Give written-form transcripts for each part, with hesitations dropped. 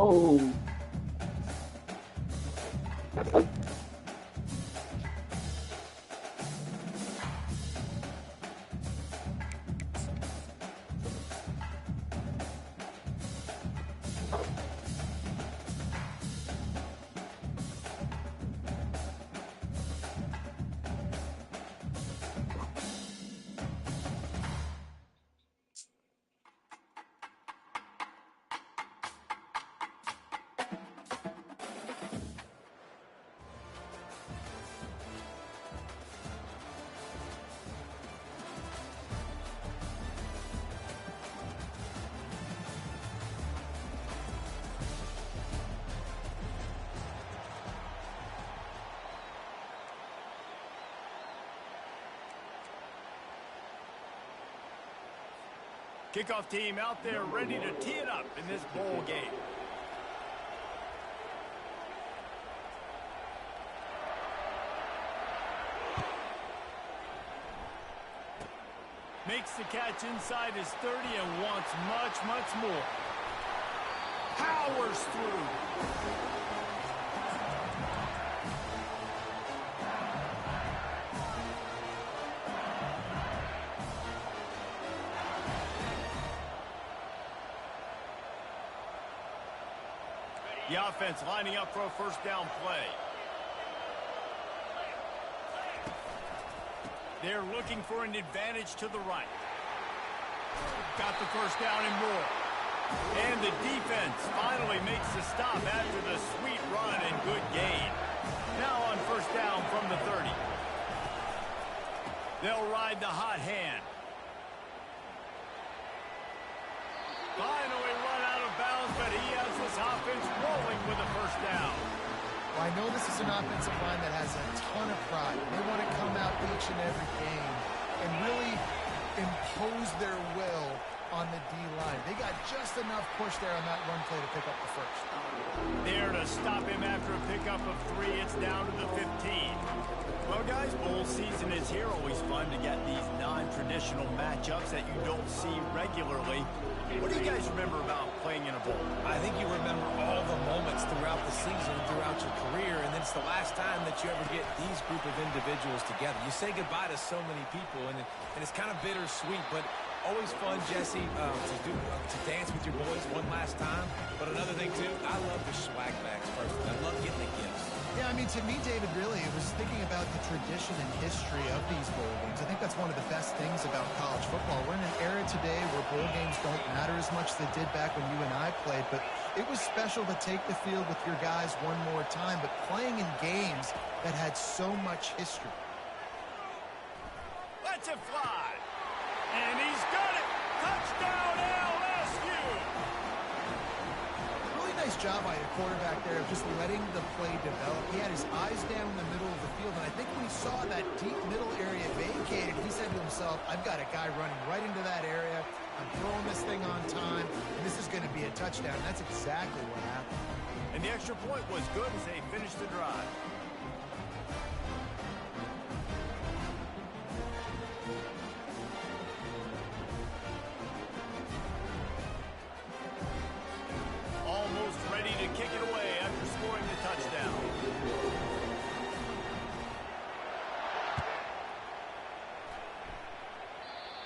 Oh. Kickoff team out there ready to tee it up in this bowl game. Makes the catch inside his 30 and wants much, much more. Powers through. The offense lining up for a first down play. They're looking for an advantage to the right. Got the first down and more. And the defense finally makes the stop after the sweet run and good gain. Now on first down from the 30. They'll ride the hot hand. Finally run out of bounds, but he has this offense rolling with a first down. Well, I know this is an offensive line that has a ton of pride. They want to come out each and every game and really impose their will on the D-line. They got just enough push there on that run play to pick up the first. There to stop him after a pickup of 3. It's down to the 15. Well, guys, bowl season is here. Always fun to get these non-traditional matchups that you don't see regularly. What do you guys remember about playing in a bowl? I think you remember all the moments throughout the season, throughout your career, and then it's the last time that you ever get these group of individuals together. You say goodbye to so many people, and it's kind of bittersweet, but always fun, Jesse, to dance with your boys one last time. But another thing, too, I love the swag bags personally. I love getting the gifts. Yeah, I mean, to me, David, really, it was thinking about the tradition and history of these bowl games. I think that's one of the best things about college football. We're in an era today where bowl games don't matter as much as they did back when you and I played, but it was special to take the field with your guys one more time, but playing in games that had so much history. Let's it fly. And he's got it. Touchdown, LSU. Really nice job by the quarterback there of just letting the play develop. He had his eyes down in the middle of the field, and I think when he saw that deep middle area vacated, he said to himself, I've got a guy running right into that area. I'm throwing this thing on time, and this is going to be a touchdown. And that's exactly what happened. And the extra point was good as they finished the drive. Almost ready to kick it away after scoring the touchdown.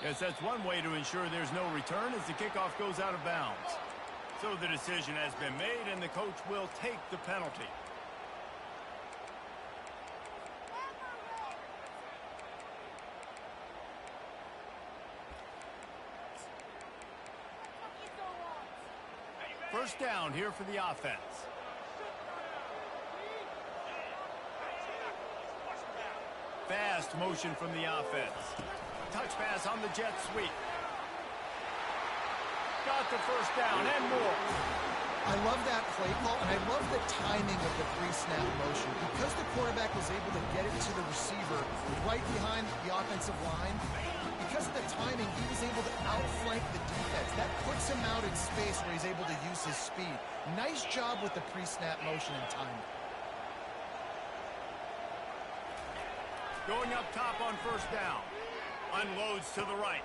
Yes, that's one way to ensure there's no return as the kickoff goes out of bounds. So the decision has been made, and the coach will take the penalty. First down here for the offense. Fast motion from the offense. Touch pass on the jet sweep. Got the first down and more. I love that play call, and I love the timing of the pre-snap motion. Because the quarterback was able to get it to the receiver right behind the offensive line, because of the timing, he was able to outflank the defense. That puts him out in space where he's able to use his speed. Nice job with the pre-snap motion and timing. Going up top on first down. Unloads to the right.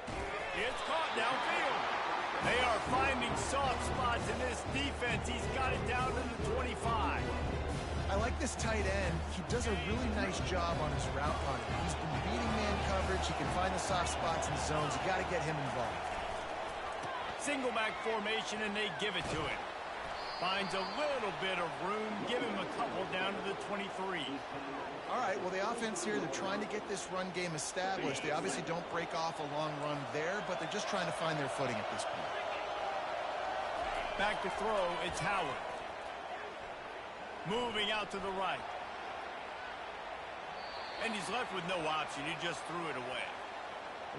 It's caught downfield. They are finding soft spots in this defense. He's got it down to the 25. I like this tight end. He does a really nice job on his route running. He's been beating man coverage. He can find the soft spots in zones. You got to get him involved. Single back formation, and they give it to him. Finds a little bit of room. Give him a couple down to the 23. All right, well, the offense here, they're trying to get this run game established. They obviously don't break off a long run there, but they're just trying to find their footing at this point. Back to throw, it's Howard. Moving out to the right. And he's left with no option. He just threw it away.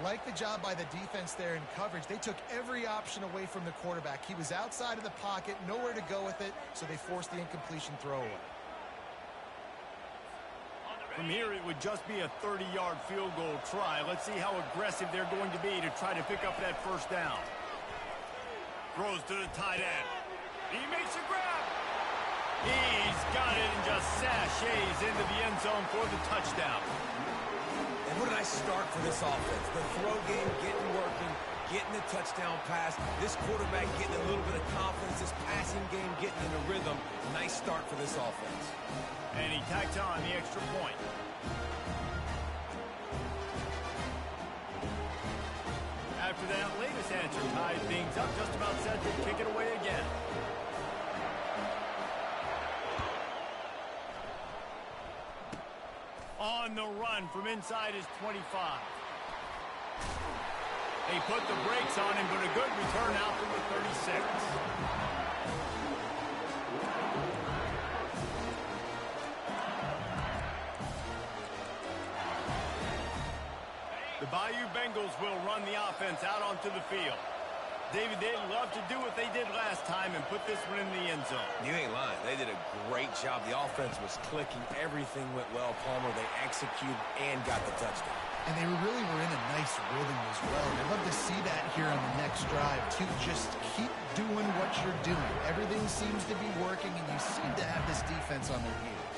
Like the job by the defense there in coverage. They took every option away from the quarterback. He was outside of the pocket, nowhere to go with it, so they forced the incompletion throw away. From here, it would just be a 30-yard field goal try. Let's see how aggressive they're going to be to try to pick up that first down. Throws to the tight end. He makes a grab. He's got it and just sashays into the end zone for the touchdown. And what a nice start for this offense. The throw game getting working, getting the touchdown pass. This quarterback getting a little bit of confidence. This passing game getting in a rhythm. Nice start for this offense. And he tacks on the extra point. After that latest answer tied things up, just about set to kick it away again. On the run from inside his 25. They put the brakes on him, but a good return out to the 36. The Bayou Bengals will run the offense out onto the field. David, they'd love to do what they did last time and put this one in the end zone. You ain't lying. They did a great job. The offense was clicking. Everything went well, Palmer. They executed and got the touchdown. And they really were in a nice rhythm as well. And I'd love to see that here on the next drive, too. Just keep doing what you're doing. Everything seems to be working, and you seem to have this defense on their heels.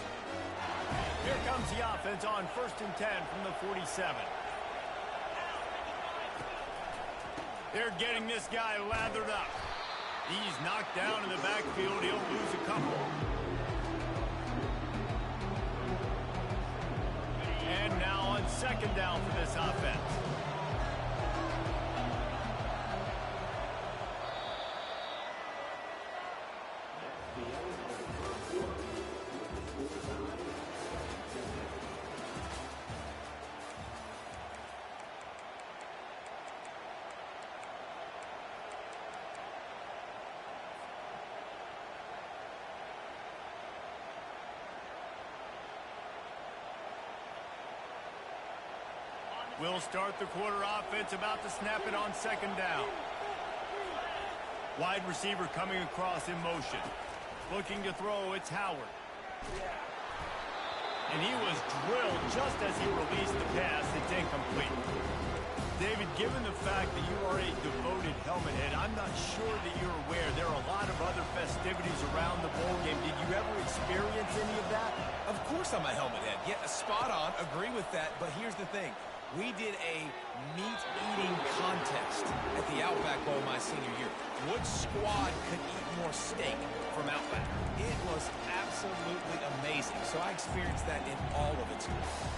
Here comes the offense on 1st and 10 from the 47. They're getting this guy lathered up. He's knocked down in the backfield. He'll lose a couple. And now on 2nd down for this offense. We'll start the quarter offense, about to snap it on 2nd down. Wide receiver coming across in motion. Looking to throw, it's Howard. And he was drilled just as he released the pass. It's incomplete. David, given the fact that you are a devoted helmet head, I'm not sure that you're aware there are a lot of other festivities around the bowl game. Did you ever experience any of that? Of course I'm a helmet head. Yeah, spot on. Agree with that. But here's the thing. We did a meat-eating contest at the Outback Bowl my senior year. Which squad could eat more steak from Outback? It was absolutely amazing. So I experienced that in all of its glory.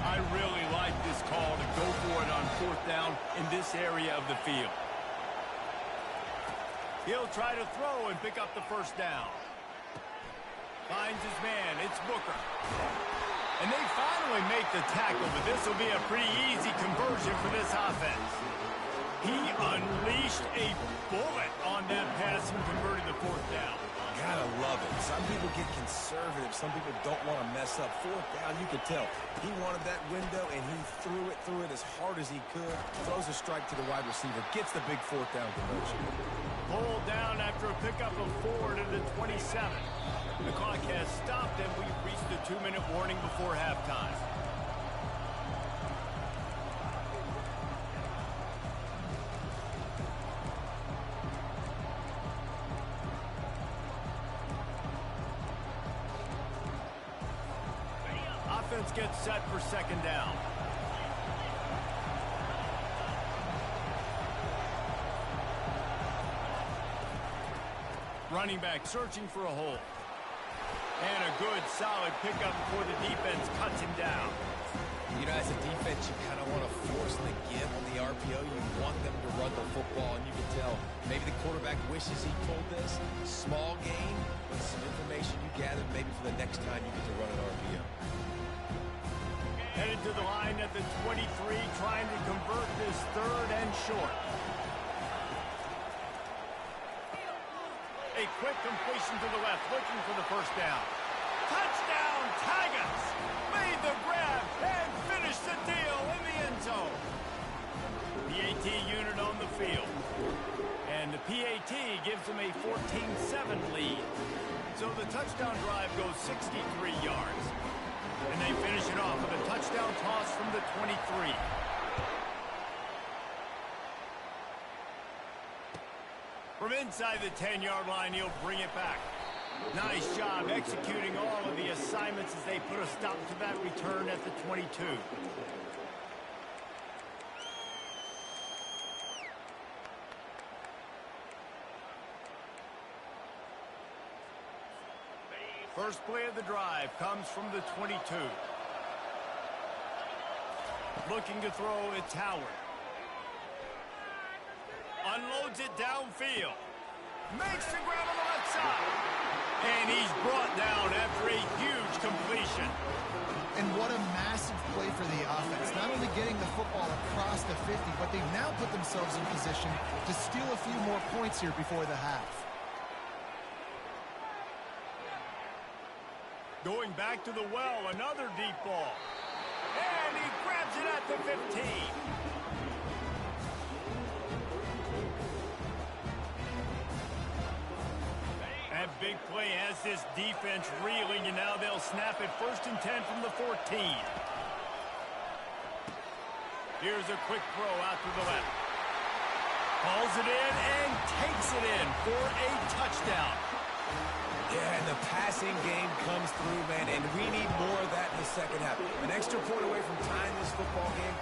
I really like this call to go for it on 4th down in this area of the field. He'll try to throw and pick up the first down. Finds his man. It's Booker. And they finally make the tackle, but this will be a pretty easy conversion for this offense. He unleashed a bullet on that pass and converted the 4th down. Gotta love it. Some people get conservative. Some people don't want to mess up. 4th down, you could tell. He wanted that window, and he threw it as hard as he could. Throws a strike to the wide receiver. Gets the big 4th down conversion. Pulled down after a pickup of 4 to the 27. The clock has stopped, and we've reached the 2-minute warning before halftime. Offense gets set for 2nd down. Running back searching for a hole. And a good, solid pickup before the defense cuts him down. You know, as a defense, you kind of want to force the give on the RPO. You want them to run the football, and you can tell maybe the quarterback wishes he pulled this. Small gain, but some information you gathered maybe for the next time you get to run an RPO. Headed to the line at the 23, trying to convert this third and short. A quick completion to the left, looking for the first down. Touchdown, Tigers! Made the grab and finished the deal in the end zone. PAT unit on the field. And the PAT gives them a 14-7 lead. So the touchdown drive goes 63 yards. And they finish it off with a touchdown toss from the 23. From inside the 10-yard line, he'll bring it back. Nice job executing all of the assignments as they put a stop to that return at the 22. First play of the drive comes from the 22. Looking to throw, it's Howard. Unloads it downfield. Makes the grab on the left side. And he's brought down after a huge completion. And what a massive play for the offense. Not only getting the football across the 50, but they've now put themselves in position to steal a few more points here before the half. Going back to the well, another deep ball. And he grabs it at the 15. That big play has this defense reeling, and now they'll snap it 1st and 10 from the 14. Here's a quick throw out to the left. Hauls it in and takes it in for a touchdown. Yeah, and the passing game comes through, man, and we need more of that in the second half. An extra point away from tying this football game.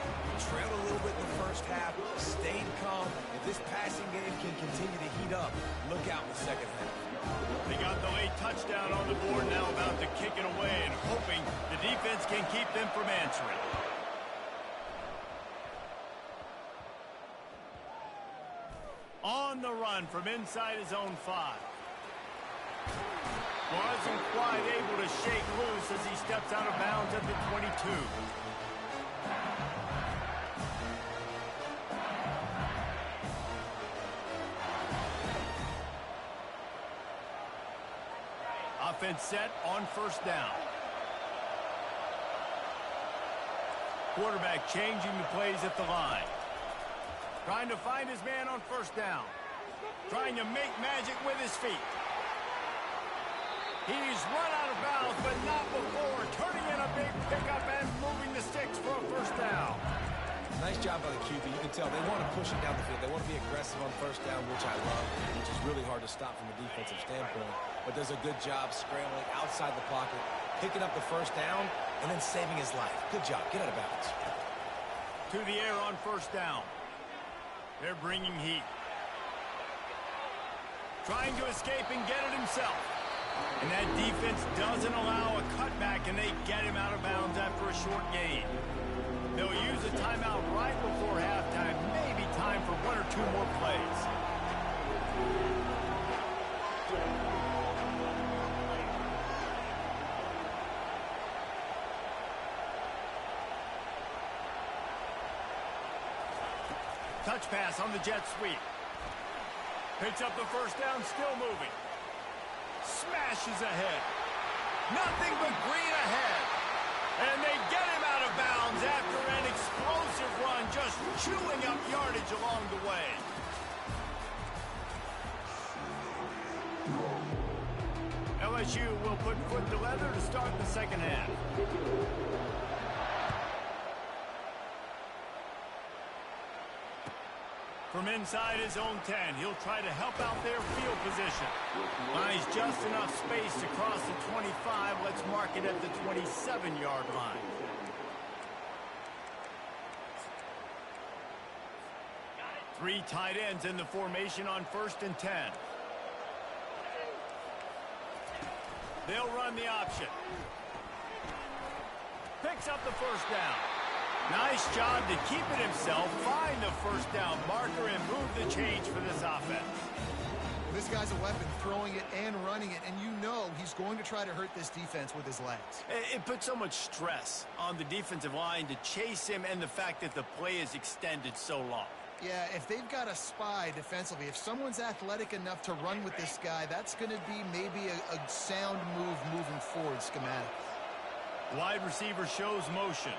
Trailed a little bit in the first half, stayed calm. If this passing game can continue to heat up, look out in the second half. They got the late touchdown on the board, now about to kick it away and hoping the defense can keep them from answering. On the run from inside his own 5. Wasn't quite able to shake loose as he steps out of bounds at the 22. Offense set on 1st down. Quarterback changing the plays at the line. Trying to find his man on 1st down. Trying to make magic with his feet. He's run out of bounds, but not before. Turning in a big pickup and moving the sticks for a 1st down. Nice job by the QB. You can tell they want to push it down the field. They want to be aggressive on 1st down, which I love, which is really hard to stop from a defensive standpoint. But does a good job scrambling outside the pocket, picking up the 1st down, and then saving his life. Good job. Get out of bounds. To the air on 1st down. They're bringing heat. Trying to escape and get it himself. And that defense doesn't allow a cutback, and they get him out of bounds after a short gain. They'll use a timeout right before halftime. Maybe time for 1 or 2 more plays. Touch pass on the jet sweep. Picks up the 1st down, still moving. Smashes ahead. Nothing but green ahead. And they get him out of bounds after an explosive run, just chewing up yardage along the way. LSU will put foot to leather to start the second half. From inside his own 10, he'll try to help out their field position. Buys just enough space to cross the 25. Let's mark it at the 27-yard line. Three tight ends in the formation on 1st and 10. They'll run the option. Picks up the first down. Nice job to keep it himself, find the first down marker, and move the change for this offense. This guy's a weapon, throwing it and running it, and you know he's going to try to hurt this defense with his legs. It puts so much stress on the defensive line to chase him and the fact that the play is extended so long. Yeah, if they've got a spy defensively, if someone's athletic enough to run with this guy, that's going to be maybe a sound move moving forward schematically. Wide receiver shows motion.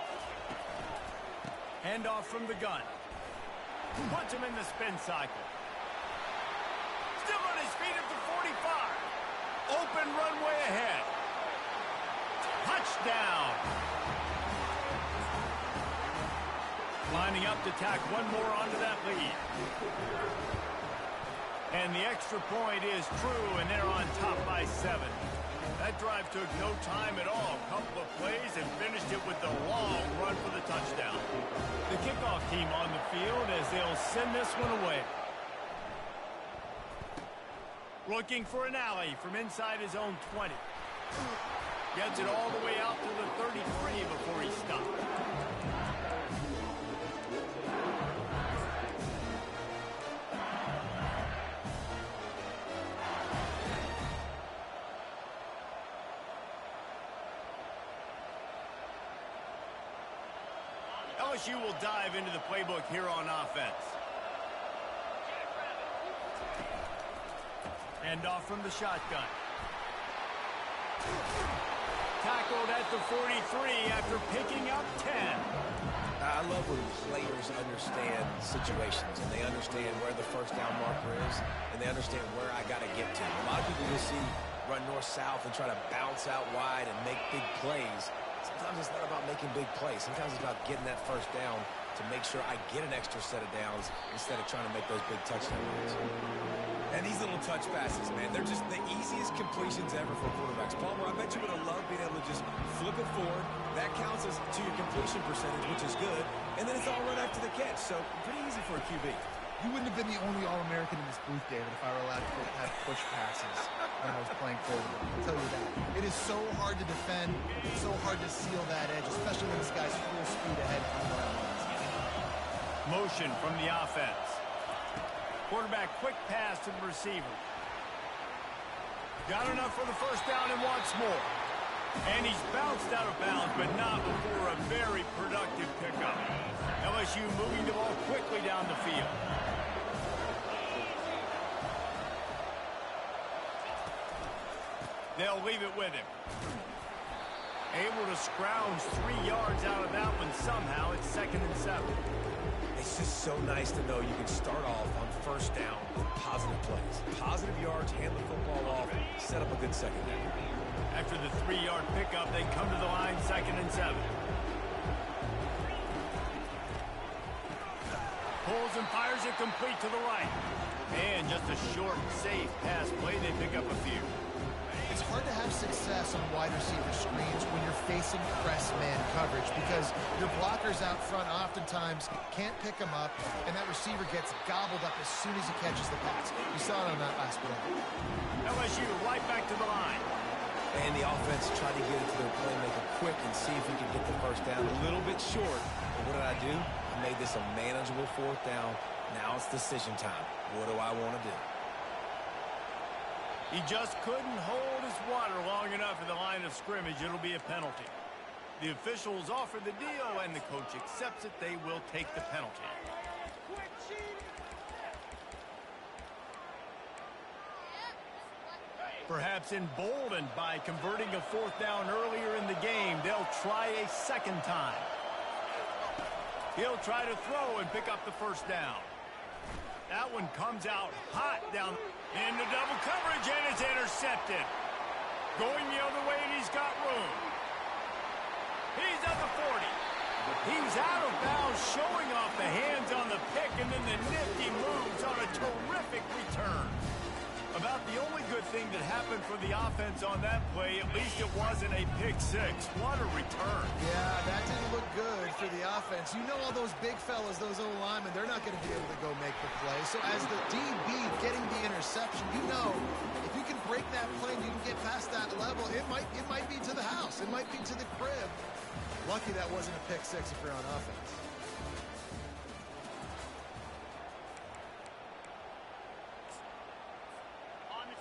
Handoff from the gun. Puts him in the spin cycle. Still on his feet at the 45. Open runway ahead. Touchdown. Lining up to tack one more onto that lead. And the extra point is true, and they're on top by 7. That drive took no time at all. Couple of plays and finished it with the long run for the touchdown. The kickoff team on the field as they'll send this one away. Looking for an alley from inside his own 20. Gets it all the way out to the 33 before he stopped. LSU will dive into the playbook here on offense. Handoff from the shotgun. Tackled at the 43 after picking up 10. I love when players understand situations and they understand where the first down marker is and they understand where I got to get to. A lot of people just see run north-south and try to bounce out wide and make big plays. Sometimes it's not about making big plays. Sometimes it's about getting that first down to make sure I get an extra set of downs instead of trying to make those big touchdown runs. And these little touch passes, man, they're just the easiest completions ever for quarterbacks. Palmer, I bet you would have loved being able to just flip it forward. That counts as to your completion percentage, which is good. And then it's all run after the catch. So pretty easy for a QB. You wouldn't have been the only All-American in this booth, David, if I were allowed to have push passes when I was playing quarterback. I'll tell you that. It is so hard to defend. It's so hard to seal that edge, especially when this guy's full speed ahead from where I was. Motion from the offense. Quarterback quick pass to the receiver. Got enough for the first down and wants more. And he's bounced out of bounds, but not before a very productive pickup. LSU moving the ball quickly down the field. They'll leave it with him. Able to scrounge 3 yards out of that one somehow. It's 2nd and 7. It's just so nice to know you can start off on first down with positive plays. Positive yards, hand the football off, set up a good second down. After the 3-yard pickup, they come to the line, 2nd and 7. Pulls and fires it complete to the right. And just a short, safe pass play. They pick up a few. It's hard to have success on wide receiver screens when you're facing press man coverage because your blockers out front oftentimes can't pick them up, and that receiver gets gobbled up as soon as he catches the pass. We saw it on that last play. LSU right back to the line. And the offense tried to get it to their playmaker quick and see if he could get the first down a little bit short. But what did I do? I made this a manageable 4th down. Now it's decision time. What do I want to do? He just couldn't hold his water long enough in the line of scrimmage. It'll be a penalty. The officials offer the deal, and the coach accepts it. They will take the penalty. Perhaps emboldened by converting a 4th down earlier in the game, they'll try a second time. He'll try to throw and pick up the first down. That one comes out hot down into double coverage, and it's intercepted. Going the other way, and he's got room. He's at the 40. He's out of bounds, showing off the hands on the pick, and then the nifty moves on a terrific return. About the only good thing that happened for the offense on that play, at least it wasn't a pick six. What a return. Yeah, that didn't look good for the offense. You know all those big fellas, those O-linemen, they're not going to be able to go make the play. So as the DB getting the interception, you know if you can break that play and you can get past that level, it might be to the house. It might be to the crib. Lucky that wasn't a pick six if you're on offense.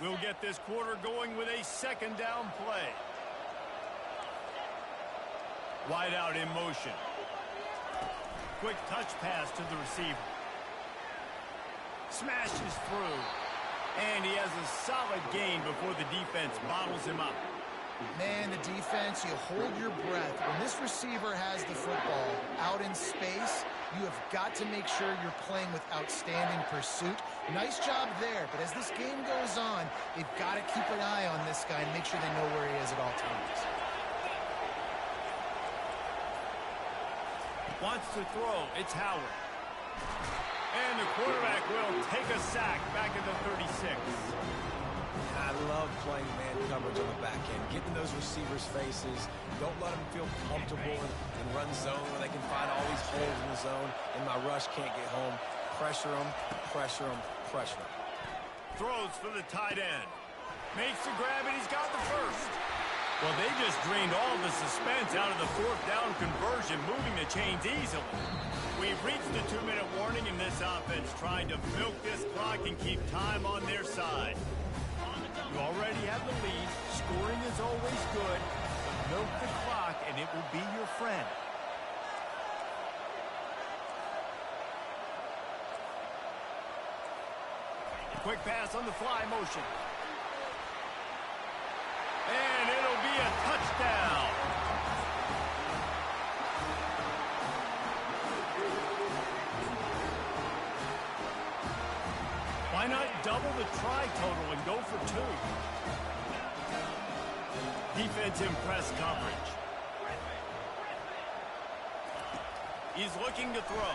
We'll get this quarter going with a second down play. Wide out in motion. Quick touch pass to the receiver. Smashes through. And he has a solid gain before the defense bottles him up. Man, the defense, you hold your breath. When this receiver has the football out in space, you have got to make sure you're playing with outstanding pursuit. Nice job there, but as this game goes on, they've got to keep an eye on this guy and make sure they know where he is at all times. Wants to throw. It's Howard. And the quarterback will take a sack back at the 36. I love playing man coverage on the back end, getting those receivers' faces. Don't let them feel comfortable and run zone where they can find all these holes in the zone, and my rush can't get home. Pressure them, pressure them, pressure them. Throws for the tight end. Makes the grab, and he's got the first. Well, they just drained all the suspense out of the fourth down conversion, moving the chains easily. We've reached the 2-minute warning, and this offense trying to milk this clock and keep time on their side. You already have the lead. Scoring is always good. But milk the clock, and it will be your friend. Quick pass on the fly motion. And it'll be a touchdown. Why not double the try total and go for two? Defense in press coverage. He's looking to throw.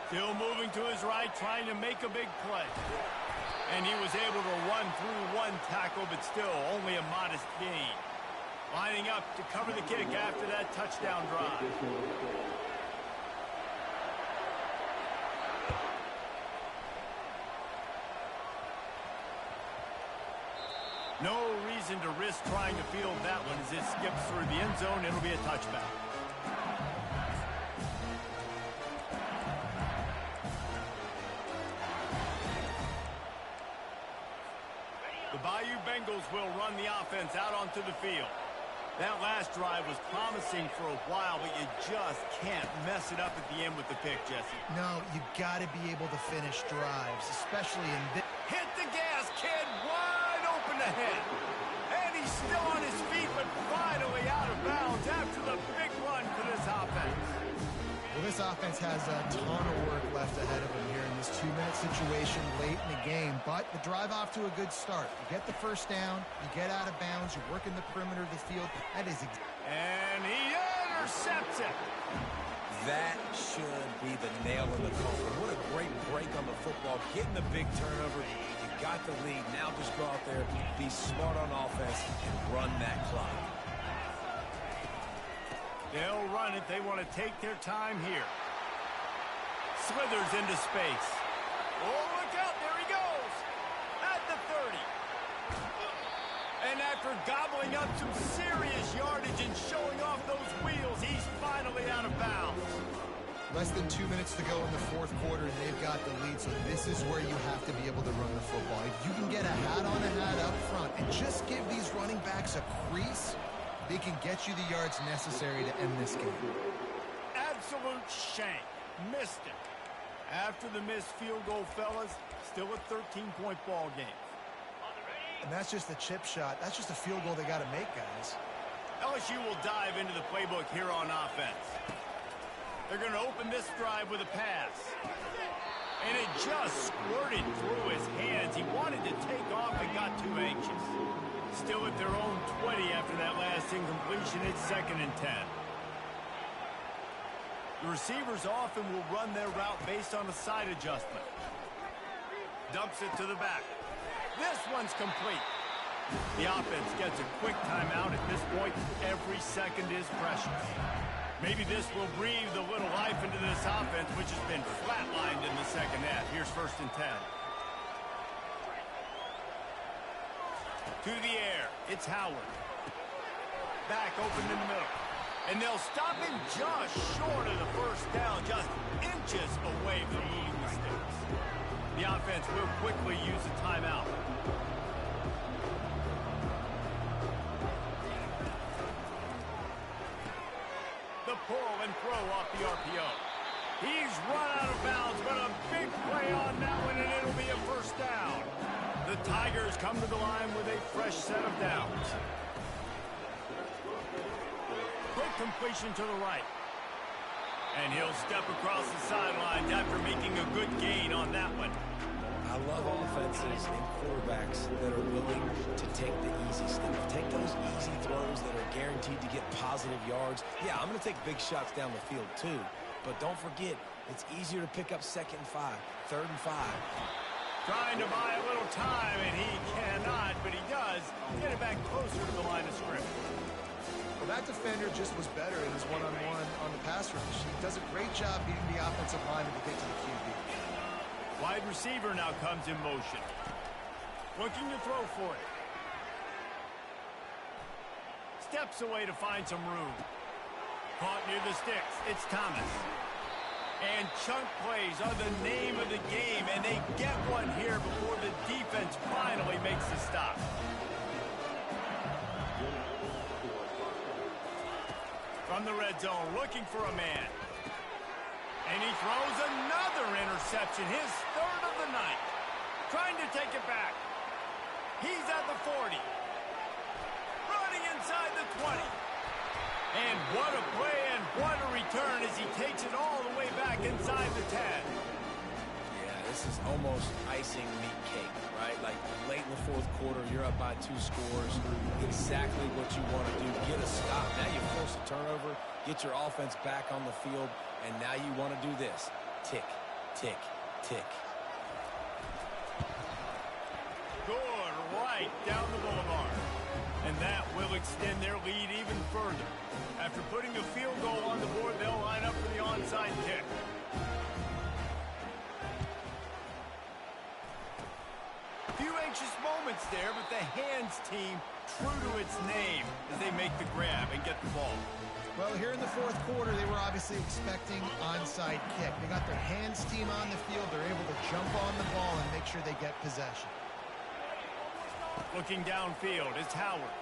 Still moving to his right, trying to make a big play. And he was able to run through one tackle, but still only a modest gain. Lining up to cover the kick after that touchdown drive. No reason to risk trying to field that one as it skips through the end zone. It'll be a touchback. The Bayou Bengals will run the offense out onto the field. That last drive was promising for a while, but you just can't mess it up at the end with the pick, Jesse. No, you got to be able to finish drives, especially in this. Hit the gas, kid. Wide open ahead. And he's still on his feet, but finally out of bounds after the big run for this offense. Well, this offense has a ton of work left ahead of them here in this 2-minute situation late in the game, but the drive off to a good start. You get the first down, you get out of bounds, you work in the perimeter of the field. That is and he intercepts it. That should be the nail in the coffin. What a great break on the football, getting the big turnover. You got the lead. Now just go out there, be smart on offense, and run that clock. They'll run it. They want to take their time here. Slithers into space. Oh, look out. There he goes. At the 30. And after gobbling up some serious yardage and showing off those wheels, he's finally out of bounds. less than 2 minutes to go in the fourth quarter, and they've got the lead, so this is where you have to be able to run the football. If you can get a hat on a hat up front and just give these running backs a crease, they can get you the yards necessary to end this game. Absolute shank. Missed it. After the missed field goal, fellas, still a 13-point ball game. And that's just a chip shot. That's just a field goal they got to make, guys. LSU will dive into the playbook here on offense. They're going to open this drive with a pass. And it just squirted through his hands. He wanted to take off and got too anxious. Still at their own 20 after that last incompletion. It's 2nd and 10. The receivers often will run their route based on a side adjustment. Dumps it to the back. This one's complete. The offense gets a quick timeout at this point. Every second is precious. Maybe this will breathe a little life into this offense, which has been flatlined in the second half. Here's 1st and 10. To the air. It's Howard. Back open in the middle. And they'll stop him just short of the first down, just inches away from moving the sticks. The offense will quickly use a timeout. The pull and throw off the RPO. He's run out of bounds, but a big play on that one, and it'll be a 1st down. The Tigers come to the line with a fresh set of downs. Quick completion to the right. And he'll step across the sidelines after making a good gain on that one. I love offenses and quarterbacks that are willing to take the easy stuff. Take those easy throws that are guaranteed to get positive yards. Yeah, I'm going to take big shots down the field too. But don't forget, it's easier to pick up 2nd and 5, 3rd and 5. Trying to buy a little time, and he cannot, but he does get it back closer to the line of scrimmage. Well, that defender just was better in his one-on-one on the pass rush. He does a great job beating the offensive lineman to get to the QB. Wide receiver now comes in motion. Looking to throw for it. Steps away to find some room. Caught near the sticks. It's Thomas. And chunk plays are the name of the game, and they get one here before the defense finally makes the stop. From the red zone, looking for a man. And he throws another interception, his 3rd of the night. Trying to take it back. He's at the 40. Running inside the 20. And what a play and what a return as he takes it all the way back inside the 10. Yeah, this is almost icing meat cake, right? Like late in the 4th quarter, you're up by 2 scores. Exactly what you want to do. Get a stop. Now you force a turnover, get your offense back on the field, and now you want to do this. Tick, tick, tick. Good, right down the boulevard. And that will extend their lead even further. After putting a field goal on the board, they'll line up for the onside kick. A few anxious moments there, but the hands team true to its name as they make the grab and get the ball. Well, here in the 4th quarter, they were obviously expecting onside kick. They got their hands team on the field. They're able to jump on the ball and make sure they get possession. Looking downfield, it's Howard.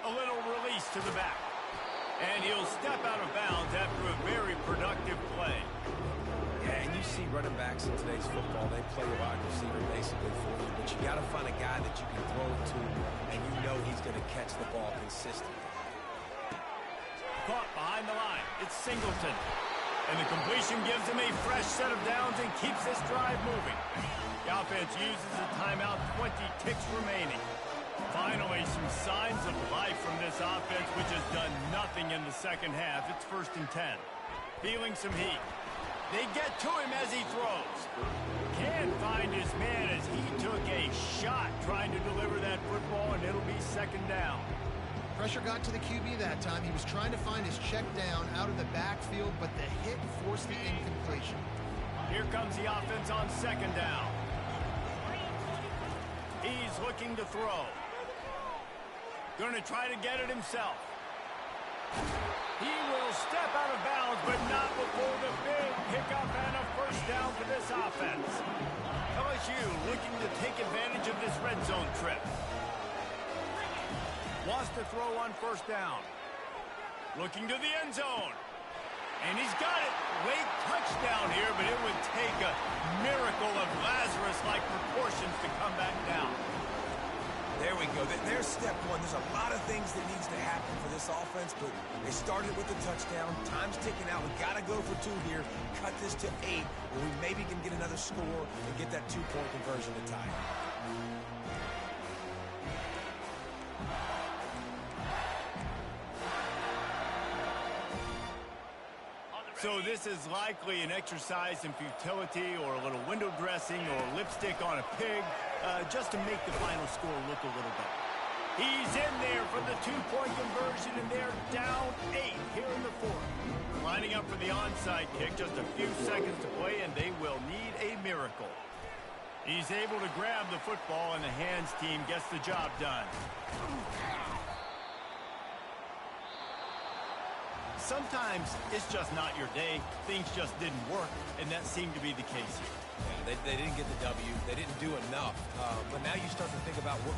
A little release to the back. And he'll step out of bounds after a very productive play. Yeah, and you see running backs in today's football, they play a wide receiver basically for you, but you got to find a guy that you can throw it to, and you know he's going to catch the ball consistently. Caught behind the line. It's Singleton. And the completion gives him a fresh set of downs and keeps this drive moving. The offense uses a timeout, 20 ticks remaining. Finally, some signs of life from this offense, which has done nothing in the second half. It's 1st and 10. Feeling some heat. They get to him as he throws. Can't find his man as he took a shot trying to deliver that football, and it'll be 2nd down. Pressure got to the QB that time. He was trying to find his check down out of the backfield, but the hit forced the incompletion. Here comes the offense on 2nd down. He's looking to throw. Going to try to get it himself. He will step out of bounds, but not before the big pickup and a 1st down for this offense. LSU looking to take advantage of this red zone trip. Wants to throw on 1st down. Looking to the end zone. And he's got it. Late touchdown here, but it would take a miracle of Lazarus-like proportions to come back down. There we go. There's step one. There's a lot of things that needs to happen for this offense, but they started with the touchdown. Time's ticking out. We got to go for 2 here. Cut this to 8, where we maybe can get another score and get that 2-point conversion to tie. So this is likely an exercise in futility or a little window dressing or lipstick on a pig, just to make the final score look a little better. He's in there for the two-point conversion, and they're down 8 here in the fourth. Lining up for the onside kick, just a few seconds to play, and they will need a miracle. He's able to grab the football, and the hands team gets the job done. Sometimes it's just not your day. Things just didn't work, and that seemed to be the case here. Yeah, they didn't get the W. They didn't do enough. But now you start to think about what...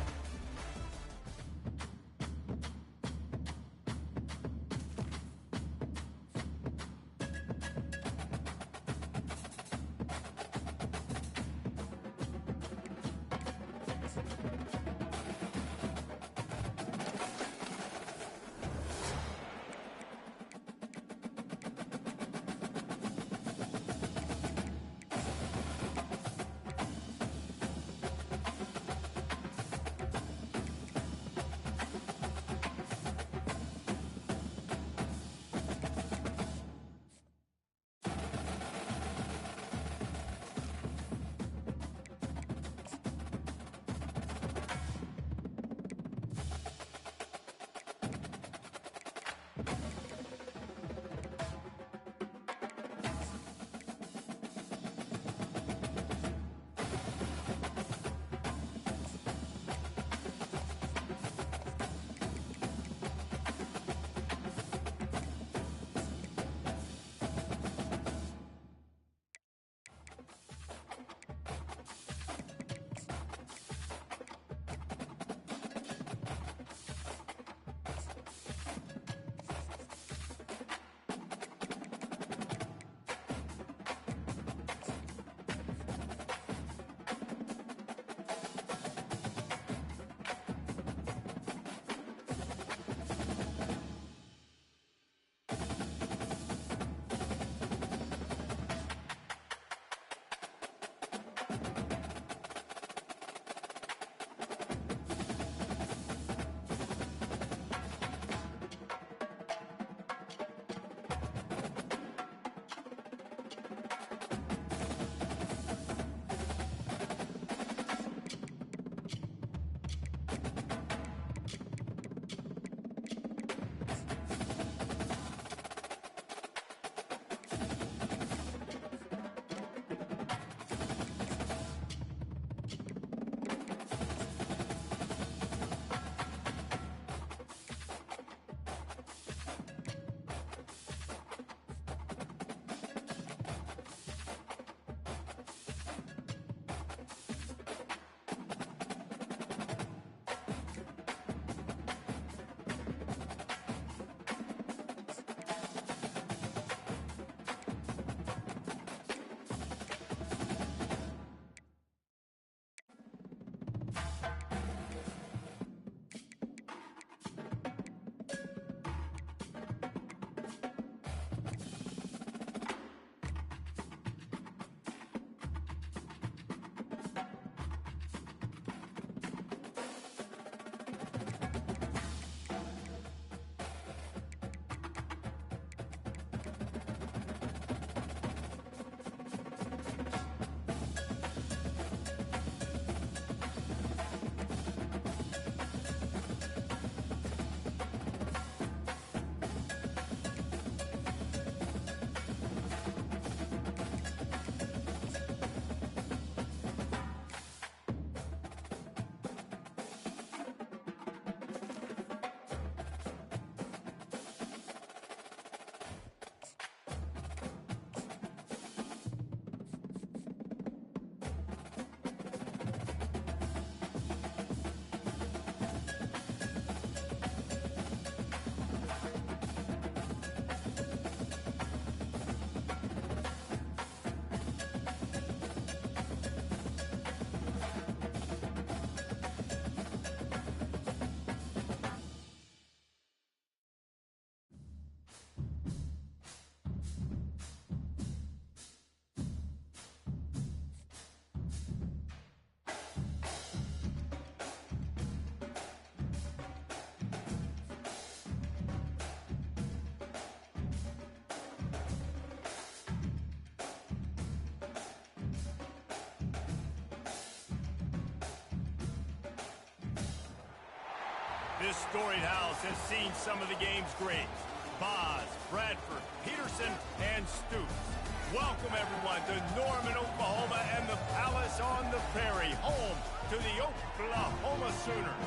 This storied house has seen some of the game's greats. Boz, Bradford, Peterson, and Stoops. Welcome, everyone, to Norman, Oklahoma, and the Palace on the Prairie, home to the Oklahoma Sooners.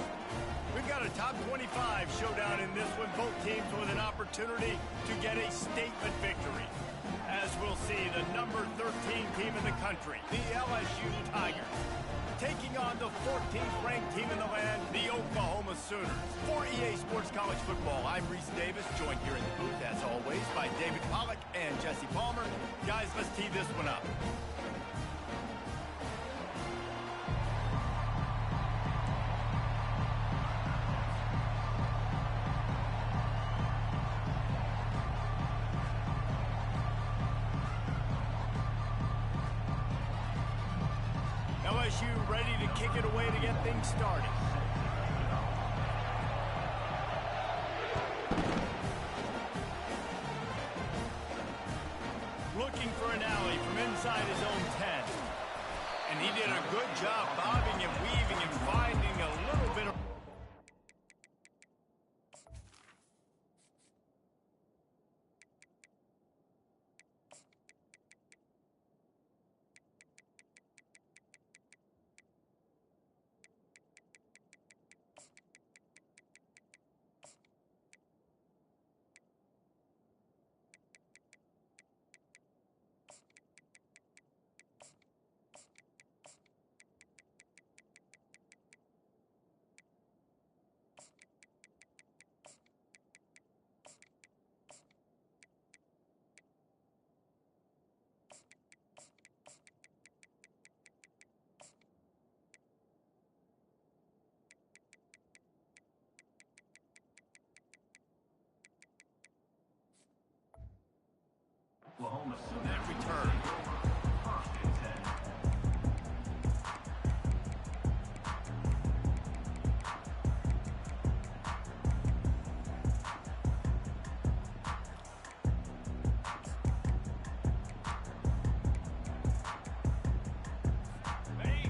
We've got a top 25 showdown in this one, both teams with an opportunity to get a statement victory. As we'll see, the number 13 team in the country, the LSU Tigers, taking on the 14th ranked team in the land, the Oklahoma Sooners. For EA Sports College Football, I'm Reese Davis, joined here in the booth, as always, by David Pollack and Jesse Palmer. Guys, let's tee this one up. LSU ready to kick it away to get things started. Looking for an alley from inside his own 10. And he did a good job bobbing and weaving and finding a little bit of... That return.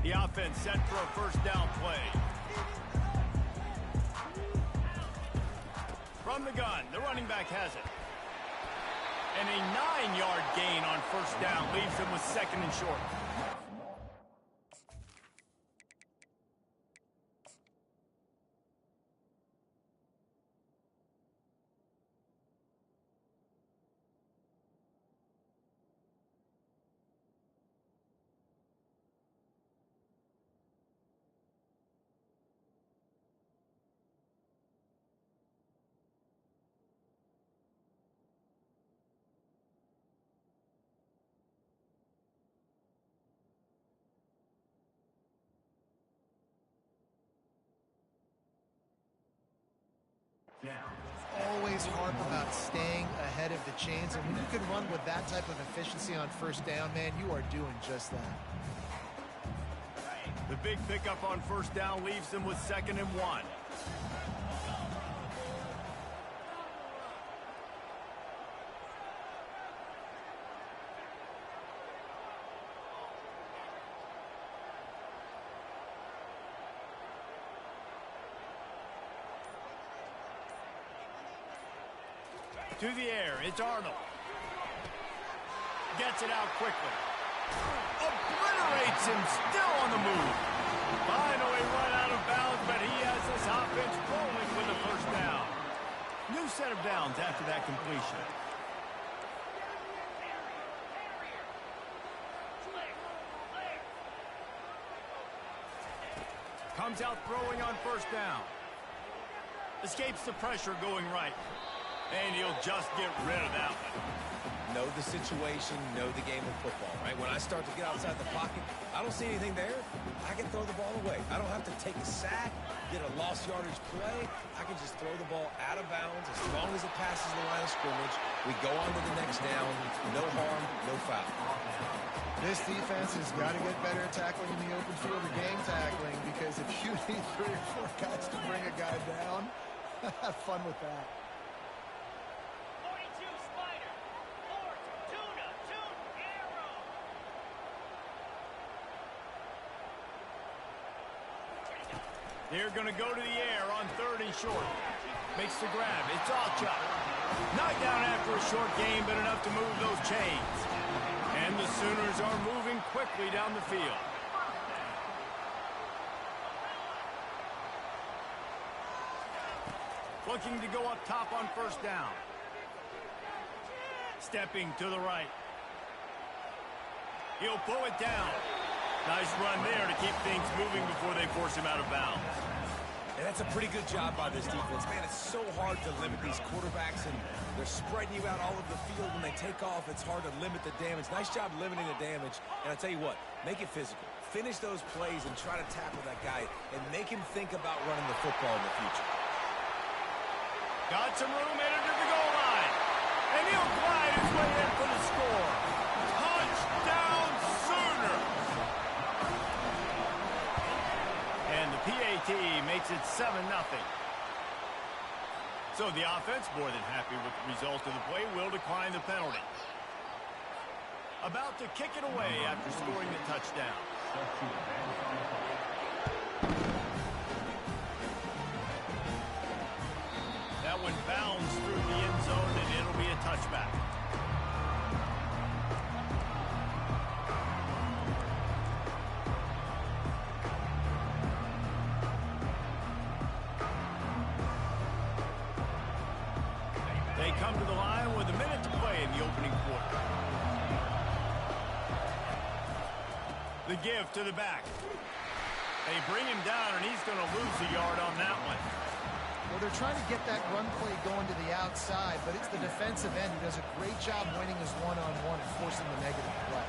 The offense set for a first down play. From the gun, the running back has it. And a 9-yard gain on first down leaves him with second and short. Always harp about staying ahead of the chains, and when you can run with that type of efficiency on first down, man, you are doing just that. The big pickup on first down leaves him with second and 1. To the air, it's Arnold. Gets it out quickly. Obliterates him, still on the move. Finally run out of bounds, but he has this offense rolling with the first down. New set of downs after that completion. Comes out throwing on first down. Escapes the pressure going right. And he'll just get rid of that one. Know the situation, know the game of football, right? When I start to get outside the pocket, I don't see anything there. I can throw the ball away. I don't have to take a sack, get a lost yardage play. I can just throw the ball out of bounds as long as it passes the line of scrimmage. We go on to the next down. No harm, no foul. This defense has got to get better at tackling in the open field or gang tackling, because if you need 3 or 4 guys to bring a guy down, have fun with that. They're going to go to the air on 3rd and short. Makes the grab. It's all chop. Knocked down after a short game, but enough to move those chains. And the Sooners are moving quickly down the field. Looking to go up top on 1st down. Stepping to the right. He'll pull it down. Nice run there to keep things moving before they force him out of bounds. And that's a pretty good job by this defense. Man, it's so hard to limit these quarterbacks, and they're spreading you out all over the field. When they take off, it's hard to limit the damage. Nice job limiting the damage. And I tell you what, make it physical. Finish those plays and try to tackle that guy and make him think about running the football in the future. Got some room headed to the goal line. And he'll glide his way in for the score. Touchdown, Sooners! And the PAT makes it 7-0. So the offense, more than happy with the result of the play, will decline the penalty. About to kick it away after scoring the touchdown. That one bounds through the end zone, and it'll be a touchback. They come to the line with a minute to play in the opening quarter. The give to the back. They bring him down, and he's going to lose a yard on that one. Well, they're trying to get that run play going to the outside, but it's the defensive end who does a great job winning his one-on-one and forcing the negative play.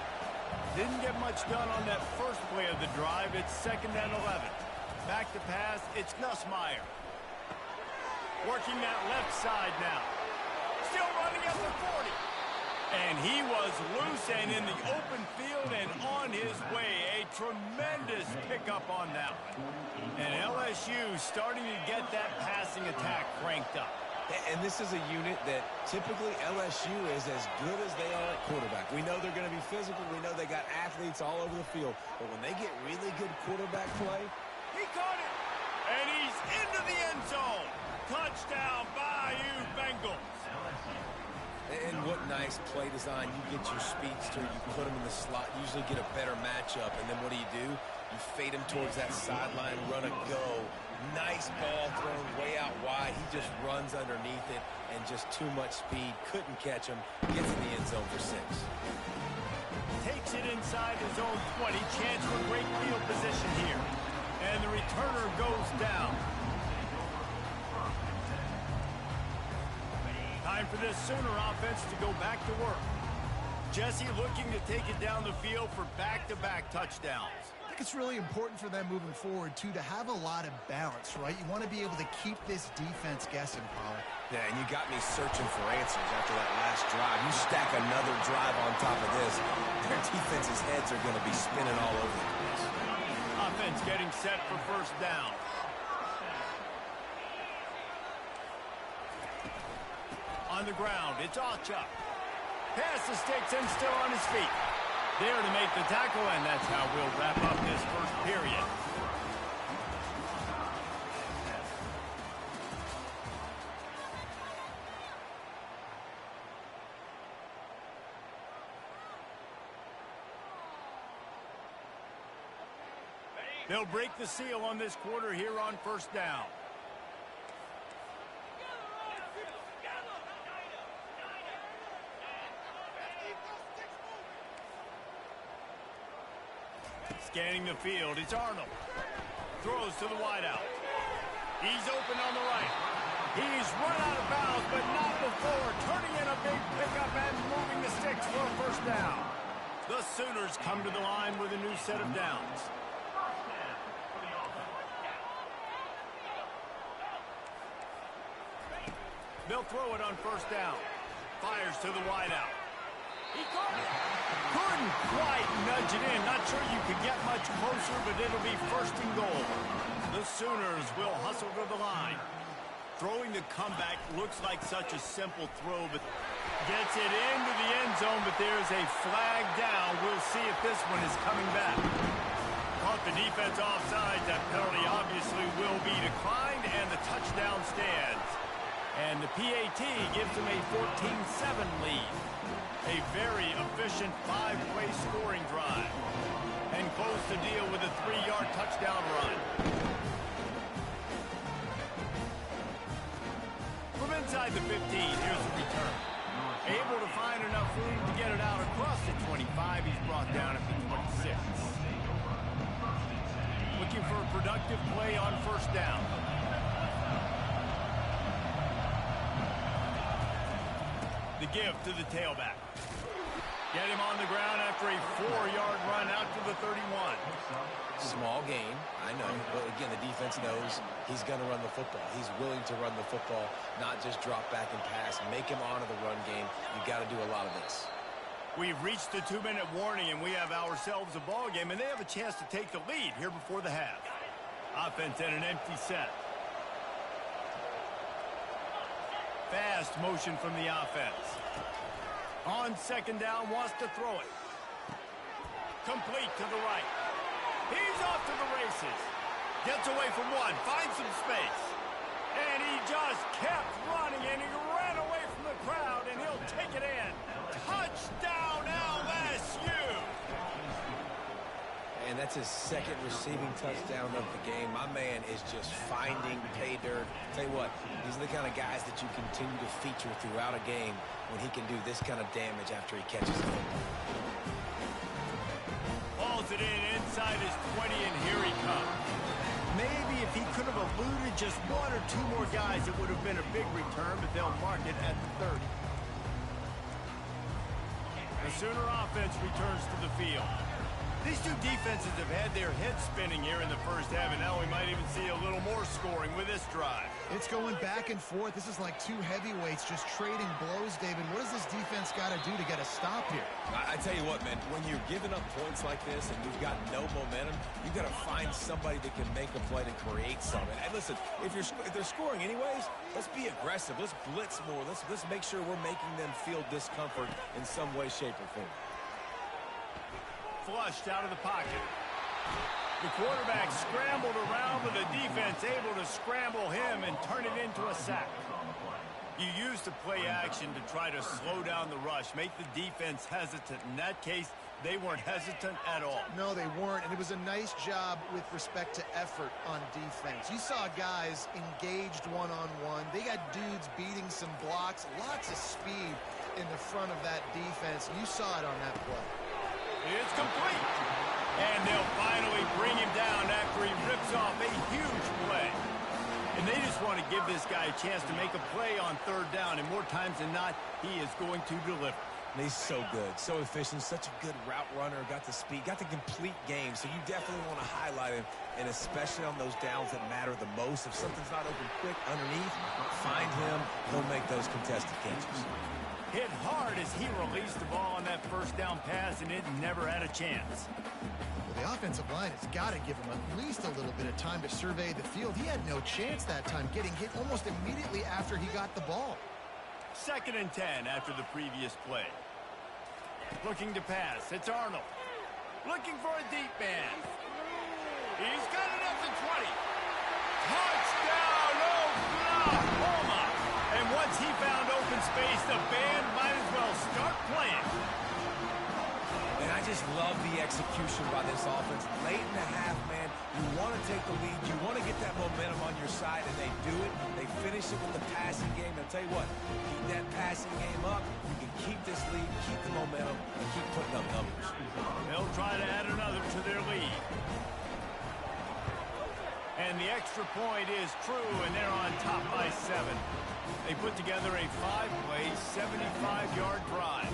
Didn't get much done on that first play of the drive. It's 2nd and 11. Back to pass, it's Nussmeier. Working that left side now. Still running at the 40. And he was loose and in the open field and on his way. A tremendous pickup on that one. And LSU starting to get that passing attack cranked up. And this is a unit that typically LSU is as good as they are at quarterback. We know they're going to be physical. We know they got athletes all over the field. But when they get really good quarterback play. He caught it. And he's into the end zone. Touchdown, Bayou Bengals. And what nice play design. You get your speedster, you put him in the slot, usually get a better matchup. And then what do? You fade him towards that sideline, run a go. Nice ball thrown way out wide. He just runs underneath it and just too much speed. Couldn't catch him. Gets in the end zone for 6. Takes it inside his own 20. Chance for great field position here. And the returner goes down. Time for this Sooner offense to go back to work. Jesse looking to take it down the field for back-to-back touchdowns. I think it's really important for them moving forward, too, to have a lot of balance, right? You want to be able to keep this defense guessing, Pollard. Yeah, and you got me searching for answers after that last drive. You stack another drive on top of this, their defense's heads are going to be spinning all over the place. Offense getting set for 1st down. On the ground, it's Alchuk. Pass the sticks and still on his feet. There to make the tackle, and that's how we'll wrap up this first period. They'll break the seal on this quarter here on 1st down. Scanning the field, it's Arnold. Throws to the wideout. He's open on the right. He's run out of bounds, but not before. Turning in a big pickup and moving the sticks for a 1st down. The Sooners come to the line with a new set of downs. They'll throw it on 1st down. Fires to the wideout. He caught it. Couldn't quite nudge it in. Not sure you could get much closer, but it'll be 1st and goal. The Sooners will hustle to the line. Throwing the comeback looks like such a simple throw, but gets it into the end zone, but there's a flag down. We'll see if this one is coming back. Caught the defense offside. That penalty obviously will will be declined, and the touchdown stands. And the PAT gives them a 14-7 lead. A very efficient 5-play scoring drive. And close the deal with a 3-yard touchdown run. From inside the 15, here's the return. Able to find enough room to get it out across the 25. He's brought down at the 26. Looking for a productive play on first down. The give to the tailback. Get him on the ground after a 4-yard run out to the 31. Small gain, I know, but again, the defense knows he's going to run the football. He's willing to run the football, not just drop back and pass, make him honor the run game. You got to do a lot of this. We've reached the 2-minute warning, and we have ourselves a ball game, and they have a chance to take the lead here before the half. Offense at an empty set. Fast motion from the offense. On second down, wants to throw it. Complete to the right. He's off to the races. Gets away from one, finds some space. And he just kept running, and he ran away from the crowd, and he'll take it in. Touchdown, LSU! And that's his second receiving touchdown of the game. My man is just finding pay dirt. Tell you what, these are the kind of guys that you continue to feature throughout a game when he can do this kind of damage after he catches the football. Balls it in inside his 20, and here he comes. Maybe if he could have eluded just one or two more guys, it would have been a big return, but they'll mark it at the 30. The Sooner offense returns to the field. These two defenses have had their heads spinning here in the first half, and now we might even see a little more scoring with this drive. It's going back and forth. This is like two heavyweights just trading blows, David. What does this defense got to do to get a stop here? I tell you what, man, when you're giving up points like this and you've got no momentum, you've got to find somebody that can make a play to create something. And listen, if they're scoring anyways, let's be aggressive. Let's blitz more. Let's make sure we're making them feel discomfort in some way, shape, or form. Flushed out of the pocket. The quarterback scrambled around, but the defense able to scramble him and turn it into a sack. You use the play action to try to slow down the rush, make the defense hesitant. In that case, they weren't hesitant at all. No, they weren't, and it was a nice job with respect to effort on defense. You saw guys engaged one-on-one. They got dudes beating some blocks, lots of speed in the front of that defense. You saw it on that play. It's complete. And they'll finally bring him down after he rips off a huge play. And they just want to give this guy a chance to make a play on third down. And more times than not, he is going to deliver. He's so good, so efficient, such a good route runner, got the speed, got the complete game. So you definitely want to highlight him, and especially on those downs that matter the most. If something's not open quick underneath, find him. He'll make those contested catches. Hit hard as he released the ball on that first down pass, and it never had a chance. Well, the offensive line has got to give him at least a little bit of time to survey the field. He had no chance that time, getting hit almost immediately after he got the ball. 2nd and 10 after the previous play. Looking to pass. It's Arnold. Looking for a deep man. He's got it at the 20. Touchdown, Oklahoma! And once he found open space, the band might as well start playing. And I just love the execution by this offense. Late in the half, man, you want to take the lead. You want to get that momentum on your side, and they do it. They finish it with the passing game. I'll tell you what, keep that passing game up. You can keep this lead, keep the momentum, and keep putting up numbers. They'll try to add another to their lead. And the extra point is true, and they're on top by 7. They put together a 5-play, 75-yard drive.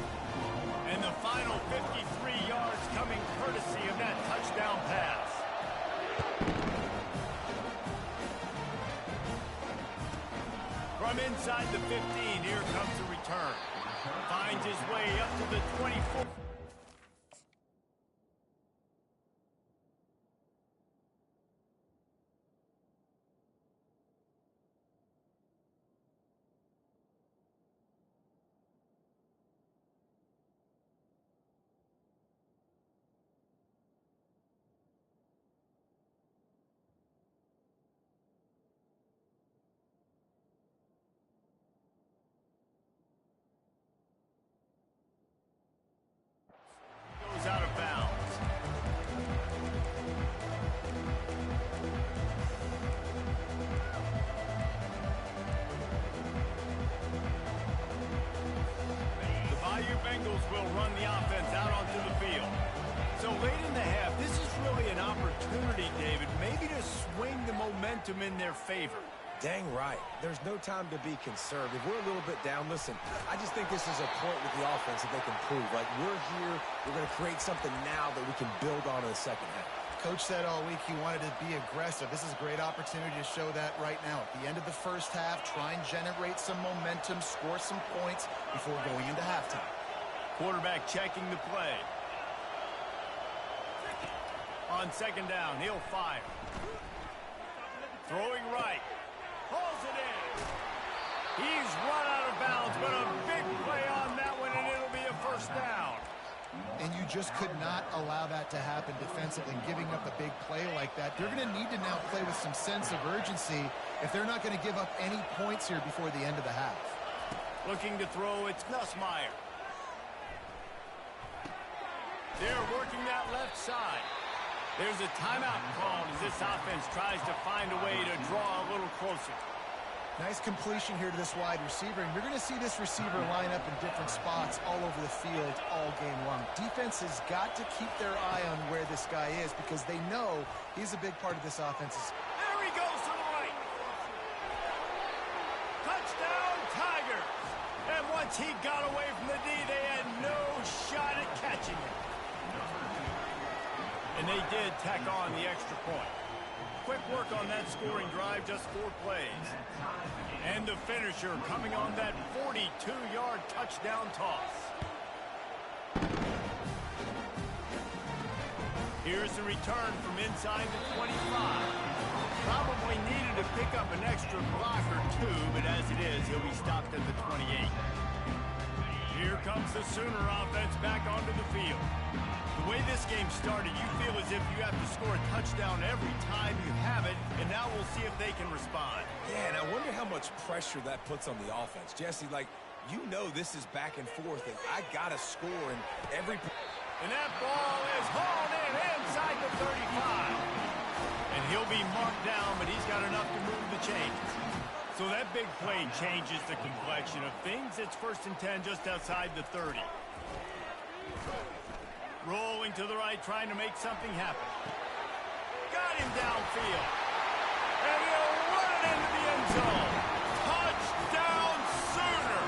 And the final 53 yards coming courtesy of that touchdown pass. From inside the 15, here comes the return. Finds his way up to the 24. momentum in their favor. Dang right. There's no time to be concerned. If we're a little bit down, listen, I just think this is a point with the offense that they can prove. Like, we're here, we're going to create something now that we can build on in the second half. Coach said all week he wanted to be aggressive. This is a great opportunity to show that right now. At the end of the first half, try and generate some momentum, score some points before going into halftime. Quarterback checking the play. On second down, he'll fire. Throwing right. Pulls it in. He's run out of bounds, but a big play on that one, and it'll be a first down. And you just could not allow that to happen defensively, giving up a big play like that. They're going to need to now play with some sense of urgency if they're not going to give up any points here before the end of the half. Looking to throw, it's Nussmeier. They're working that left side. There's a timeout called as this offense tries to find a way to draw a little closer. Nice completion here to this wide receiver, and you're going to see this receiver line up in different spots all over the field all game long. Defense has got to keep their eye on where this guy is because they know he's a big part of this offense. There he goes to the right. Touchdown, Tigers. And once he got away from the D, they had no shot at catching him. And they did tack on the extra point. Quick work on that scoring drive, just 4 plays. And the finisher coming on that 42-yard touchdown toss. Here's the return from inside the 25. Probably needed to pick up an extra block or 2, but as it is, he'll be stopped at the 28. Here comes the Sooner offense back onto the field. The way this game started, you feel as if you have to score a touchdown every time you have it, and now we'll see if they can respond. Yeah, and I wonder how much pressure that puts on the offense. Jesse, like, you know this is back and forth, and I got to score in every... And that ball is hauled in inside the 35. And he'll be marked down, but he's got enough to move the chains. So that big play changes the complexion of things. It's 1st and 10 just outside the 30. Rolling to the right, trying to make something happen. Got him downfield. And he'll run it into the end zone. Touchdown, Sooner!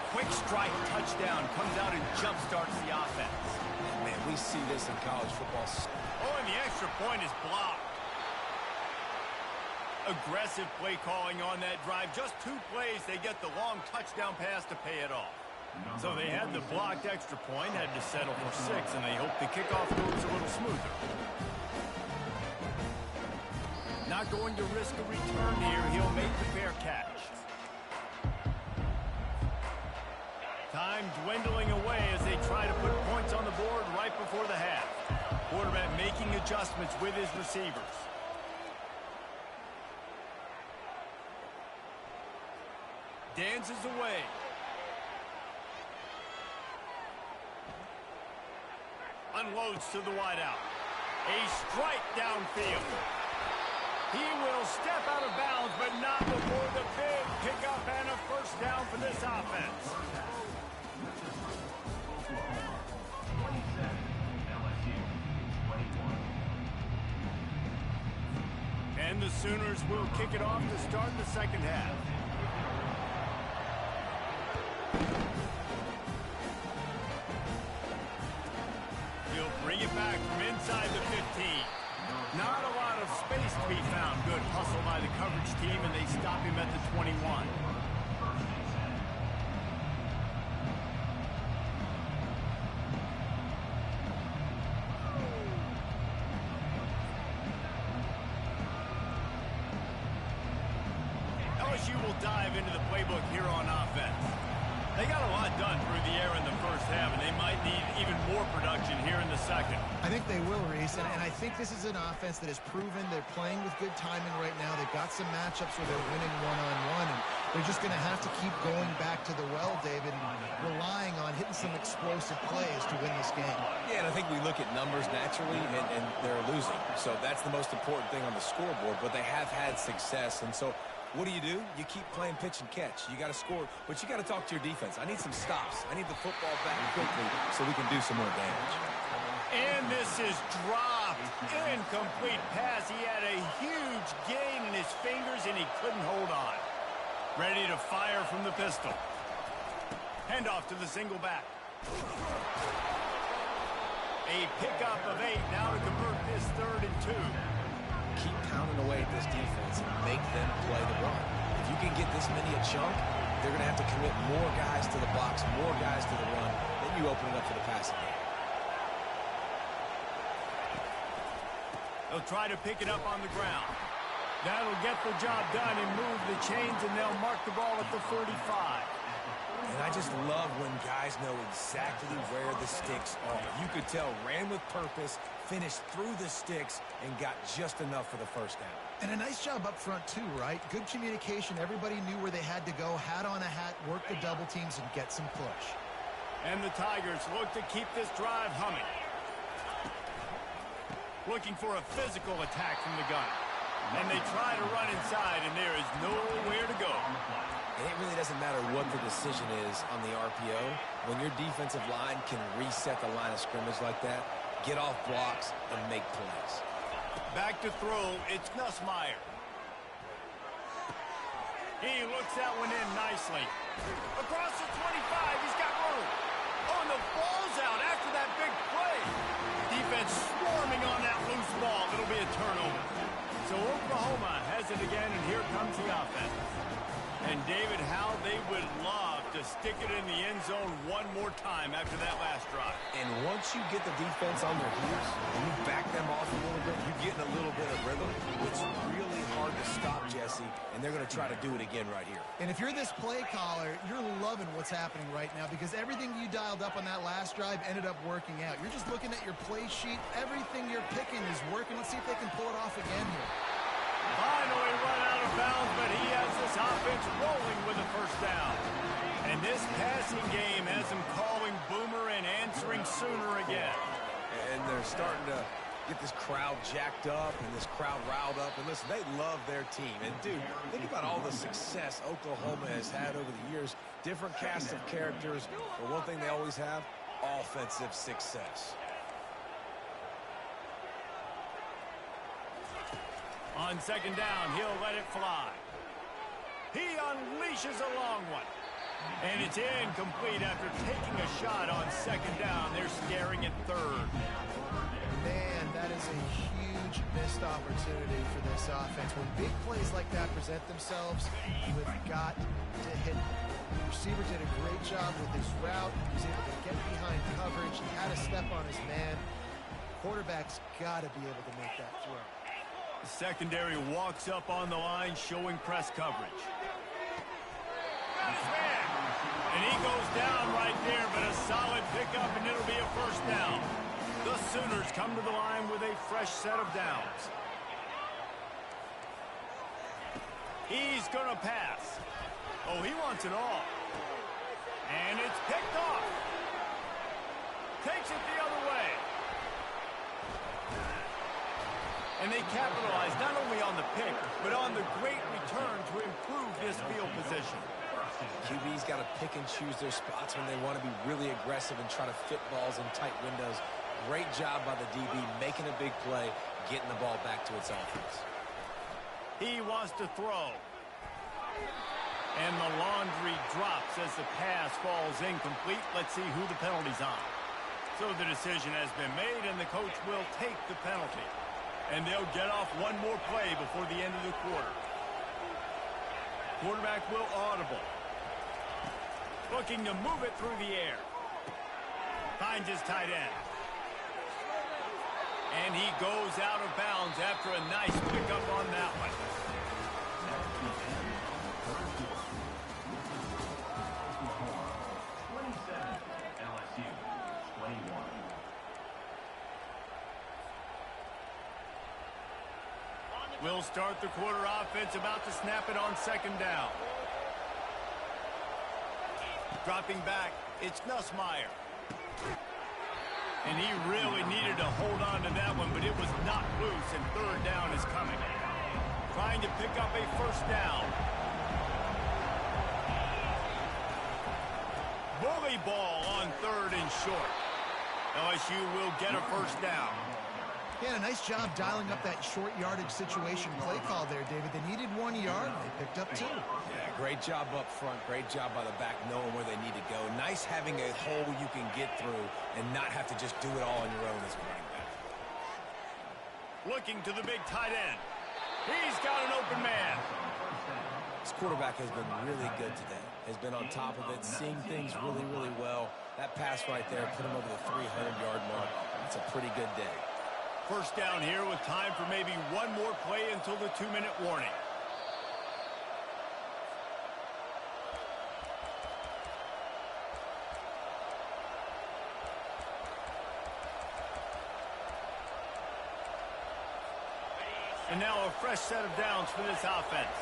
Quick strike touchdown comes out and jumpstarts the offense. Man, we see this in college football. Oh, and the extra point is blocked. Aggressive play calling on that drive. Just 2 plays, they get the long touchdown pass to pay it off. So they had the blocked extra point, had to settle for 6, and they hope the kickoff goes a little smoother. Not going to risk a return here. He'll make the fair catch. Time dwindling away as they try to put points on the board right before the half. Quarterback making adjustments with his receivers. Dances away. Unloads to the wideout. A strike downfield. He will step out of bounds, but not before the big pickup and a first down for this offense. And the Sooners will kick it off to start the second half. Bring it back from inside the 15. Not a lot of space to be found. Good hustle by the coverage team, and they stop him at the 21. LSU will dive into the playbook here on offense. They got a lot done through the air in the first half, and they might need even more production here in the second. I think they will, Reese, and I think this is an offense that has proven they're playing with good timing right now. They've got some matchups where they're winning one-on-one, and they're just going to have to keep going back to the well, David, and relying on hitting some explosive plays to win this game. Yeah, and I think we look at numbers naturally, and they're losing. So that's the most important thing on the scoreboard, but they have had success, and so what do? You keep playing pitch and catch. You got to score, but you got to talk to your defense. I need some stops. I need the football back quickly so we can do some more damage. And this is dropped. Incomplete pass. He had a huge gain in his fingers, and he couldn't hold on. Ready to fire from the pistol. Handoff to the single back. A pickup of 8 now to convert this 3rd and 2. Keep pounding away at this defense and make them play the run. If you can get this many a chunk, they're going to have to commit more guys to the box, more guys to the run. Then you open it up for the passing game. They'll try to pick it up on the ground. That'll get the job done and move the chains, and they'll mark the ball at the 45. And I just love when guys know exactly where the sticks are. You could tell ran with purpose, finished through the sticks, and got just enough for the first down. And a nice job up front, too, right? Good communication. Everybody knew where they had to go, hat on a hat, work the double teams, and get some push. And the Tigers look to keep this drive humming. Looking for a physical attack from the gun. And they try to run inside, and there is nowhere to go. And it really doesn't matter what the decision is on the RPO. When your defensive line can reset the line of scrimmage like that, get off blocks and make plays. Back to throw, it's Nussmeier. He looks that one in nicely. Across the 25, he's got room. Oh, and the ball's out after that big play. Defense swarming on that loose ball. It'll be a turnover. So Oklahoma has it again, and here comes the offense. And David, how they would love to stick it in the end zone one more time after that last drive. And once you get the defense on their heels and you back them off a little bit, you get in a little bit of rhythm. It's really hard to stop, Jesse, and they're going to try to do it again right here. And if you're this play caller, you're loving what's happening right now because everything you dialed up on that last drive ended up working out. You're just looking at your play sheet. Everything you're picking is working. Let's see if they can pull it off again here. Finally run out of bounds, but he has this offense rolling with a first down. And this passing game has him calling Boomer and answering Sooner again. And they're starting to get this crowd jacked up and this crowd riled up. And listen, they love their team. And, dude, think about all the success Oklahoma has had over the years. Different cast of characters. But one thing they always have, offensive success. On second down, he'll let it fly. He unleashes a long one. And it's incomplete after taking a shot on second down. They're staring at third. Man, that is a huge missed opportunity for this offense. When big plays like that present themselves, you have got to hit them. The receiver did a great job with his route. He was able to get behind coverage. He had a step on his man. Quarterback's got to be able to make that throw. The secondary walks up on the line, showing press coverage. Got his man. And he goes down right there, but a solid pickup, and it'll be a first down. The Sooners come to the line with a fresh set of downs. He's going to pass. Oh, he wants it all. And it's picked off. Takes it the other way. And they capitalize not only on the pick, but on the great return to improve this field position. QB's got to pick and choose their spots when they want to be really aggressive and try to fit balls in tight windows. Great job by the DB, making a big play, getting the ball back to its offense. He wants to throw. And the laundry drops as the pass falls incomplete. Let's see who the penalty's on. So the decision has been made, and the coach will take the penalty. And they'll get off one more play before the end of the quarter. Quarterback will audible. Looking to move it through the air. Finds his tight end. And he goes out of bounds after a nice pickup on that one. We'll start the quarter offense, about to snap it on second down. Dropping back, it's Nussmeier. And he really needed to hold on to that one, but it was not loose, and third down is coming. Trying to pick up a first down. Bully ball on third and short. LSU will get a first down. Yeah, a nice job dialing up that short yardage situation play call there, David. They needed 1 yard. They picked up 2. Yeah, great job up front. Great job by the back knowing where they need to go. Nice having a hole you can get through and not have to just do it all on your own as a running back. Looking to the big tight end. He's got an open man. This quarterback has been really good today. Has been on top of it, seeing things really, really well. That pass right there put him over the 300-yard mark. That's a pretty good day. First down here with time for maybe one more play until the 2-minute warning. And now a fresh set of downs for this offense.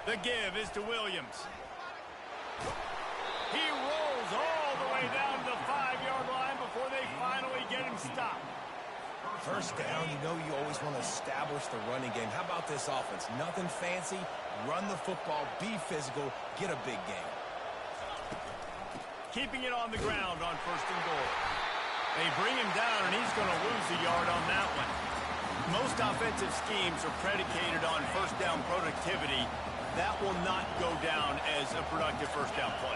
The give is to Williams. He rolls all the way down to the 5-yard line before they finally get him stopped. First down, you know you always want to establish the running game. How about this offense? Nothing fancy. Run the football, be physical, get a big game. Keeping it on the ground on 1st and goal. They bring him down, and he's going to lose a yard on that one. Most offensive schemes are predicated on first down productivity. That will not go down as a productive first down play.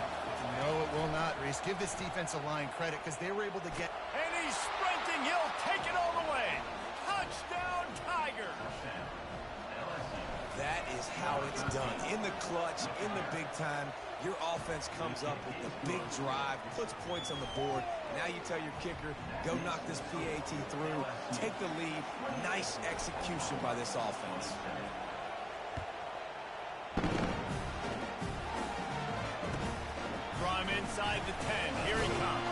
No, it will not, Reese. Give this defensive line credit because they were able to get... And he's sprinting. He'll take it all the way. Touchdown, Tigers. That is how it's done. In the clutch, in the big time, your offense comes up with the big drive, puts points on the board. Now you tell your kicker, go knock this PAT through, take the lead. Nice execution by this offense. Draw him inside the 10. Here he comes.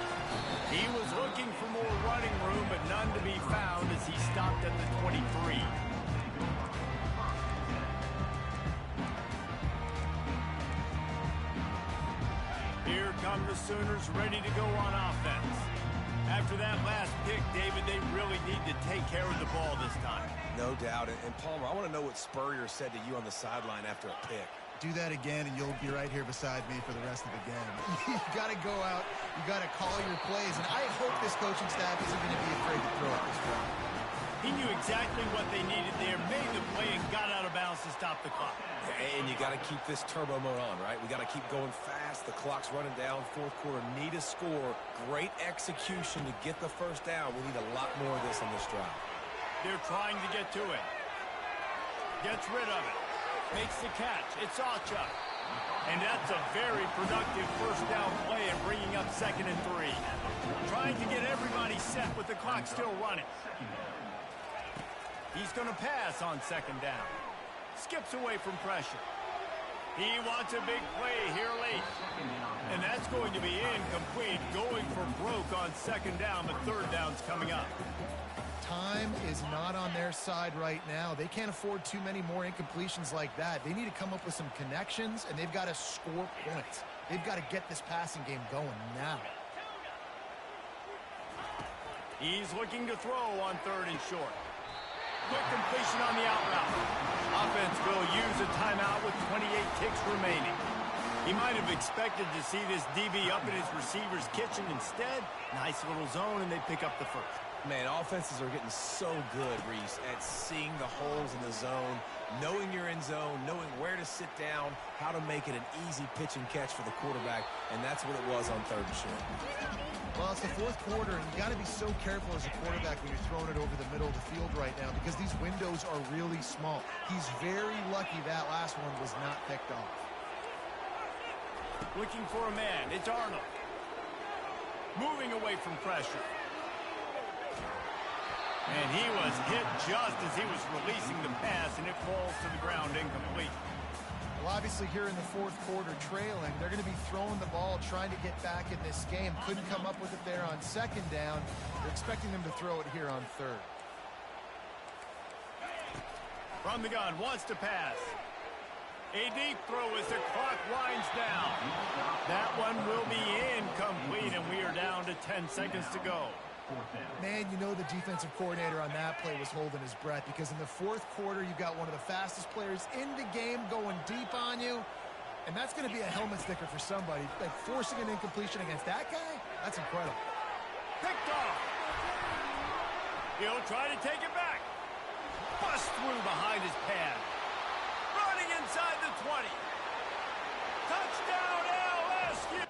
He was looking for more running room, but none to be found as he stopped at the 23. Here come the Sooners ready to go on offense. After that last pick, David, they really need to take care of the ball this time. No doubt. And Palmer, I want to know what Spurrier said to you on the sideline after a pick. Do that again, and you'll be right here beside me for the rest of the game. You got to go out. You got to call your plays, and I hope this coaching staff isn't going to be afraid to throw at this point. He knew exactly what they needed there, made the play, and got out of bounds to stop the clock. And you got to keep this turbo mode on, right? We got to keep going fast. The clock's running down. 4th quarter, need a score. Great execution to get the first down. We need a lot more of this on this drive. They're trying to get to it. Gets rid of it. Makes the catch. It's Acha. And that's a very productive first down play and bringing up 2nd and 3. Trying to get everybody set with the clock still running. He's going to pass on 2nd down. Skips away from pressure. He wants a big play here late. And that's going to be incomplete. Going for broke on 2nd down, but 3rd down's coming up. Time is not on their side right now. They can't afford too many more incompletions like that. They need to come up with some connections, and they've got to score points. They've got to get this passing game going now. He's looking to throw on 3rd and short. Quick completion on the out route. Offense will use a timeout with 28 ticks remaining. He might have expected to see this DB up in his receiver's kitchen. Instead, nice little zone, and they pick up the first. Man, offenses are getting so good, Reese, at seeing the holes in the zone, knowing you're in zone, knowing where to sit down, how to make it an easy pitch and catch for the quarterback, and that's what it was on 3rd and short. Well, it's the 4th quarter, and you got to be so careful as a quarterback when you're throwing it over the middle of the field right now because these windows are really small. He's very lucky that last one was not picked off. Looking for a man. It's Arnold. Moving away from pressure. And he was hit just as he was releasing the pass, and it falls to the ground incomplete. Well, obviously here in the 4th quarter trailing, they're going to be throwing the ball, trying to get back in this game. Couldn't come up with it there on 2nd down. They're expecting them to throw it here on 3rd. From the gun, wants to pass. A deep throw as the clock winds down. That one will be incomplete, and we are down to 10 seconds to go. Man, you know the defensive coordinator on that play was holding his breath because in the 4th quarter, you've got one of the fastest players in the game going deep on you. And that's going to be a helmet sticker for somebody. Like, forcing an incompletion against that guy, that's incredible. Picked off. He'll try to take it back. Bust through behind his pad. Running inside the 20. Touchdown, LSU!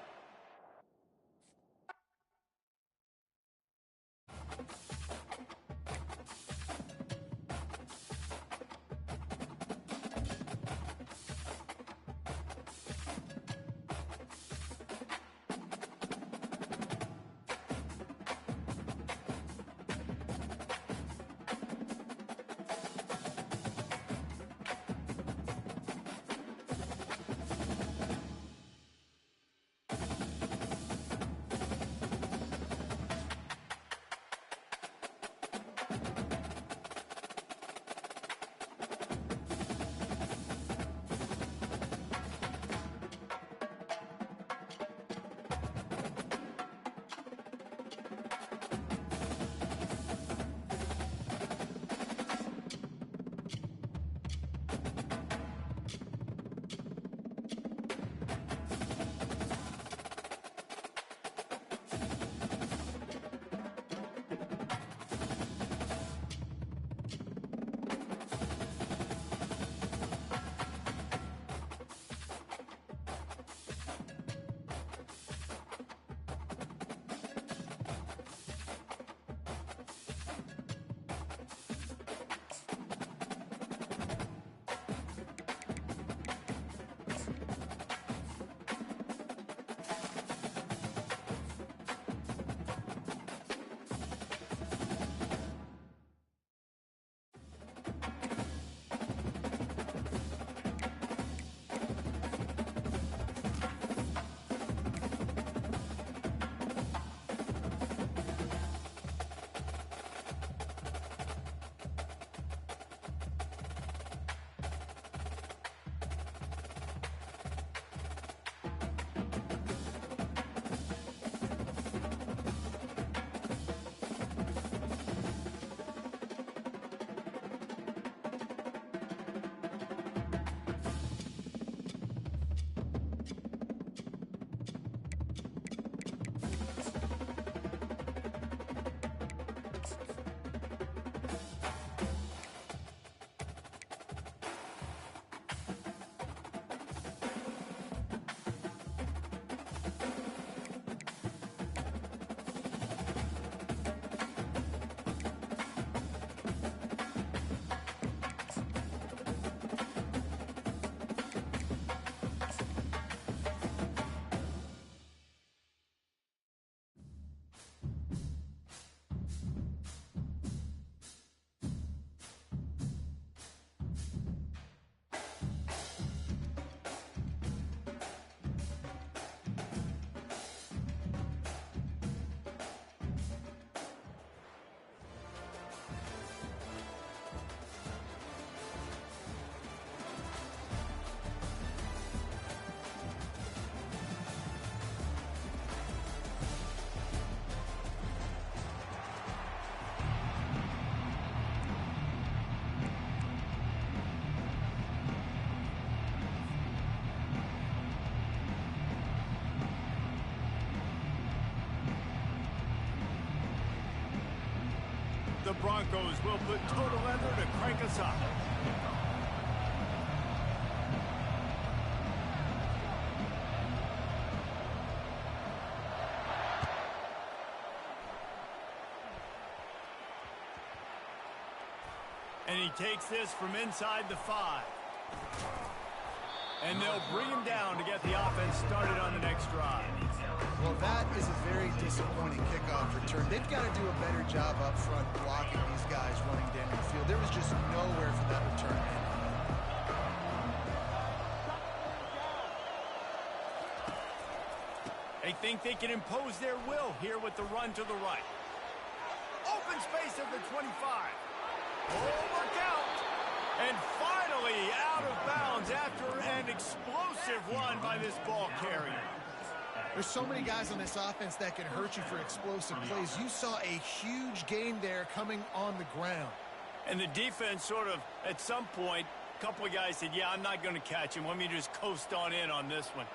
The Broncos will put total leather to crank us up. And he takes this from inside the 5. And they'll bring him down to get the offense started on the next drive. Well, that is a very disappointing kickoff return. They've got to do a better job up front blocking these guys running down the field. There was just nowhere for that return to end. They think they can impose their will here with the run to the right. Open space at the 25. Oh, look out! And finally out of bounds after an explosive run by this ball carrier. There's so many guys on this offense that can hurt you for explosive plays. You saw a huge gain there coming on the ground. And the defense sort of, at some point, couple of guys said, yeah, I'm not going to catch him. Let me just coast on in on this one.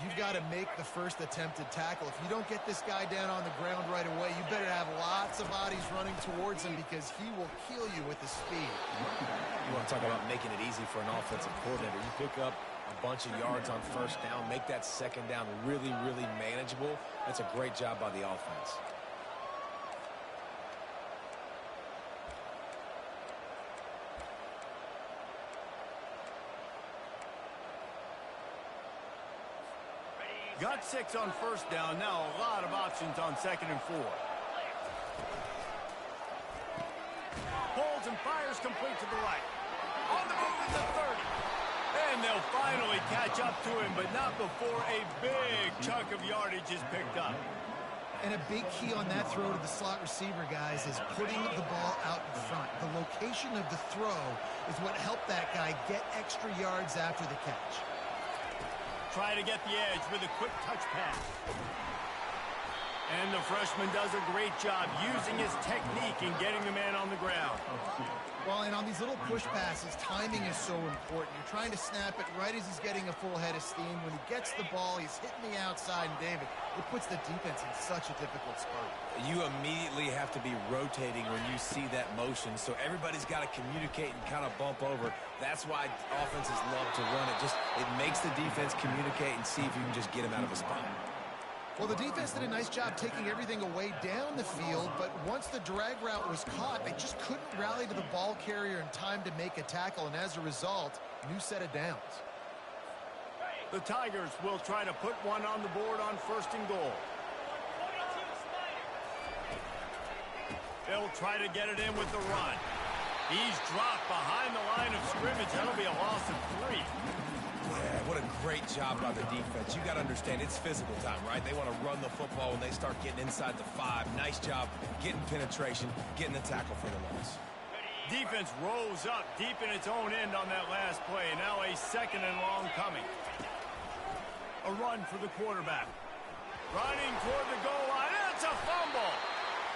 You've got to make the first attempted tackle. If you don't get this guy down on the ground right away, you better have lots of bodies running towards him because he will kill you with his speed. You want to talk about making it easy for an offensive coordinator. You pick up a bunch of yards on first down, make that second down really, really manageable. That's a great job by the offense. Got 6 on first down. Now a lot of options on 2nd and 4. Holds and fires complete to the right. On the move at the 30. And they'll finally catch up to him, but not before a big chunk of yardage is picked up. And a big key on that throw to the slot receiver, guys, is putting the ball out in front. The location of the throw is what helped that guy get extra yards after the catch. Try to get the edge with a quick touch pass. And the freshman does a great job using his technique and getting the man on the ground. Well, and on these little push passes, timing is so important. You're trying to snap it right as he's getting a full head of steam. When he gets the ball, he's hitting the outside, and David, it puts the defense in such a difficult spot. You immediately have to be rotating when you see that motion, so everybody's got to communicate and kind of bump over. That's why offenses love to run it. It makes the defense communicate and see if you can just get him out of a spot. Well, the defense did a nice job taking everything away down the field, but once the drag route was caught, they just couldn't rally to the ball carrier in time to make a tackle, and as a result, new set of downs. The Tigers will try to put one on the board on 1st and goal. They'll try to get it in with the run. He's dropped behind the line of scrimmage. That'll be a loss of 3. Yeah, what a great job by the defense. You got to understand, it's physical time, right? They want to run the football when they start getting inside the 5. Nice job getting penetration, getting the tackle for the loss. Defense rose up deep in its own end on that last play. Now a 2nd and long coming. A run for the quarterback. Running toward the goal line. It's a fumble.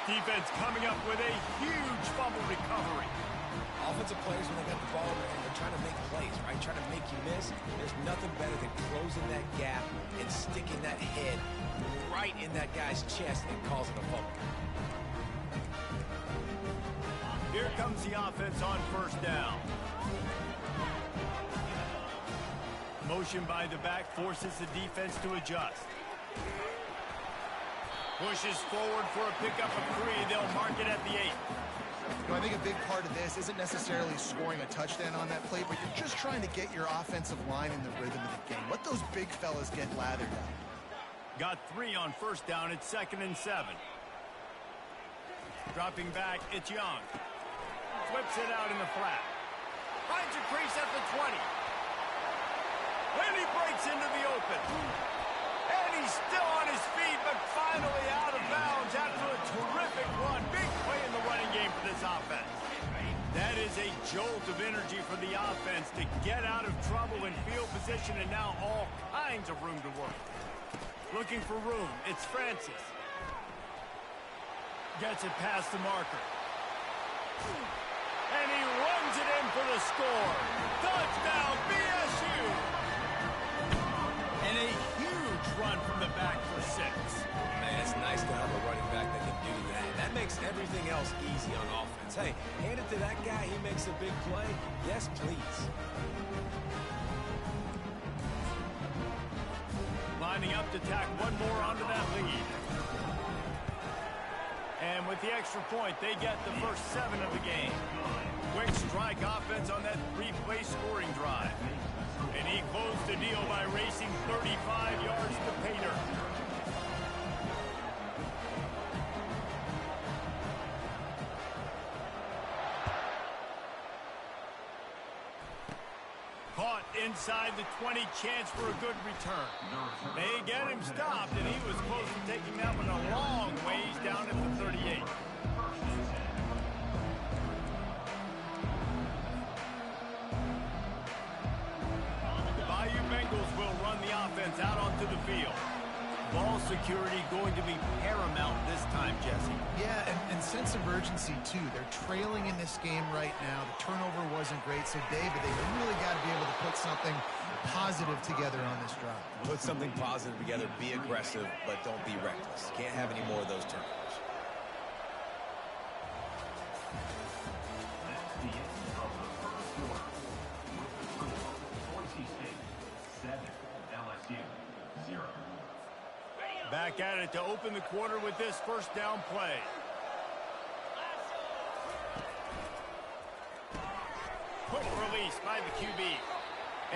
Defense coming up with a huge fumble recovery. Offensive players, when they got the ball in their hand, they're trying to make plays, right? Trying to make you miss. There's nothing better than closing that gap and sticking that head right in that guy's chest and causing a fumble. Here comes the offense on 1st down. Motion by the back forces the defense to adjust. Pushes forward for a pickup of 3. They'll mark it at the 8. I think a big part of this isn't necessarily scoring a touchdown on that play, but you're just trying to get your offensive line in the rhythm of the game. Let those big fellas get lathered up. Got 3 on 1st down. It's 2nd and 7. Dropping back, it's Young. Flips it out in the flat. Finds a crease at the 20. Then he breaks into the open. And he's still on his feet, but finally out of bounds after a terrific run. Big play in the running game for this offense. That is a jolt of energy for the offense to get out of trouble in field position, and now all kinds of room to work. Looking for room. It's Francis. Gets it past the marker. And he runs it in for the score. Touchdown, BSU! And a huge run from the back for 6. Man, it's nice to have a running back that can do that. That makes everything else easy on offense. Hey, hand it to that guy. He makes a big play. Yes, please. Lining up to tack one more onto that lead. And with the extra point, they get the first 7 of the game. Quick strike offense on that 3-play scoring drive. And he closed the deal by racing 35 yards to pay dirt. Caught inside the 20, chance for a good return. They get him stopped, and he was close to taking that one a long ways down at the 38. The Bayou Bengals will run the offense out onto the field. Ball security going to be paramount this time, Jesse. Yeah, and sense of urgency, too. They're trailing in this game right now. The turnover wasn't great, so David, they really got to be able to put something positive together on this drive. Put something positive together, be aggressive, but don't be reckless. Can't have any more of those turnovers. Back at it to open the quarter with this first down play. Quick release by the QB.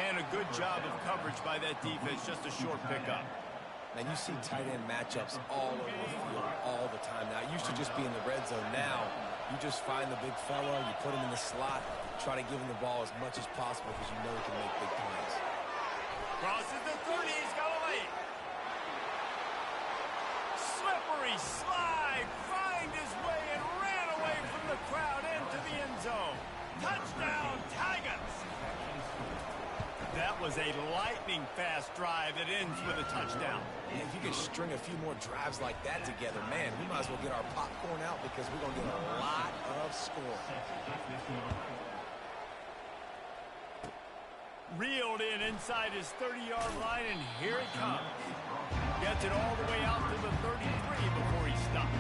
And a good job of coverage by that defense. Just a short pickup. Man, you see tight end matchups all over the field all the time. Now, it used to just be in the red zone. Now, you just find the big fella, you put him in the slot, try to give him the ball as much as possible because you know he can make big plays. Crosses the 30, he's got a lead. Slippery slide, find his way and ran away from the crowd into the end zone. Touchdown, Tigers! That was a lightning-fast drive that ends with a touchdown. Yeah, if you could string a few more drives like that together, man, we might as well get our popcorn out because we're going to get a lot of score. Reeled in inside his 30-yard line, and here it comes. Gets it all the way out to the 33 before he stopped.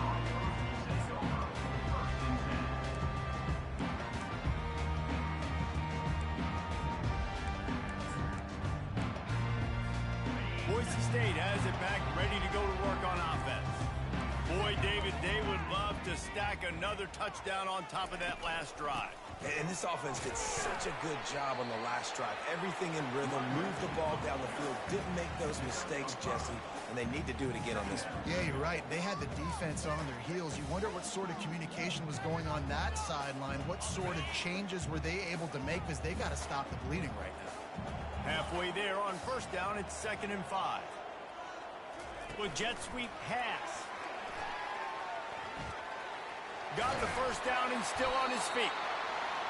Boise State has it back, ready to go to work on offense. Boy, David, they would love to stack another touchdown on top of that last drive. And this offense did such a good job on the last drive. Everything in rhythm, moved the ball down the field, didn't make those mistakes, Jesse, and they need to do it again on this one. Yeah, you're right. They had the defense on their heels. You wonder what sort of communication was going on that sideline. What sort of changes were they able to make because they got to stop the bleeding right now. Halfway there on first down, it's 2nd and 5. With jet sweep pass. Got the first down and still on his feet.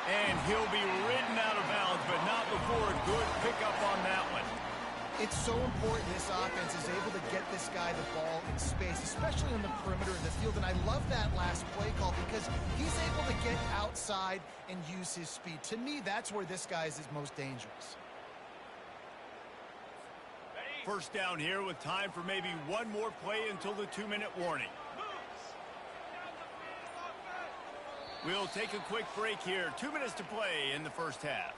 And he'll be ridden out of bounds, but not before a good pickup on that one. It's so important this offense is able to get this guy the ball in space, especially on the perimeter of the field. And I love that last play call because he's able to get outside and use his speed. To me, that's where this guy is his most dangerous. First down here with time for maybe one more play until the 2-minute warning. We'll take a quick break here. 2 minutes to play in the first half.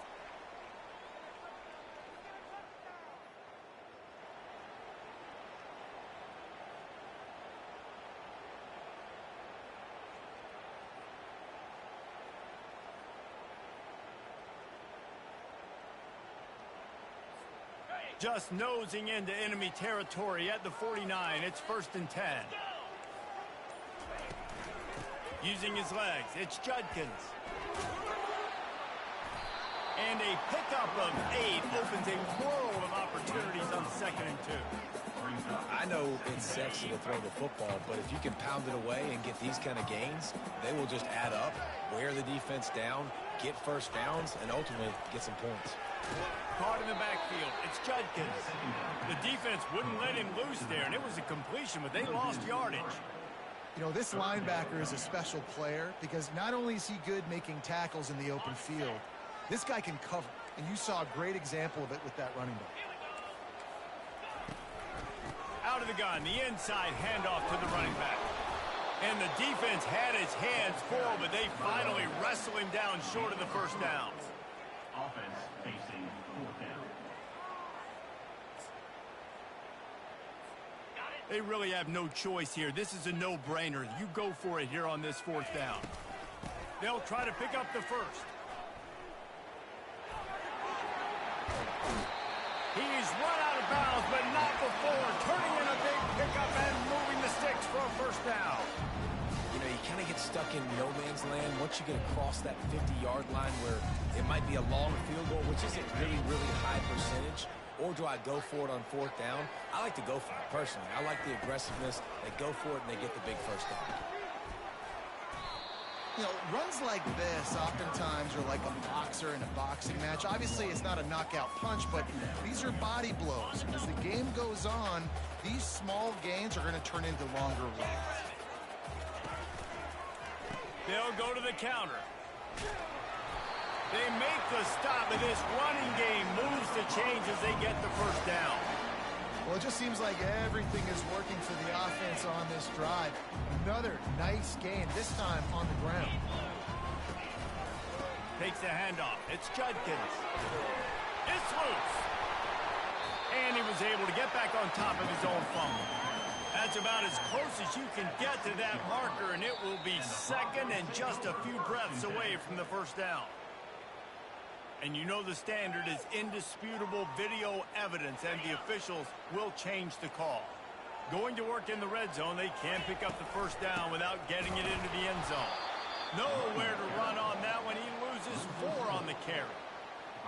Just nosing into enemy territory at the 49. It's 1st and 10. Using his legs, it's Judkins. And a pickup of 8 opens a world of opportunities on 2nd and 2. I know it's sexy to throw the football, but if you can pound it away and get these kind of gains, they will just add up, wear the defense down, get first downs, and ultimately get some points. Caught in the backfield, it's Judkins. The defense wouldn't let him loose there, and it was a completion, but they lost yardage. You know, this linebacker is a special player because not only is he good making tackles in the open field, this guy can cover, and you saw a great example of it with that running back. Out of the gun, the inside handoff to the running back. And the defense had his hands full, but they finally wrestle him down short of the first down. Offense facing 4th down. They really have no choice here. This is a no-brainer. You go for it here on this 4th down. They'll try to pick up the first. He's run out of bounds, but not before turning in a big pickup and moving the sticks for a first down. You know, you kind of get stuck in no man's land once you get across that 50-yard line where it might be a long field goal, which isn't really high percentage. Or do I go for it on 4th down? I like to go for it, personally. I like the aggressiveness. They go for it, and they get the big first down. You know, runs like this oftentimes are like a boxer in a boxing match. Obviously, it's not a knockout punch, but these are body blows. As the game goes on, these small gains are going to turn into longer runs. They'll go to the counter. They make the stop, and this running game moves the chains as they get the first down. Well, it just seems like everything is working for the offense on this drive. Another nice gain, this time on the ground. Takes the handoff. It's Judkins. It's loose. And he was able to get back on top of his own fumble. That's about as close as you can get to that marker, and it will be second and just a few breaths away from the first down. And you know the standard is indisputable video evidence, and the officials will change the call. Going to work in the red zone, they can't pick up the first down without getting it into the end zone. Nowhere to run on that one. He loses 4 on the carry.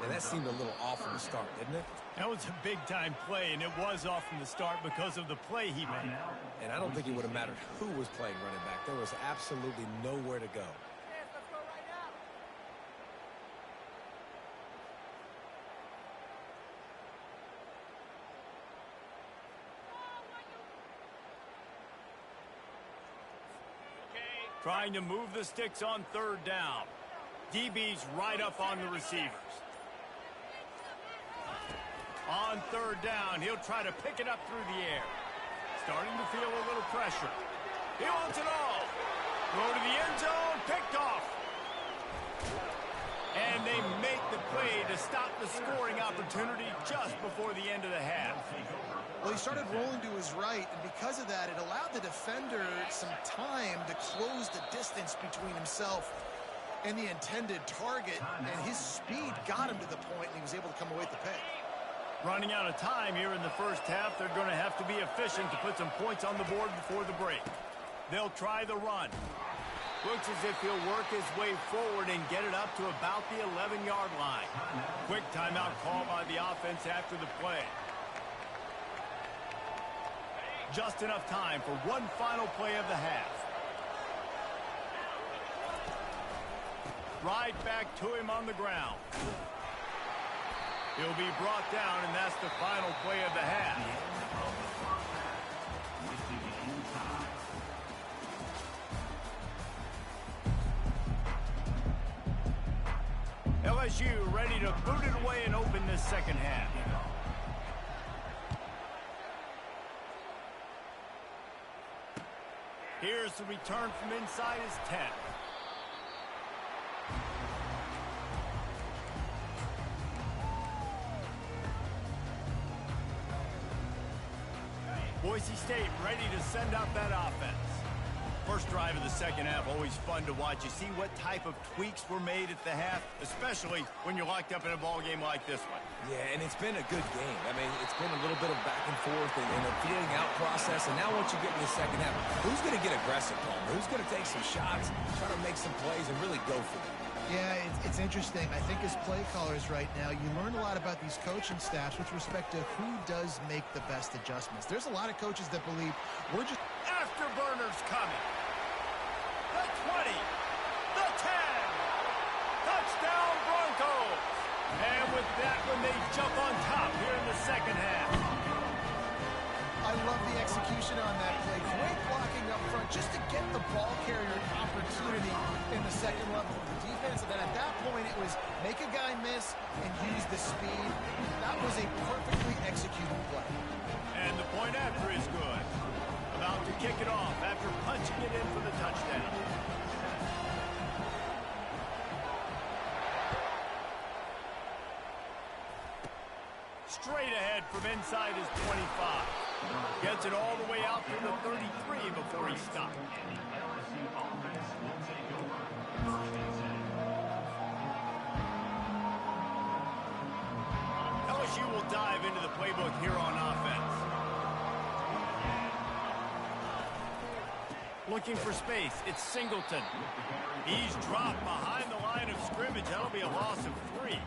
Yeah, that seemed a little off from the start, didn't it? That was a big-time play, and it was off from the start because of the play he made. And I don't think it would have mattered who was playing running back. There was absolutely nowhere to go. Trying to move the sticks on third down. DB's right up on the receivers. On third down, he'll try to pick it up through the air. Starting to feel a little pressure. He wants it all. Go to the end zone, picked off. And they make the play to stop the scoring opportunity just before the end of the half. Well, he started rolling to his right, and because of that, it allowed the defender some time to close the distance between himself and the intended target, and his speed got him to the point, and he was able to come away with the pick. Running out of time here in the first half, they're going to have to be efficient to put some points on the board before the break. They'll try the run. Looks as if he'll work his way forward and get it up to about the 11-yard line. Quick timeout call by the offense after the play. Just enough time for one final play of the half. Right back to him on the ground. He'll be brought down, and that's the final play of the half. LSU ready to boot it away and open this second half. Here's the return from inside his 10. Boise State ready to send out that offense. First drive of the second half, always fun to watch. You see what type of tweaks were made at the half, especially when you're locked up in a ball game like this one. Yeah, and it's been a good game. I mean, it's been a little bit of back and forth and a feeling out process. And now once you get in the second half, who's going to get aggressive, Paul? Who's going to take some shots, try to make some plays, and really go for it? Yeah, it's interesting. I think as play callers right now, you learn a lot about these coaching staffs with respect to who does make the best adjustments. There's a lot of coaches that believe we're just... Afterburners coming. The 20. The 10. Touchdown Broncos. And with that one, they jump on top here in the second half. I love the execution on that play. Great blocking up front just to get the ball carrier an opportunity in the second level of the defense. And then at that point, it was make a guy miss and use the speed. That was a perfectly executed play. And the point after is good. About to kick it off after punching it in for the touchdown. Straight ahead from inside his 25. Gets it all the way out to the 33 before he stopped. LSU will dive into the playbook here on offense. Looking for space. It's Singleton. He's dropped behind the line of scrimmage. That'll be a loss of 3.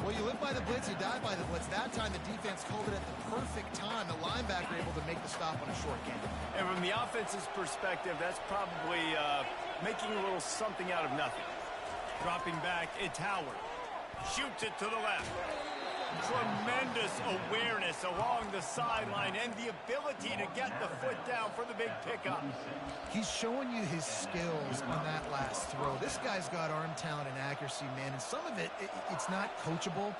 Well, you live by the blitz, you die by the blitz. That time the defense called it at the perfect time. The linebacker able to make the stop on a short game. And from the offense's perspective, that's probably making a little something out of nothing. Dropping back, it's Howard. Shoots it to the left. Tremendous awareness along the sideline and the ability to get the foot down for the big pickup. He's showing you his skills on that last throw. This guy's got arm talent and accuracy, man, and some of it's not coachable.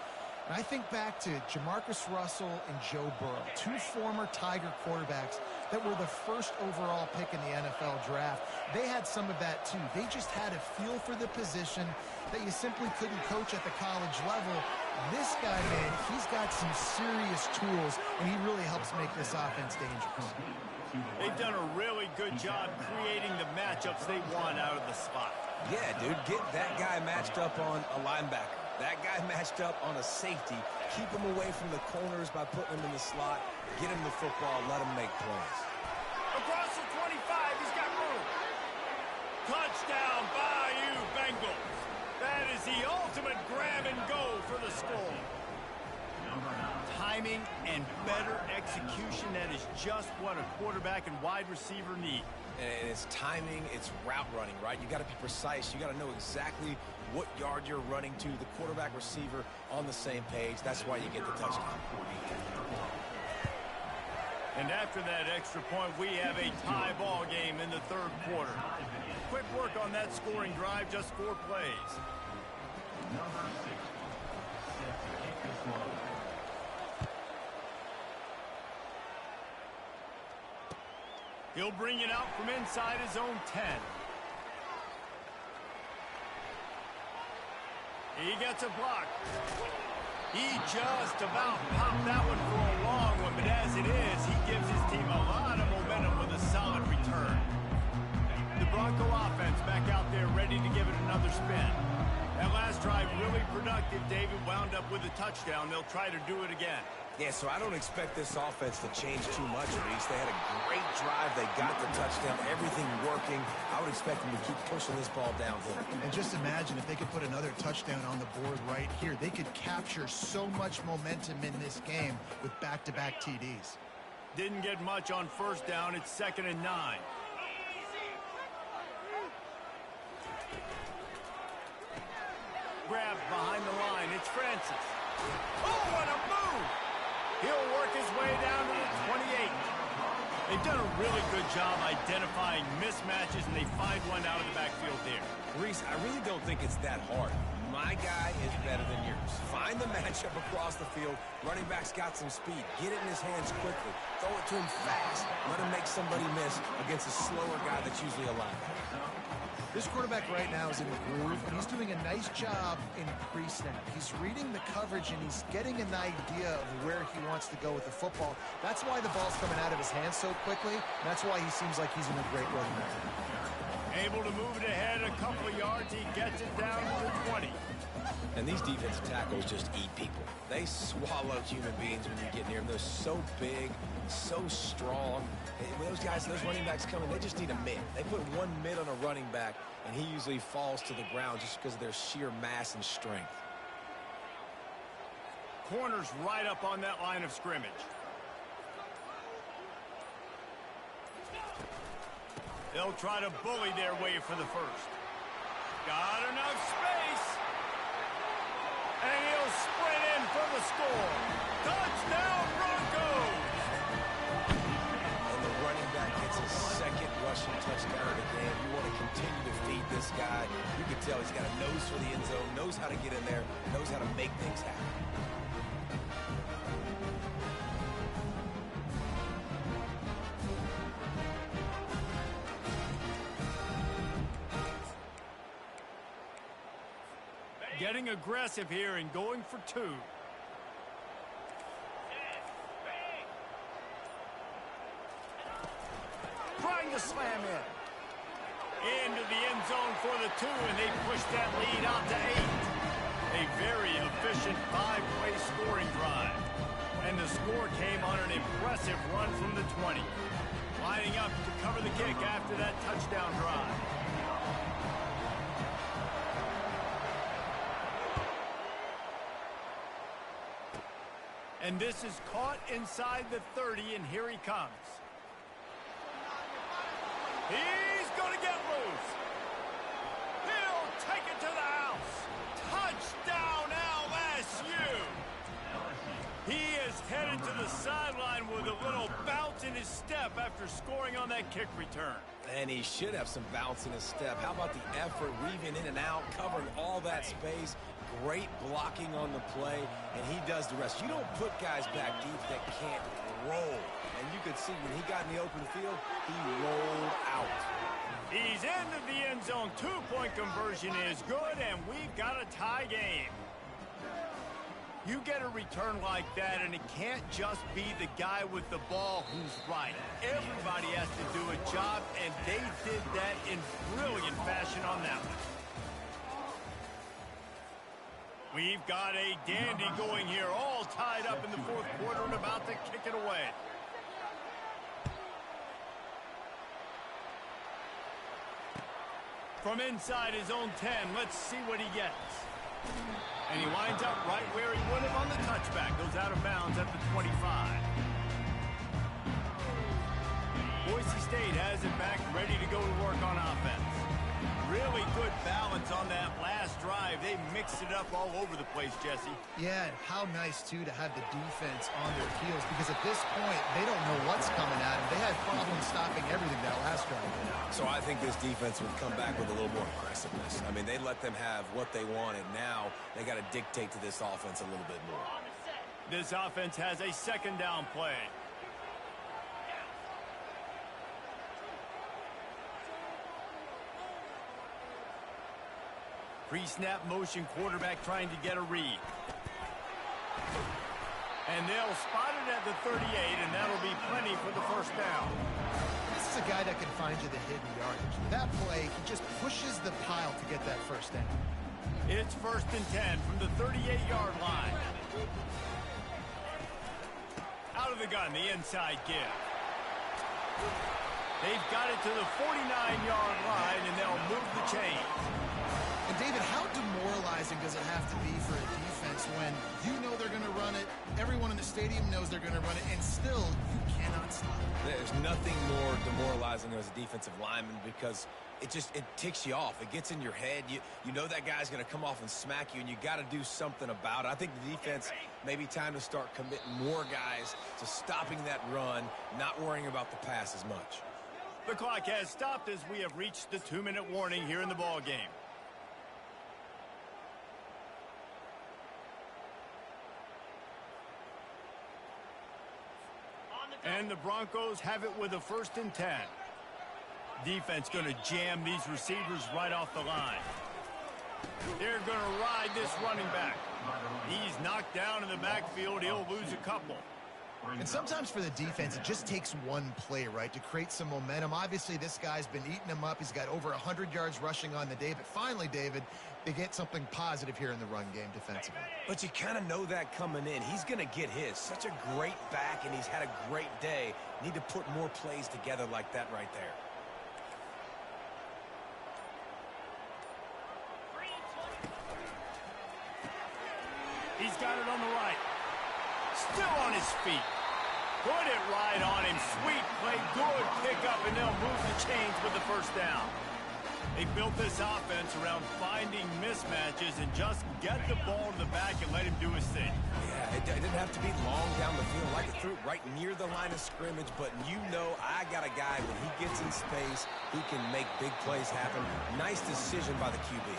And I think back to Jamarcus Russell and Joe Burrow, two former Tiger quarterbacks that were the first overall pick in the NFL draft. They had some of that too. They just had a feel for the position that you simply couldn't coach at the college level. This guy, man, he's got some serious tools, and he really helps make this offense dangerous. They've done a really good job creating the matchups they want out of the slot. Yeah, dude, get that guy matched up on a linebacker. That guy matched up on a safety. Keep him away from the corners by putting him in the slot. Get him the football. Let him make plays. Across the 25, he's got room. Touchdown, Bayou Bengals. That is the ultimate grab and go for the score. Timing and better execution, that is just what a quarterback and wide receiver need. And it's timing, it's route running, right? You got to be precise. You got to know exactly what yard you're running to. The quarterback, receiver on the same page. That's why you get the touchdown. And after that extra point, we have a tie ball game in the third quarter. Quick work on that scoring drive, just 4 plays. He'll bring it out from inside his own 10. He gets a block. He just about popped that one for a long one, but as it is, he gives his team a lot of momentum with a solid return. The Bronco offense back out there ready to give it another spin. That last drive really productive. David wound up with a touchdown. They'll try to do it again. Yeah, so I don't expect this offense to change too much, Reese. They had a great drive. They got the touchdown. Everything working. I would expect them to keep pushing this ball downhill. And just imagine if they could put another touchdown on the board right here. They could capture so much momentum in this game with back-to-back TDs. Didn't get much on first down. It's 2nd and 9. Grab behind the line. It's Francis. Oh, what a move! He'll work his way down to the 28. They've done a really good job identifying mismatches, and they find one out of the backfield there. Reese, I really don't think it's that hard. My guy is better than yours. Find the matchup across the field. Running back's got some speed. Get it in his hands quickly. Throw it to him fast. Let him make somebody miss against a slower guy that's usually a linebacker. This quarterback right now is in a groove, and he's doing a nice job in pre-snap. He's reading the coverage, and he's getting an idea of where he wants to go with the football. That's why the ball's coming out of his hands so quickly. That's why he seems like he's in a great rhythm now. Able to move it ahead a couple of yards. He gets it down to the 20. And these defensive tackles just eat people. They swallow human beings when you get near them. They're so big, so strong. When those guys, those running backs come in, they just need a mid. They put one mid on a running back, and he usually falls to the ground just because of their sheer mass and strength. Corners right up on that line of scrimmage. They'll try to bully their way for the first. Got enough space. And he'll sprint in for the score. Touchdown, Broncos! And the running back gets his second rushing touchdown of the game. You want to continue to feed this guy. You can tell he's got a nose for the end zone, knows how to get in there, knows how to make things happen. Getting aggressive here and going for 2. Trying to slam in. Into the end zone for the 2, and they push that lead out to 8. A very efficient 5-play scoring drive. And the score came on an impressive run from the 20. Lining up to cover the kick after that touchdown drive. And this is caught inside the 30, and here he comes. He's going to get loose. He'll take it to the house. Touchdown, LSU. the sideline with a little bounce in his step after scoring on that kick return. And he should have some bounce in his step. How about the effort, weaving in and out, covering all that space. Great blocking on the play, and he does the rest. You don't put guys back deep that can't roll. And you could see when he got in the open field, he rolled out. He's into the end zone. Two-point conversion is good, and we've got a tie game. You get a return like that, and it can't just be the guy with the ball who's right. Everybody has to do a job, and they did that in brilliant fashion on that one. We've got a dandy going here, all tied up in the fourth quarter and about to kick it away. From inside his own 10, let's see what he gets. And he winds up right where he would have on the touchback. Goes out of bounds at the 25. Boise State has it back, ready to go to work on offense. Really good balance on that last drive. They mixed it up all over the place, Jesse. Yeah, and how nice, too, to have the defense on their heels, because at this point, they don't know what's coming at them. They had problems stopping everything that last drive. So I think this defense would come back with a little more aggressiveness. I mean, they let them have what they wanted. Now they got to dictate to this offense a little bit more. This offense has a second down play. Pre-snap motion, quarterback trying to get a read. And they'll spot it at the 38, and that'll be plenty for the first down. This is a guy that can find you the hidden yardage. That play, he just pushes the pile to get that first down. It's 1st and 10 from the 38-yard line. Out of the gun, the inside give. They've got it to the 49-yard line, and they'll move the chains. And, David, how demoralizing does it have to be for a defense when you know they're going to run it, everyone in the stadium knows they're going to run it, and still you cannot stop it? There's nothing more demoralizing as a defensive lineman because it ticks you off. It gets in your head. You know that guy's going to come off and smack you, and you got to do something about it. I think the defense maybe time to start committing more guys to stopping that run, not worrying about the pass as much. The clock has stopped as we have reached the 2-minute warning here in the ball game. And the Broncos have it with a 1st and 10. Defense going to jam these receivers right off the line. They're going to ride this running back. He's knocked down in the backfield. He'll lose a couple. And sometimes for the defense, it just takes one play, right, to create some momentum. Obviously, this guy's been eating them up. He's got over 100 yards rushing on the day. But finally, David, they get something positive here in the run game defensively. But you kind of know that coming in. He's going to get his. Such a great back, and he's had a great day. Need to put more plays together like that right there. He's got it on the right. Still on his feet. Put it right on him. Sweet play. Good pickup, and they'll move the chains with the first down. They built this offense around finding mismatches and just get the ball to the back and let him do his thing. Yeah, it didn't have to be long down the field. Like it threw it right near the line of scrimmage, but you know I got a guy when he gets in space who can make big plays happen. Nice decision by the QB.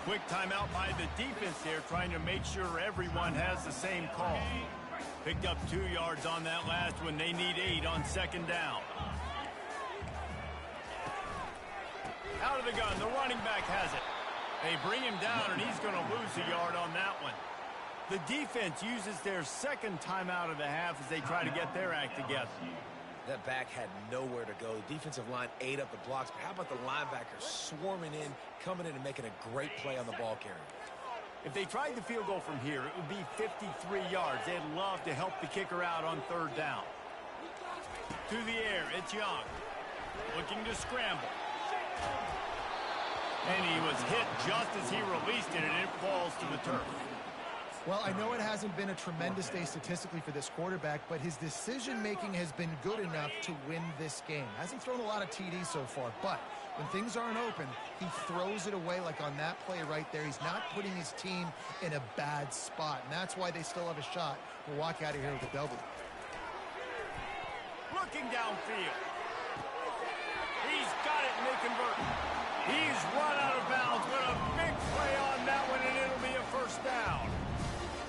Quick timeout by the defense there, trying to make sure everyone has the same call. Picked up 2 yards on that last one. They need 8 on 2nd down. Out of the gun, the running back has it. They bring him down, and he's going to lose a yard on that one. The defense uses their second timeout of the half as they try to get their act together. That back had nowhere to go. The defensive line ate up the blocks. But how about the linebackers swarming in, coming in and making a great play on the ball carrier? If they tried the field goal from here, it would be 53 yards. They'd love to help the kicker out on 3rd down. To the air, it's Young. Looking to scramble. And he was hit just as he released it, and it falls to the turf. Well, I know it hasn't been a tremendous day statistically for this quarterback, but his decision-making has been good enough to win this game. Hasn't thrown a lot of TDs so far, but When things aren't open, he throws it away like on that play right there. He's not putting his team in a bad spot, and that's why they still have a shot to walk out of here with a double. Looking downfield. He's got it, and they convert. He's run out of bounds, but a big play on that one, and it'll be a first down.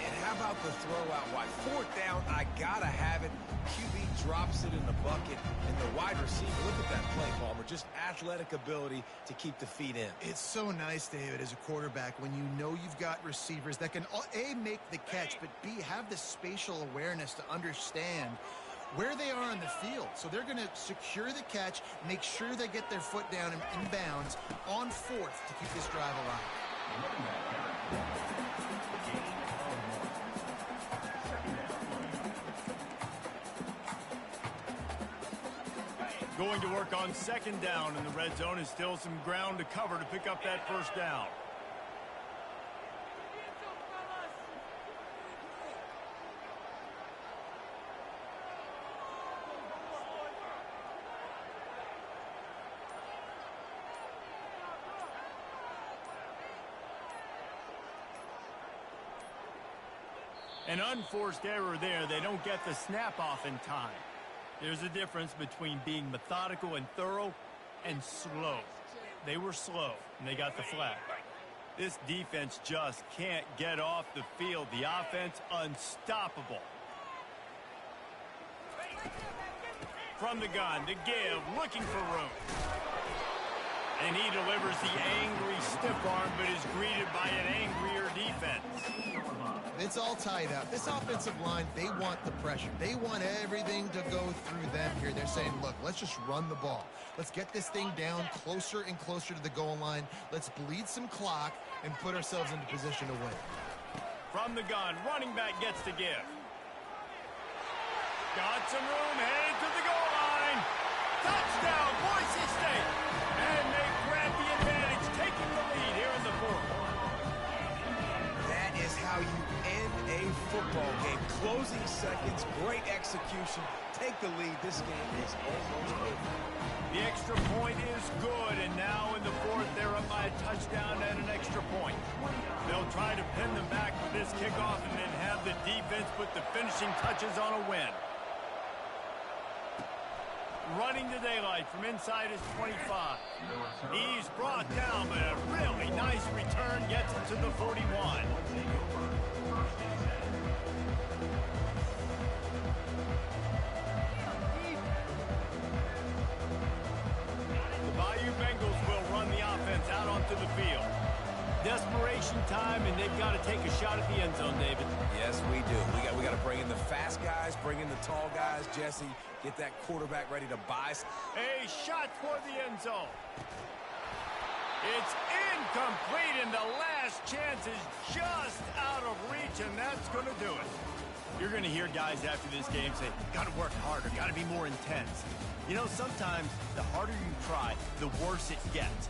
And how about the throw out wide? Fourth down, I gotta have it. QB drops it in the bucket, and the wide receiver, look at that play, Palmer. Just athletic ability to keep the feet in. It's so nice, David, as a quarterback, when you know you've got receivers that can, A, make the catch, but B, have the spatial awareness to understand where they are on the field. So they're going to secure the catch, make sure they get their foot down and inbounds on fourth to keep this drive alive. Going to work on second down in the red zone, is still some ground to cover to pick up that first down. An unforced error there. They don't get the snap off in time. There's a difference between being methodical and thorough and slow. They were slow, and they got the flag. This defense just can't get off the field. The offense unstoppable. From the gun, to give, looking for room. And he delivers the angry stiff arm, but is greeted by an angrier defense. It's all tied up. This offensive line, they want the pressure. They want everything to go through them here. They're saying, look, let's just run the ball. Let's get this thing down closer and closer to the goal line. Let's bleed some clock and put ourselves into position to win. From the gun, running back gets to give. Got some room, headed to the goal line. Touchdown, Boise State. And they grab the advantage, taking the lead here in the fourth. That is how you end a football game. Closing seconds, great execution. Take the lead. This game is almost over. The extra point is good, and now in the fourth, they're up by a touchdown and an extra point. They'll try to pin them back with this kickoff and then have the defense put the finishing touches on a win. Running to daylight from inside his 25. He's brought down, but a really nice return gets him to the 41. The Bayou Bengals will run the offense out onto the field. Desperation time, and they've got to take a shot at the end zone, David. Yes, we do. We got to bring in the fast guys, bring in the tall guys. Jesse, get that quarterback ready to buy. A shot for the end zone. It's incomplete, and the last chance is just out of reach, and that's going to do it. You're going to hear guys after this game say, got to work harder, got to be more intense. You know, sometimes the harder you try, the worse it gets.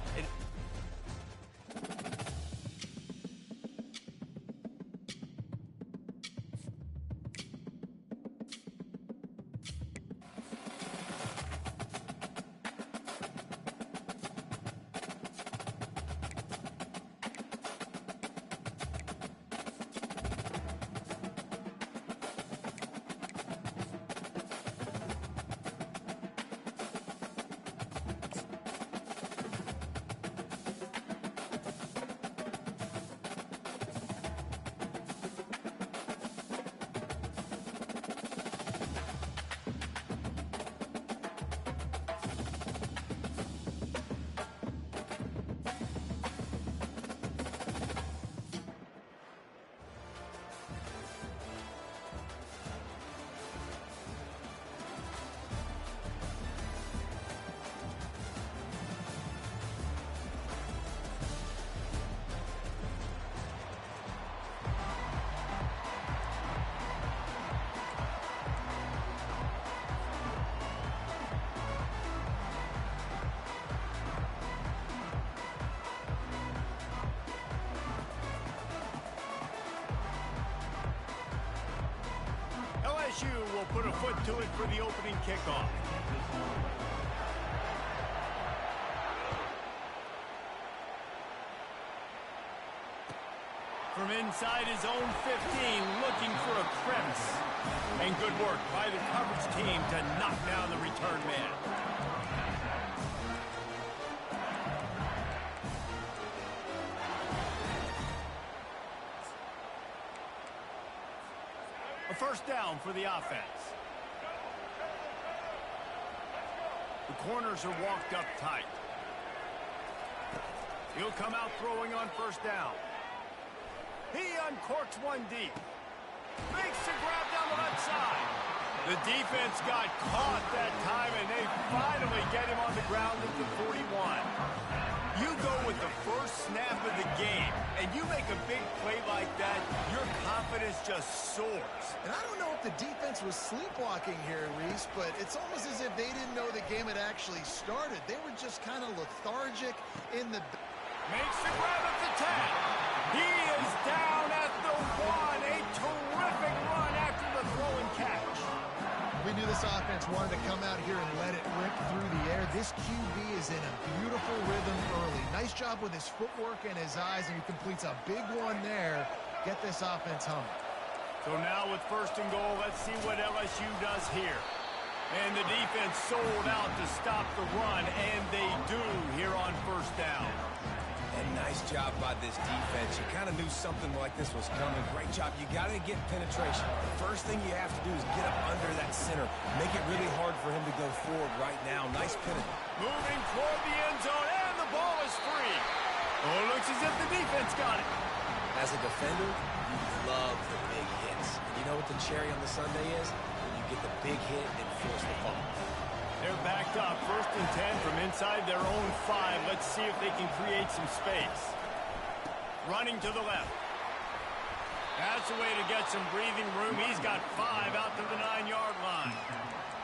LSU will put a foot to it for the opening kickoff. From inside his own 15, looking for a crevice. And good work by the coverage team to knock down the return man. A first down for the offense. The corners are walked up tight. He'll come out throwing on first down. He uncorks one deep. Makes the grab down the left side. The defense got caught that time, and they finally get him on the ground at the 41. You go with the first snap of the game, and you make a big play like that, your confidence just soars. And I don't know if the defense was sleepwalking here, Reese, but it's almost as if they didn't know the game had actually started. They were just kind of lethargic in the... Makes the grab at the 10. He is down at the 1. A terrific run after the throw and catch. We knew this offense wanted to come out here and let it rip through the air. This QB is in a beautiful rhythm early. Nice job with his footwork and his eyes, and he completes a big one there. Get this offense humming. So now with first and goal, let's see what LSU does here. And the defense sold out to stop the run, and they do here on first down. And nice job by this defense. You kind of knew something like this was coming. Great job. You got to get penetration. The first thing you have to do is get up under that center. Make it really hard for him to go forward right now. Nice penetration. Moving toward the end zone, and the ball is free. Oh, it looks as if the defense got it. As a defender, you love the big hits. You know what the cherry on the sundae is? When you get the big hit and force the fumble. They're backed up, 1st and 10 from inside their own 5. Let's see if they can create some space. Running to the left. That's a way to get some breathing room. He's got 5 out to the 9-yard line.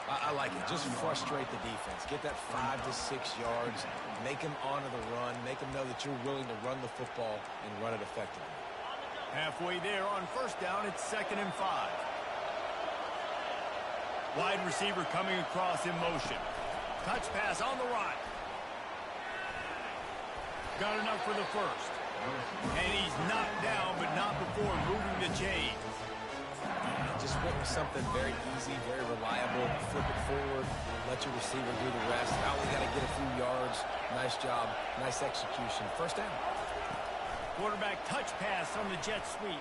I like it. Just frustrate the defense. Get that 5 to 6 yards. Make them honor the run. Make them know that you're willing to run the football and run it effectively. Halfway there on first down, it's 2nd and 5. Wide receiver coming across in motion. Touch pass on the right. Got enough for the first. And he's knocked down, but not before moving the chains. Just went with something very easy, very reliable. Flip it forward. Let your receiver do the rest. Now we got to get a few yards. Nice job. Nice execution. First down. Quarterback touch pass on the jet sweep.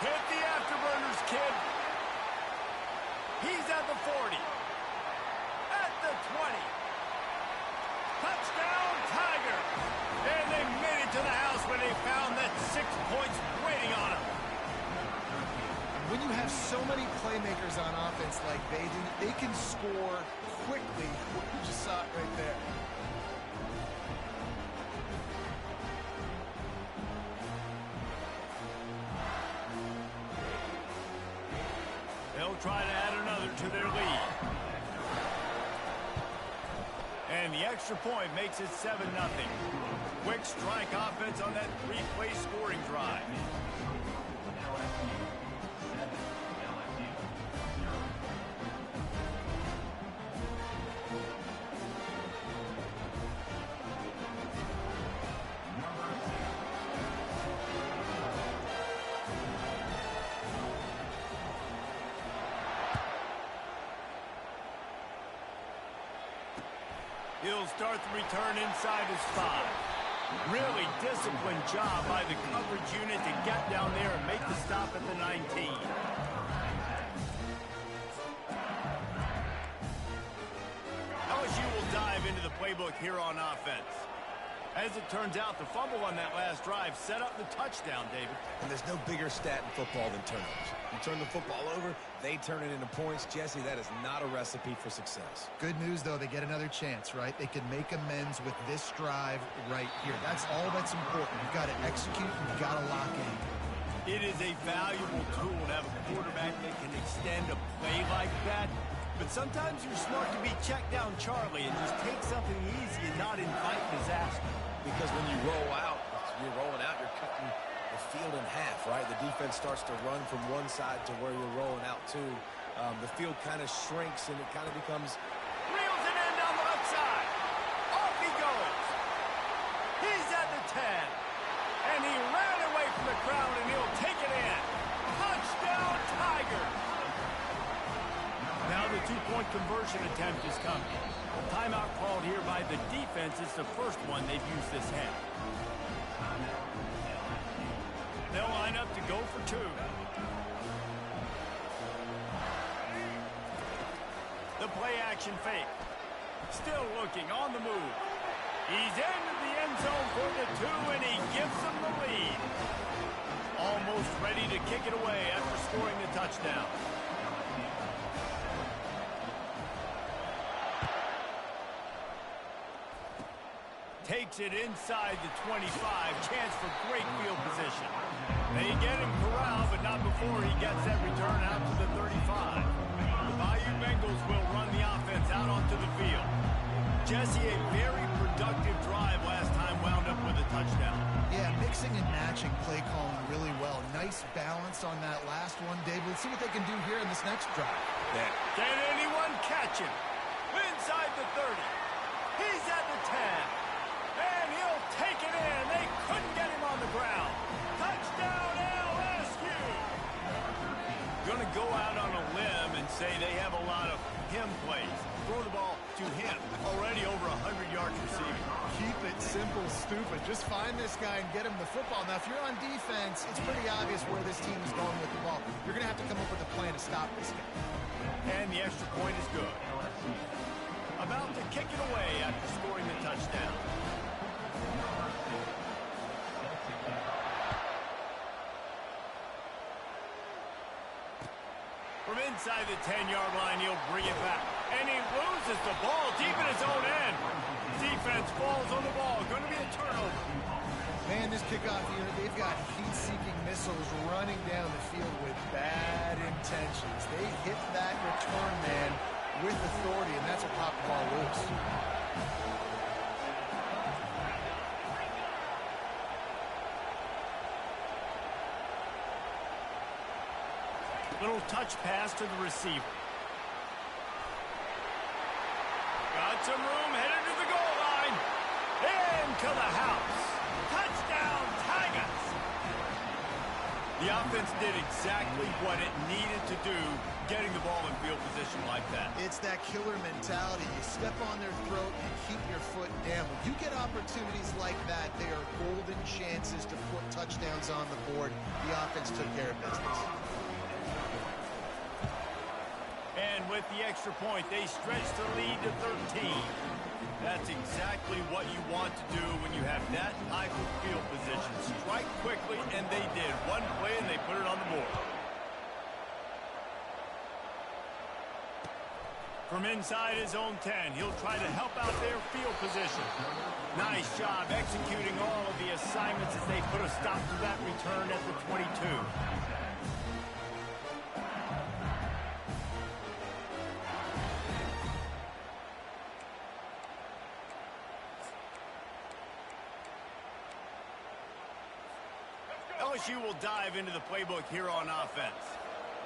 Hit the afterburners, kid. He's at the 40. At the 20. Touchdown, Tiger. And they made it to the house when they found that 6 points waiting on them. When you have so many playmakers on offense like they do, they can score quickly. You just saw it right there. They'll try to add another to their lead. And the extra point makes it 7-0. Quick strike offense on that 3-play scoring drive. He'll start the return inside his 5. Really disciplined job by the coverage unit to get down there and make the stop at the 19. LSU will dive into the playbook here on offense. As it turns out, the fumble on that last drive set up the touchdown, David. And there's no bigger stat in football than turnovers. You turn the football over, they turn it into points. Jesse, that is not a recipe for success. Good news, though, they get another chance, right? They can make amends with this drive right here. That's all that's important. You've got to execute, you've got to lock in. It is a valuable tool to have a quarterback that can extend a play like that. But sometimes you're smart to be checked down Charlie and just take something easy and not invite disaster. Because when you roll out, you're rolling out, you're cutting the field in half, right? The defense starts to run from one side to where you're rolling out to. The field kind of shrinks and it kind of becomes... Reels it in down the left side. Off he goes. He's at the 10. And he ran the two-point conversion attempt is coming. Timeout called here by the defense. It's the first one they've used this half. They'll line up to go for two. The play action fake. Still looking on the move. He's into the end zone for the two, and he gives them the lead. Almost ready to kick it away after scoring the touchdown. Takes it inside the 25. Chance for great field position. They get him corralled, but not before he gets that return out to the 35. The Bayou Bengals will run the offense out onto the field. Jesse, a very productive drive last time, wound up with a touchdown. Yeah, mixing and matching play calling really well. Nice balance on that last one, Dave. Let's see what they can do here in this next drive. Yeah. Can anyone catch him? Inside the 30. He's at the 10. And he'll take it in. They couldn't get him on the ground. Touchdown, LSU! Going to go out on a limb and say they have a lot of him plays. Throw the ball to him. Already over 100 yards receiving. Keep it simple, stupid. Just find this guy and get him the football. Now, if you're on defense, it's pretty obvious where this team is going with the ball. You're going to have to come up with a plan to stop this guy. And the extra point is good. About to kick it away after scoring the touchdown. From inside the 10-yard line, he'll bring it back. And he loses the ball deep in his own end. Defense falls on the ball. Going to be a turnover. Man, this kickoff here, they've got heat-seeking missiles running down the field with bad intentions. They hit that return man with authority, and that's what popped the ball loose. Little touch pass to the receiver. Got some room, headed to the goal line. Into the house. Touchdown, Tigers! The offense did exactly what it needed to do, getting the ball in field position like that. It's that killer mentality. You step on their throat and keep your foot down. When you get opportunities like that, they are golden chances to put touchdowns on the board. The offense took care of business. And with the extra point, they stretch the lead to 13. That's exactly what you want to do when you have that type of field position. Strike quickly, and they did. One play, and they put it on the board. From inside his own 10, he'll try to help out their field position. Nice job executing all of the assignments as they put a stop to that return at the 22. LSU will dive into the playbook here on offense.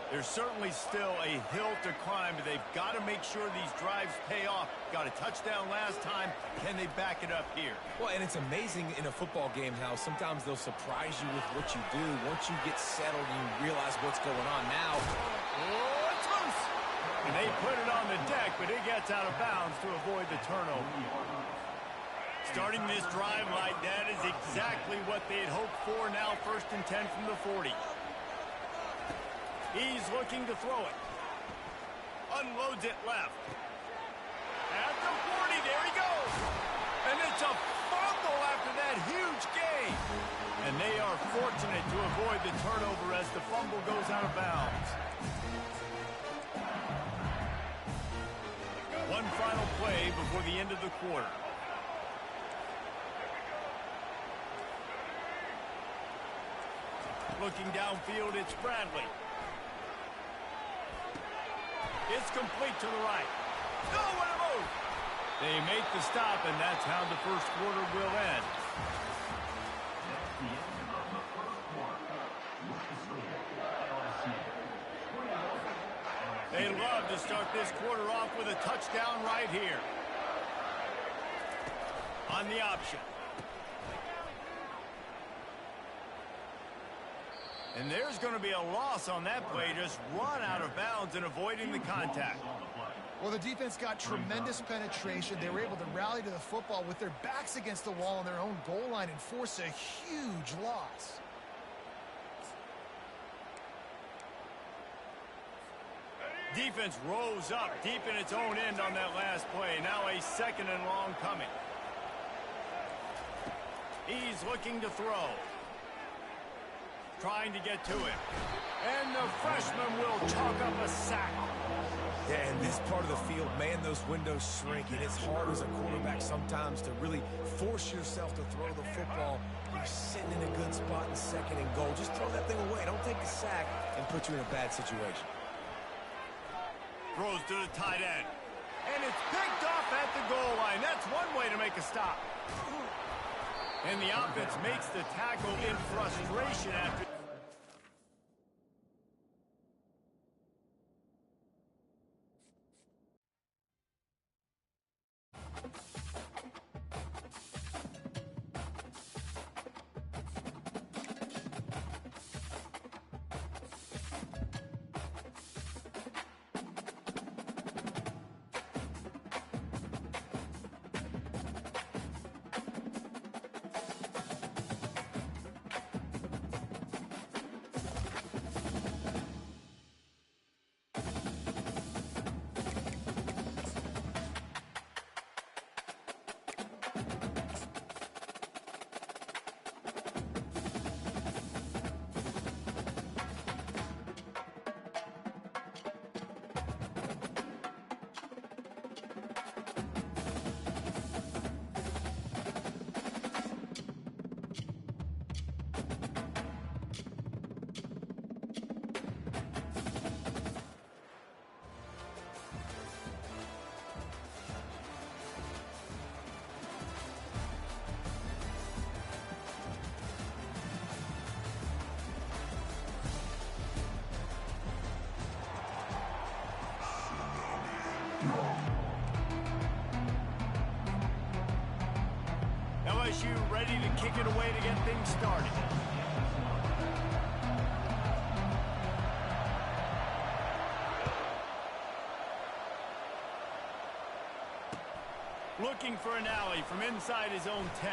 There's certainly still a hill to climb, but they've got to make sure these drives pay off. Got a touchdown last time. Can they back it up here? Well, and it's amazing in a football game how sometimes they'll surprise you with what you do. Once you get settled and you realize what's going on now. Oh, it's loose! And they put it on the deck, but it gets out of bounds to avoid the turnover. Starting this drive like that is exactly what they had hoped for. Now 1st and 10 from the 40. He's looking to throw it. Unloads it left. At the 40, there he goes. And it's a fumble after that huge gain. And they are fortunate to avoid the turnover as the fumble goes out of bounds. One final play before the end of the quarter. Looking downfield, it's Bradley. It's complete to the right. No, what a move! They make the stop, and that's how the first quarter will end. They love to start this quarter off with a touchdown right here. On the option. And there's going to be a loss on that play, just run out of bounds and avoiding the contact. Well, the defense got tremendous penetration. They were able to rally to the football with their backs against the wall on their own goal line and force a huge loss. Defense rose up deep in its own end on that last play. Now a second and long coming. He's looking to throw. Trying to get to it. And the freshman will chalk up a sack. Yeah, in this part of the field, man, those windows shrink, and it's hard as a quarterback sometimes to really force yourself to throw the football. You're sitting in a good spot in second and goal. Just throw that thing away. Don't take the sack and put you in a bad situation. Throws to the tight end. And it's picked off at the goal line. That's one way to make a stop. And the offense makes the tackle in frustration after... LSU ready to kick it away to get things started. Looking for an alley from inside his own 10.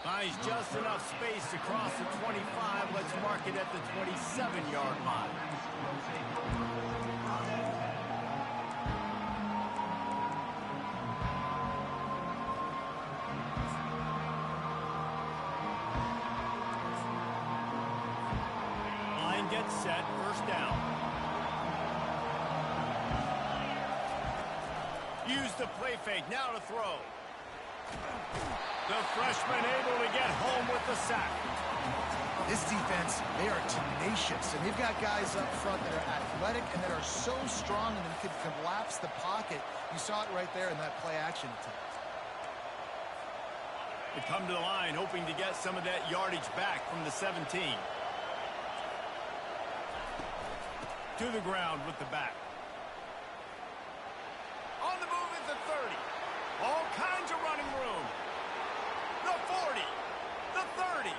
Finds just enough space to cross the 25. Let's mark it at the 27-yard line. Gets set, first down. Use the play fake, now to throw. The freshman able to get home with the sack. This defense, they are tenacious, and they've got guys up front that are athletic and that are so strong and that could collapse the pocket. You saw it right there in that play action attempt. They come to the line hoping to get some of that yardage back from the 17. To the ground with the back. On the move at the 30. All kinds of running room. The 40. The 30.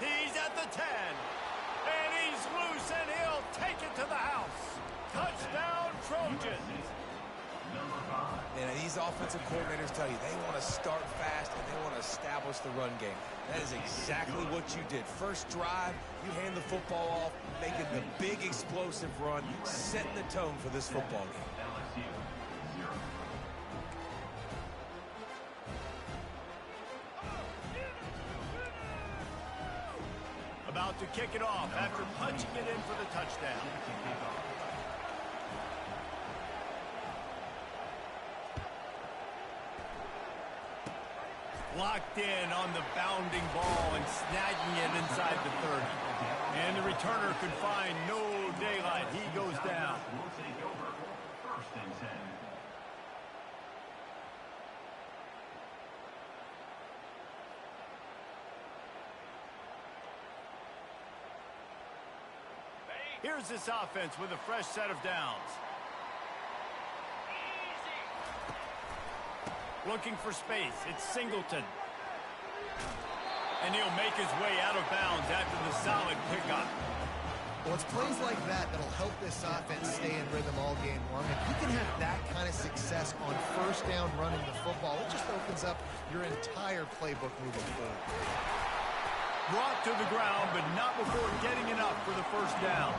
He's at the 10. And he's loose, and he'll take it to the house. Touchdown, Trojans. And these offensive coordinators tell you they want to start fast and they want to establish the run game. That is exactly what you did. First drive, you hand the football off, making the big explosive run, setting the tone for this football game. About to kick it off after punching it in for the touchdown. Locked in on the bounding ball and snagging it inside the 30. And the returner could find no daylight. He goes down. We'll take over. First and 10. Here's this offense with a fresh set of downs. Looking for space. It's Singleton. And he'll make his way out of bounds after the solid pickup. Well, it's plays like that that'll help this offense stay in rhythm all game long. If you can have that kind of success on first down running the football, it just opens up your entire playbook moving forward. Brought to the ground, but not before getting enough for the first down.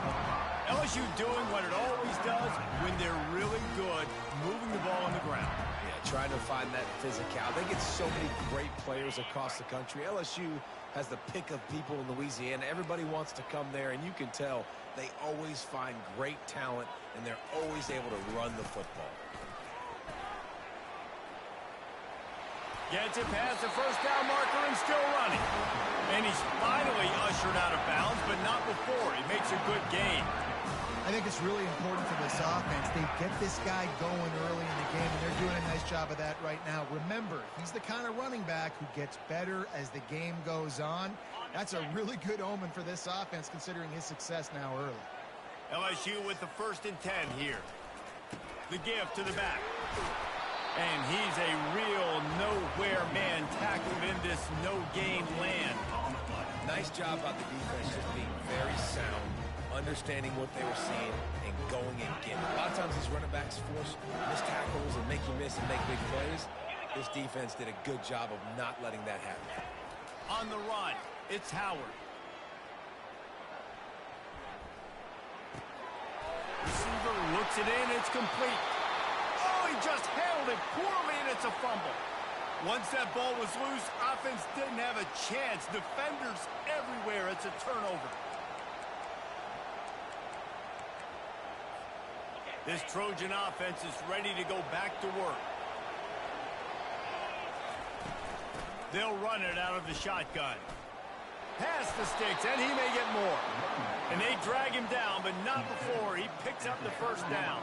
LSU doing what it always does when they're really good, moving the ball on the ground. Yeah, trying to find that physicality. They get so many great players across the country. LSU has the pick of people in Louisiana. Everybody wants to come there, and you can tell they always find great talent, and they're always able to run the football. Gets it past the first down marker and still running. And he's finally ushered out of bounds, but not before. He makes a good gain. I think it's really important for this offense. They get this guy going early in the game, and they're doing a nice job of that right now. Remember, he's the kind of running back who gets better as the game goes on. That's a really good omen for this offense, considering his success now early. LSU with the 1st and 10 here. The give to the back. And he's a real nowhere man tackled in this no-gain land. Nice job by the defense, just being very sound, understanding what they were seeing, and going and getting. A lot of times these running backs force missed tackles and make you miss and make big plays. This defense did a good job of not letting that happen. On the run, it's Howard. Receiver looks it in, it's complete. Oh, he just handled it poorly, and it's a fumble. Once that ball was loose, offense didn't have a chance. Defenders everywhere. It's a turnover. This Trojan offense is ready to go back to work. They'll run it out of the shotgun. Past the sticks, and he may get more. And they drag him down, but not before he picks up the first down.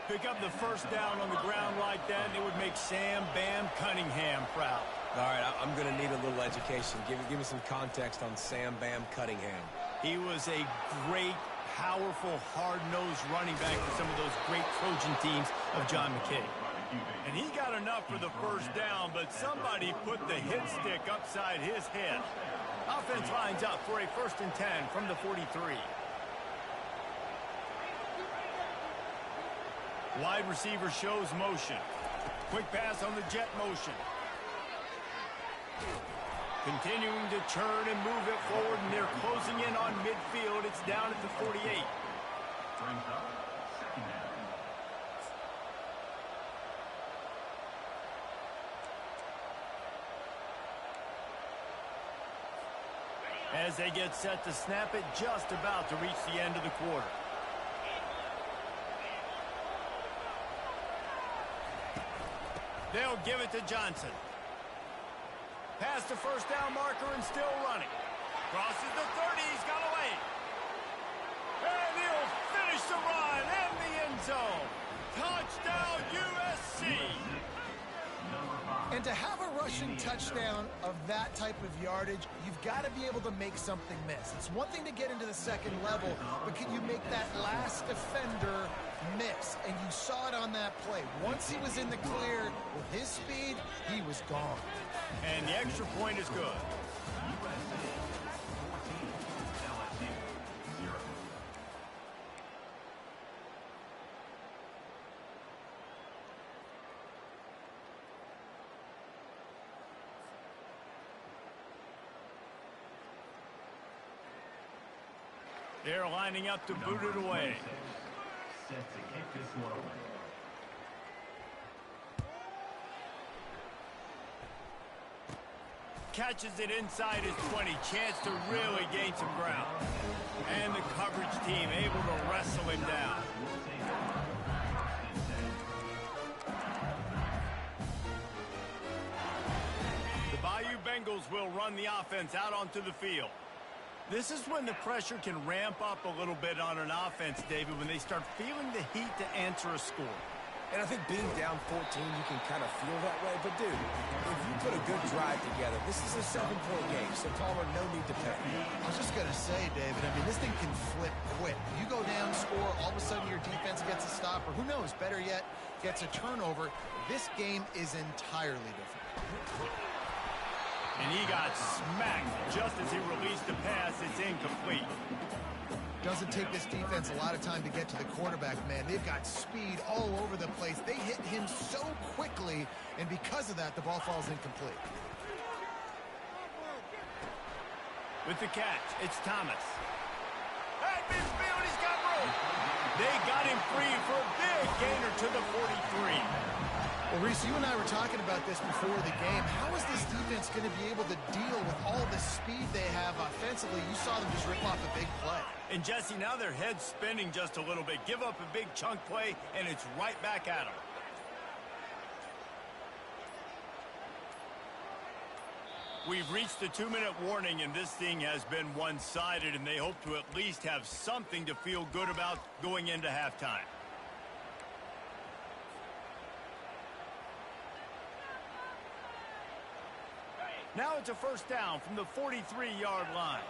Pick up the first down on the ground like that, and it would make Sam Bam Cunningham proud. All right, I'm going to need a little education. Give me some context on Sam Bam Cunningham. He was a great, powerful, hard-nosed running back for some of those great Trojan teams of John McKay. And he got enough for the first down, but somebody put the hit stick upside his head. Offense lines up for a 1st and 10 from the 43. Wide receiver shows motion. Quick pass on the jet motion. Continuing to turn and move it forward, and they're closing in on midfield. It's down at the 48. Brings up 2nd down. As they get set to snap it, just about to reach the end of the quarter. They'll give it to Johnson. Past the first down marker and still running. Crosses the 30. He's got away. And he'll finish the run in the end zone. Touchdown, USC. And to have a rushing touchdown of that type of yardage, you've got to be able to make something miss. It's one thing to get into the second level, but can you make that last defender miss? And you saw it on that play. Once he was in the clear with his speed, he was gone. And the extra point is good. They're lining up to boot it away. Set to kick this one away. Catches it inside his 20. Chance to really gain some ground. And the coverage team able to wrestle him down. The Bayou Bengals will run the offense out onto the field. This is when the pressure can ramp up a little bit on an offense, David, when they start feeling the heat to answer a score. And I think being down 14, you can kind of feel that way. But, dude, if you put a good drive together, this is a 7-point game, so Palmer, no need to panic. I was just going to say, David, I mean, this thing can flip quick. You go down, score, all of a sudden your defense gets a stop, or who knows, better yet, gets a turnover. This game is entirely different. And he got smacked just as he released the pass. It's incomplete. Doesn't take this defense a lot of time to get to the quarterback, man. They've got speed all over the place. They hit him so quickly, and because of that, the ball falls incomplete. With the catch, it's Thomas. At midfield, he's got room. They got him free for a big gainer to the 43. Well, Reese, you and I were talking about this before the game. How is this defense going to be able to deal with all the speed they have offensively? You saw them just rip off a big play. And, Jesse, now their head's spinning just a little bit. Give up a big chunk play, and it's right back at them. We've reached the 2-minute warning, and this thing has been one-sided, and they hope to at least have something to feel good about going into halftime. Now it's a first down from the 43-yard line.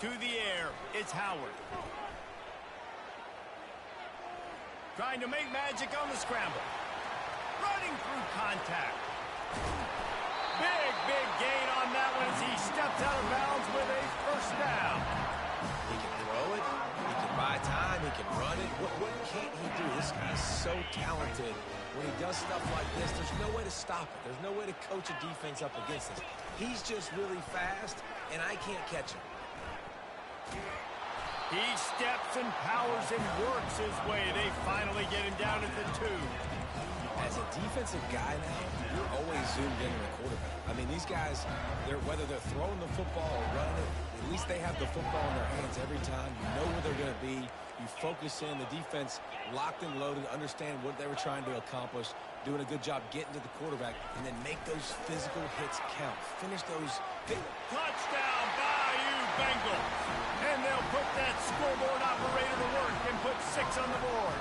To the air, it's Howard. Trying to make magic on the scramble. Running through contact. Big gain on that one as he steps out of bounds with a first down. He can throw it. He can buy time. He can run it. What can't he do? This guy's so talented. When he does stuff like this, there's no way to stop it. There's no way to coach a defense up against this. He's just really fast, and I can't catch him. He steps and powers and works his way. They finally get him down at the 2. As a defensive guy now, you're always zoomed in on the quarterback. I mean, these guys, whether they're throwing the football or running it, at least they have the football in their hands every time. You know where they're going to be. You focus in. The defense locked and loaded, understand what they were trying to accomplish, doing a good job getting to the quarterback, and then make those physical hits count. Finish those. Touchdown, Bayou Bengals. And they'll put that scoreboard operator to work and put 6 on the board.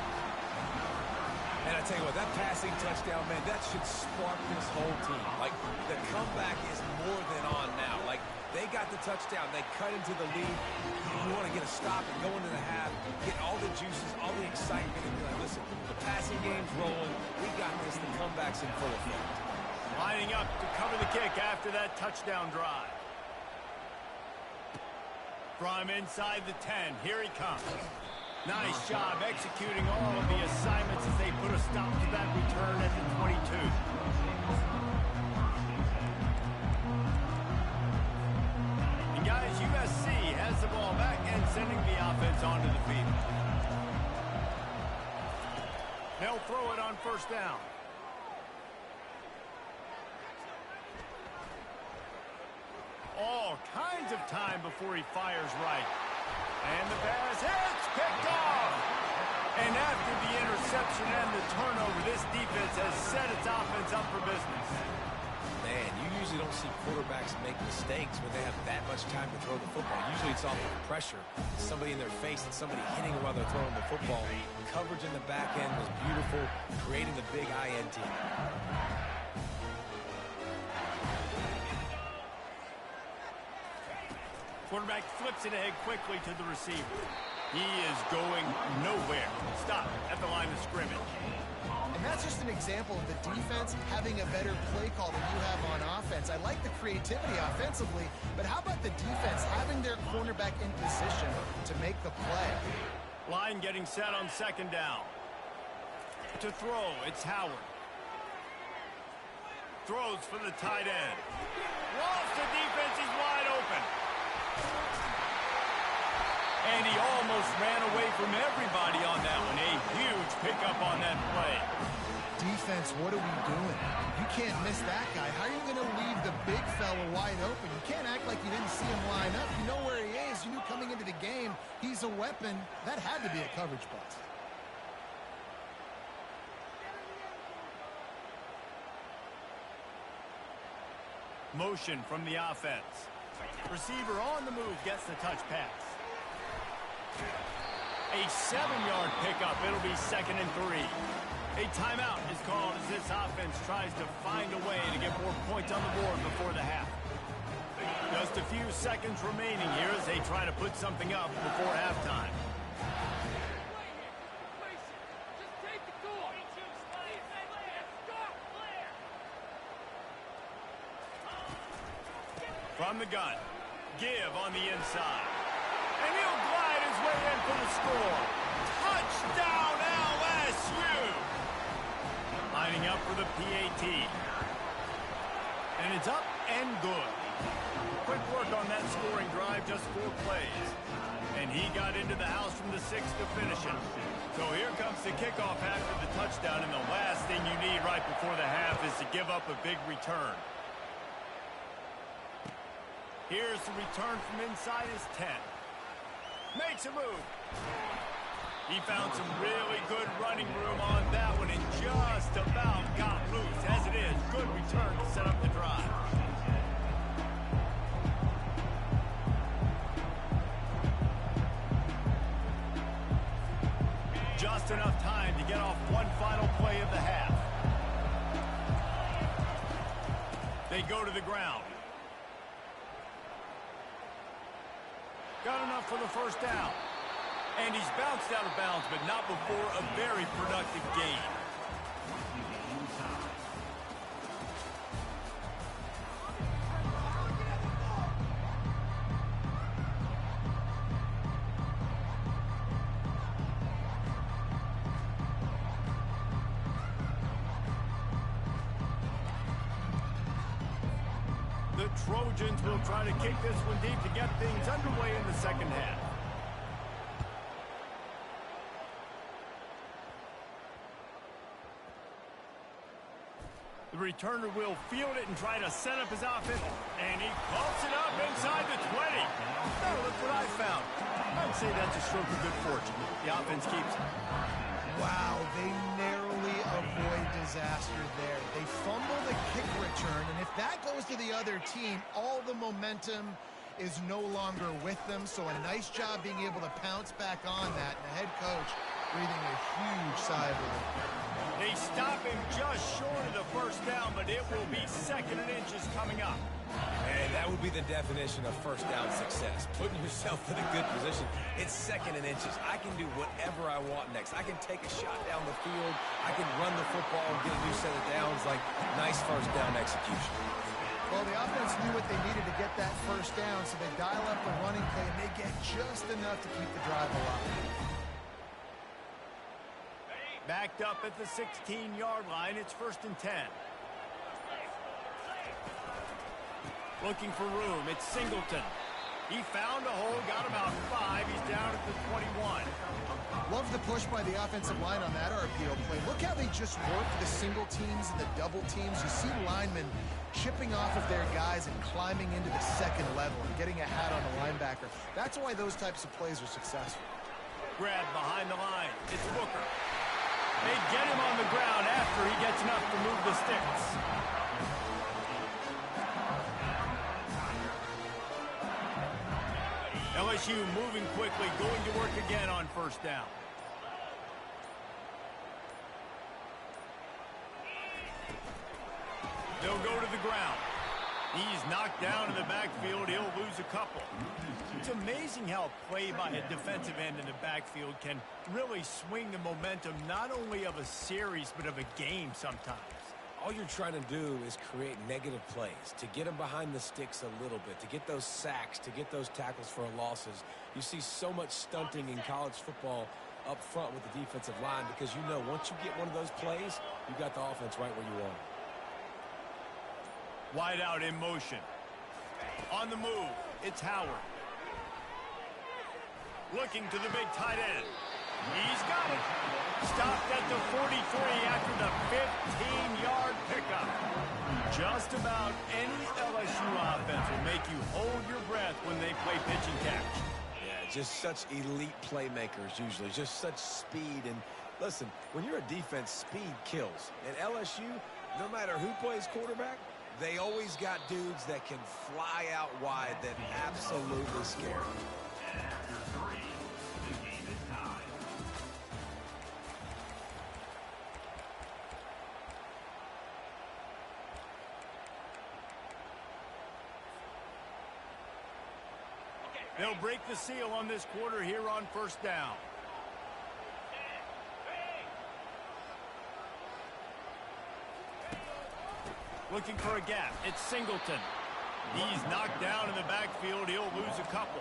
And I tell you what, that passing touchdown, man, that should spark this whole team. Like, the comeback is more than on now. Like, they got the touchdown. They cut into the lead. You want to get a stop and go into the half, get all the juices, all the excitement, and be like, listen, the passing game's rolling. We got this. The comeback's in full effect. Lining up to cover the kick after that touchdown drive. From inside the 10, here he comes. Nice job executing all of the assignments as they put a stop to that return at the 22. And guys, USC has the ball back and sending the offense onto the field. They'll throw it on first down. All kinds of time before he fires right. And the pass hits, picked off. And after the interception and the turnover, this defense has set its offense up for business. Man, you usually don't see quarterbacks make mistakes when they have that much time to throw the football. Usually it's off of pressure. Somebody in their face and somebody hitting them while they're throwing the football. Coverage in the back end was beautiful, creating the big INT. Quarterback flips it ahead quickly to the receiver. He is going nowhere. Stop at the line of scrimmage. And that's just an example of the defense having a better play call than you have on offense. I like the creativity offensively, but how about the defense having their cornerback in position to make the play? Line getting set on second down. To throw, it's Howard. Throws for the tight end. Lost the defense, he's wide open. And he almost ran away from everybody on that one. A huge pickup on that play. Defense, what are we doing? You can't miss that guy. How are you going to leave the big fella wide open? You can't act like you didn't see him line up. You know where he is. You knew coming into the game he's a weapon. That had to be a coverage bust. Motion from the offense. Receiver on the move gets the touch pass. A 7-yard pickup. It'll be 2nd and 3. A timeout is called as this offense tries to find a way to get more points on the board before the half. Just a few seconds remaining here as they try to put something up before halftime. From the gun. Give on the inside. And he'll glide his way in for the score. Touchdown, LSU! Lining up for the PAT. And it's up and good. Quick work on that scoring drive, just 4 plays. And he got into the house from the 6 to finish it. So here comes the kickoff after the touchdown, and the last thing you need right before the half is to give up a big return. Here's the return from inside his 10. Makes a move. He found some really good running room on that one and just about got loose. As it is, good return to set up the drive. Just enough time to get off one final play of the half. They go to the ground. Got enough for the first down. And he's bounced out of bounds, but not before a very productive gain. The Trojans will try to kick this one deep to get things underway in the second half. The returner will field it and try to set up his offense. And he pumps it up inside the 20. Oh, look what I found. I'd say that's a stroke of good fortune. The offense keeps it. Wow, they narrowly avoid disaster there. They fumble the kick return, and if that goes to the other team, all the momentum is no longer with them. So a nice job being able to pounce back on that, and the head coach breathing a huge sigh of relief. They stop him just short of the first down, but it will be 2nd and inches coming up. And that would be the definition of first down success. Putting yourself in a good position. It's 2nd and inches. I can do whatever I want next. I can take a shot down the field. I can run the football and get a new set of downs. Like, nice first down execution. Well, the offense knew what they needed to get that first down, so they dial up the running play, and they get just enough to keep the drive alive. Backed up at the 16-yard line. It's 1st and 10. Looking for room. It's Singleton. He found a hole, got about 5. He's down at the 21. Love the push by the offensive line on that RPO play. Look how they just work the single teams and the double teams. You see linemen chipping off of their guys and climbing into the 2nd level and getting a hat on the linebacker. That's why those types of plays are successful. Grab behind the line. It's Booker. They get him on the ground after he gets enough to move the sticks. LSU moving quickly, going to work again on first down. They'll go to the ground. He's knocked down in the backfield. He'll lose a couple. It's amazing how a play by a defensive end in the backfield can really swing the momentum not only of a series but of a game sometimes. All you're trying to do is create negative plays, to get them behind the sticks a little bit, to get those sacks, to get those tackles for losses. You see so much stunting in college football up front with the defensive line because you know once you get one of those plays, you got the offense right where you want it. Wide out in motion. On the move, it's Howard. Looking to the big tight end. He's got it. Stopped at the 43 after the 15-yard pickup. Just about any LSU offense will make you hold your breath when they play pitch and catch. Yeah, just such elite playmakers usually, just such speed. And listen, when you're a defense, speed kills. And LSU, no matter who plays quarterback, they always got dudes that can fly out wide that absolutely scare them. They'll break the seal on this quarter here on first down. Looking for a gap. It's Singleton. He's knocked down in the backfield. He'll lose a couple.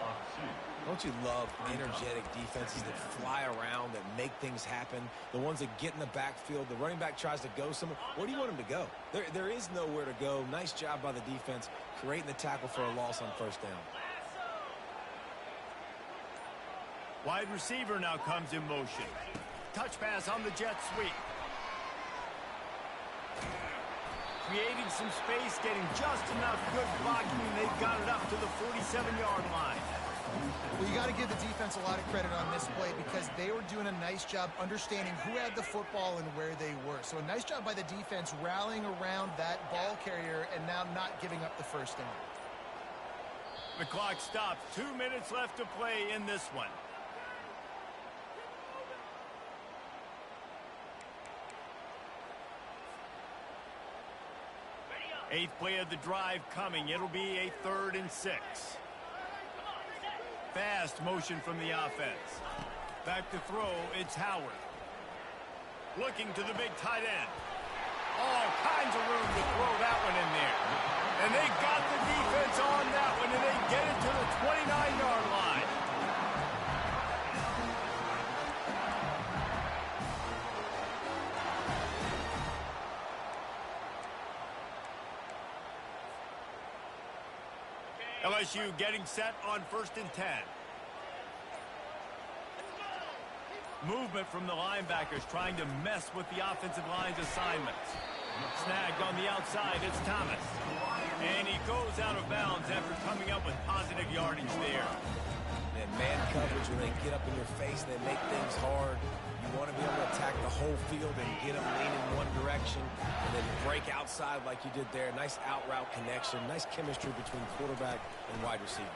Don't you love energetic defenses that fly around, that make things happen? The ones that get in the backfield, the running back tries to go somewhere. Where do you want him to go? There is nowhere to go. Nice job by the defense creating the tackle for a loss on first down. Wide receiver now comes in motion. Touch pass on the jet sweep. Creating some space, getting just enough good blocking, and they've got it up to the 47-yard line. Well, you got to give the defense a lot of credit on this play because they were doing a nice job understanding who had the football and where they were. So a nice job by the defense rallying around that ball carrier and now not giving up the first down. The clock stops. 2 minutes left to play in this one. Eighth play of the drive coming. It'll be a 3rd and 6. Fast motion from the offense. Back to throw, it's Howard. Looking to the big tight end. All kinds of room to throw that one in there. And they got the defense on that one, and they get it to the 29-yard line. LSU getting set on 1st and 10. Movement from the linebackers trying to mess with the offensive line's assignments. Snagged on the outside, it's Thomas. And he goes out of bounds after coming up with positive yardage there. And man coverage, when they get up in your face, they make things hard. You want to be able to attack the whole field and get them leaning one direction and then break outside like you did there. Nice out route connection, nice chemistry between quarterback and wide receiver.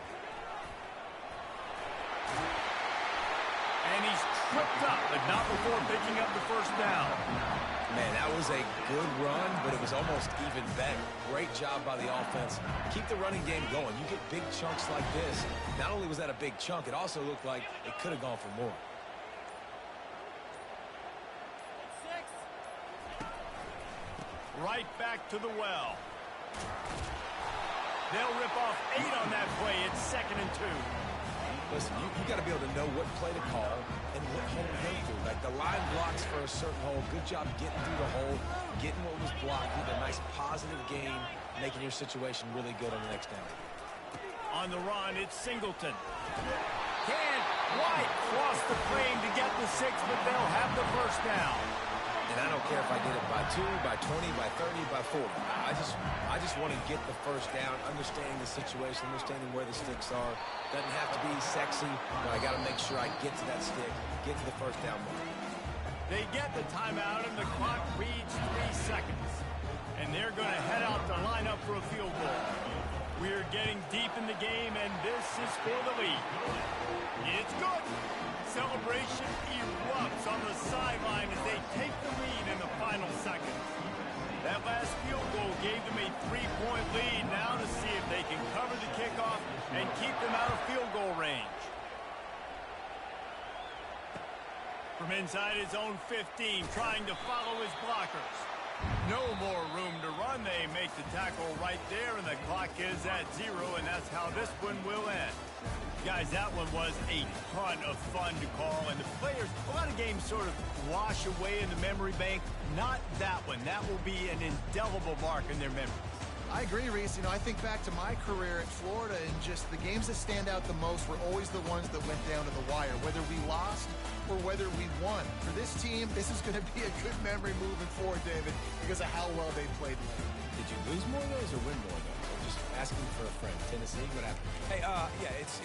And he's tripped up, but not before picking up the first down. Man, that was a good run, but it was almost even better. Great job by the offense. Keep the running game going. You get big chunks like this. Not only was that a big chunk, it also looked like it could have gone for more. Right back to the well. They'll rip off 8 on that play. It's 2nd and 2. Listen, you got to be able to know what play to call and what hole to go through. Like the line blocks for a certain hole. Good job getting through the hole, getting what was blocked, getting a nice positive gain, making your situation really good on the next down. On the run, it's Singleton. Can White cross the frame to get the 6, but they'll have the first down. And I don't care if I did it by 2, by 20, by 30, by 40. I just want to get the first down, understanding the situation, understanding where the sticks are. Doesn't have to be sexy, but I got to make sure I get to that stick, get to the first down mark. They get the timeout, and the clock reads 3 seconds. And they're going to head out to line up for a field goal. We're getting deep in the game, and this is for the lead. It's good. Celebration erupts on the sideline as they take the lead in the final seconds. That last field goal gave them a 3-point lead. Now to see if they can cover the kickoff and keep them out of field goal range. From inside his own 15, trying to follow his blockers. No more room to run. They make the tackle right there, and the clock is at 0, and that's how this one will end. Guys, that one was a ton of fun to call, and the players, a lot of games sort of wash away in the memory bank. Not that one. That will be an indelible mark in their memories. I agree, Reese. I think back to my career at Florida, and just the games that stand out the most were always the ones that went down to the wire, whether we lost or whether we won. For this team, this is going to be a good memory moving forward, David, because of how well they played lately. Did you lose more of those or win more of those? I'm just asking for a friend. Tennessee, what happened? Hey, yeah, it's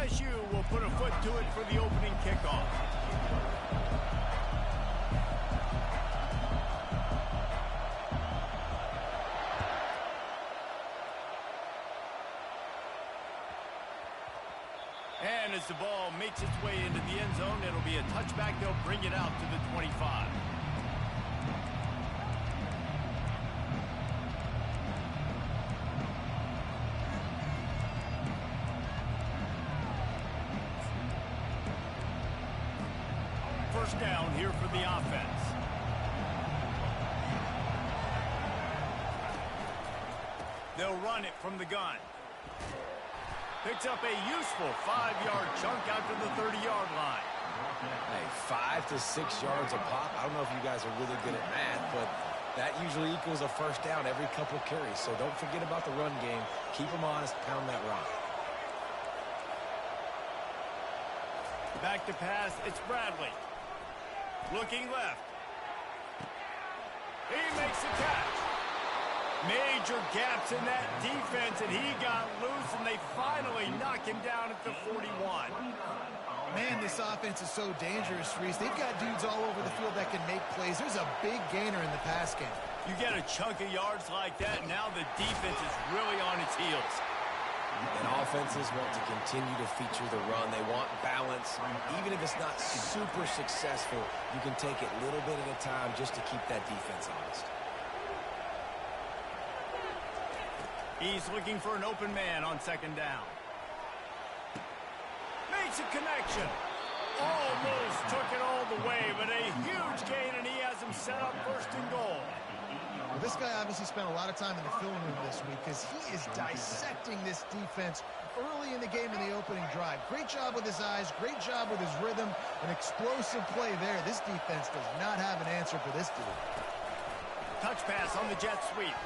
LSU will put a foot to it for the opening kickoff. And as the ball makes its way into the end zone, it'll be a touchback. They'll bring it out to the 25. First down here for the offense. They'll run it from the gun. Picks up a useful 5-yard chunk out to the 30-yard line. Hey, 5 to 6 yards a pop. I don't know if you guys are really good at math, but that usually equals a first down every couple carries. So don't forget about the run game. Keep them honest, pound that rock. Back to pass, it's Bradley. Looking left. He makes the catch. Major gaps in that defense, and he got loose, and they finally knock him down at the 41. Man, this offense is so dangerous, Reese. They've got dudes all over the field that can make plays. There's a big gainer in the pass game. You get a chunk of yards like that, and now the defense is really on its heels. And offenses want to continue to feature the run. They want balance. Even if it's not super successful, you can take it little bit at a time just to keep that defense honest. He's looking for an open man on second down. Makes a connection. Almost took it all the way, but a huge gain, and he has him set up first and goal. Well, this guy obviously spent a lot of time in the film room this week because he is dissecting this defense early in the game in the opening drive. Great job with his eyes, great job with his rhythm, an explosive play there. This defense does not have an answer for this dude. Touch pass on the jet sweep.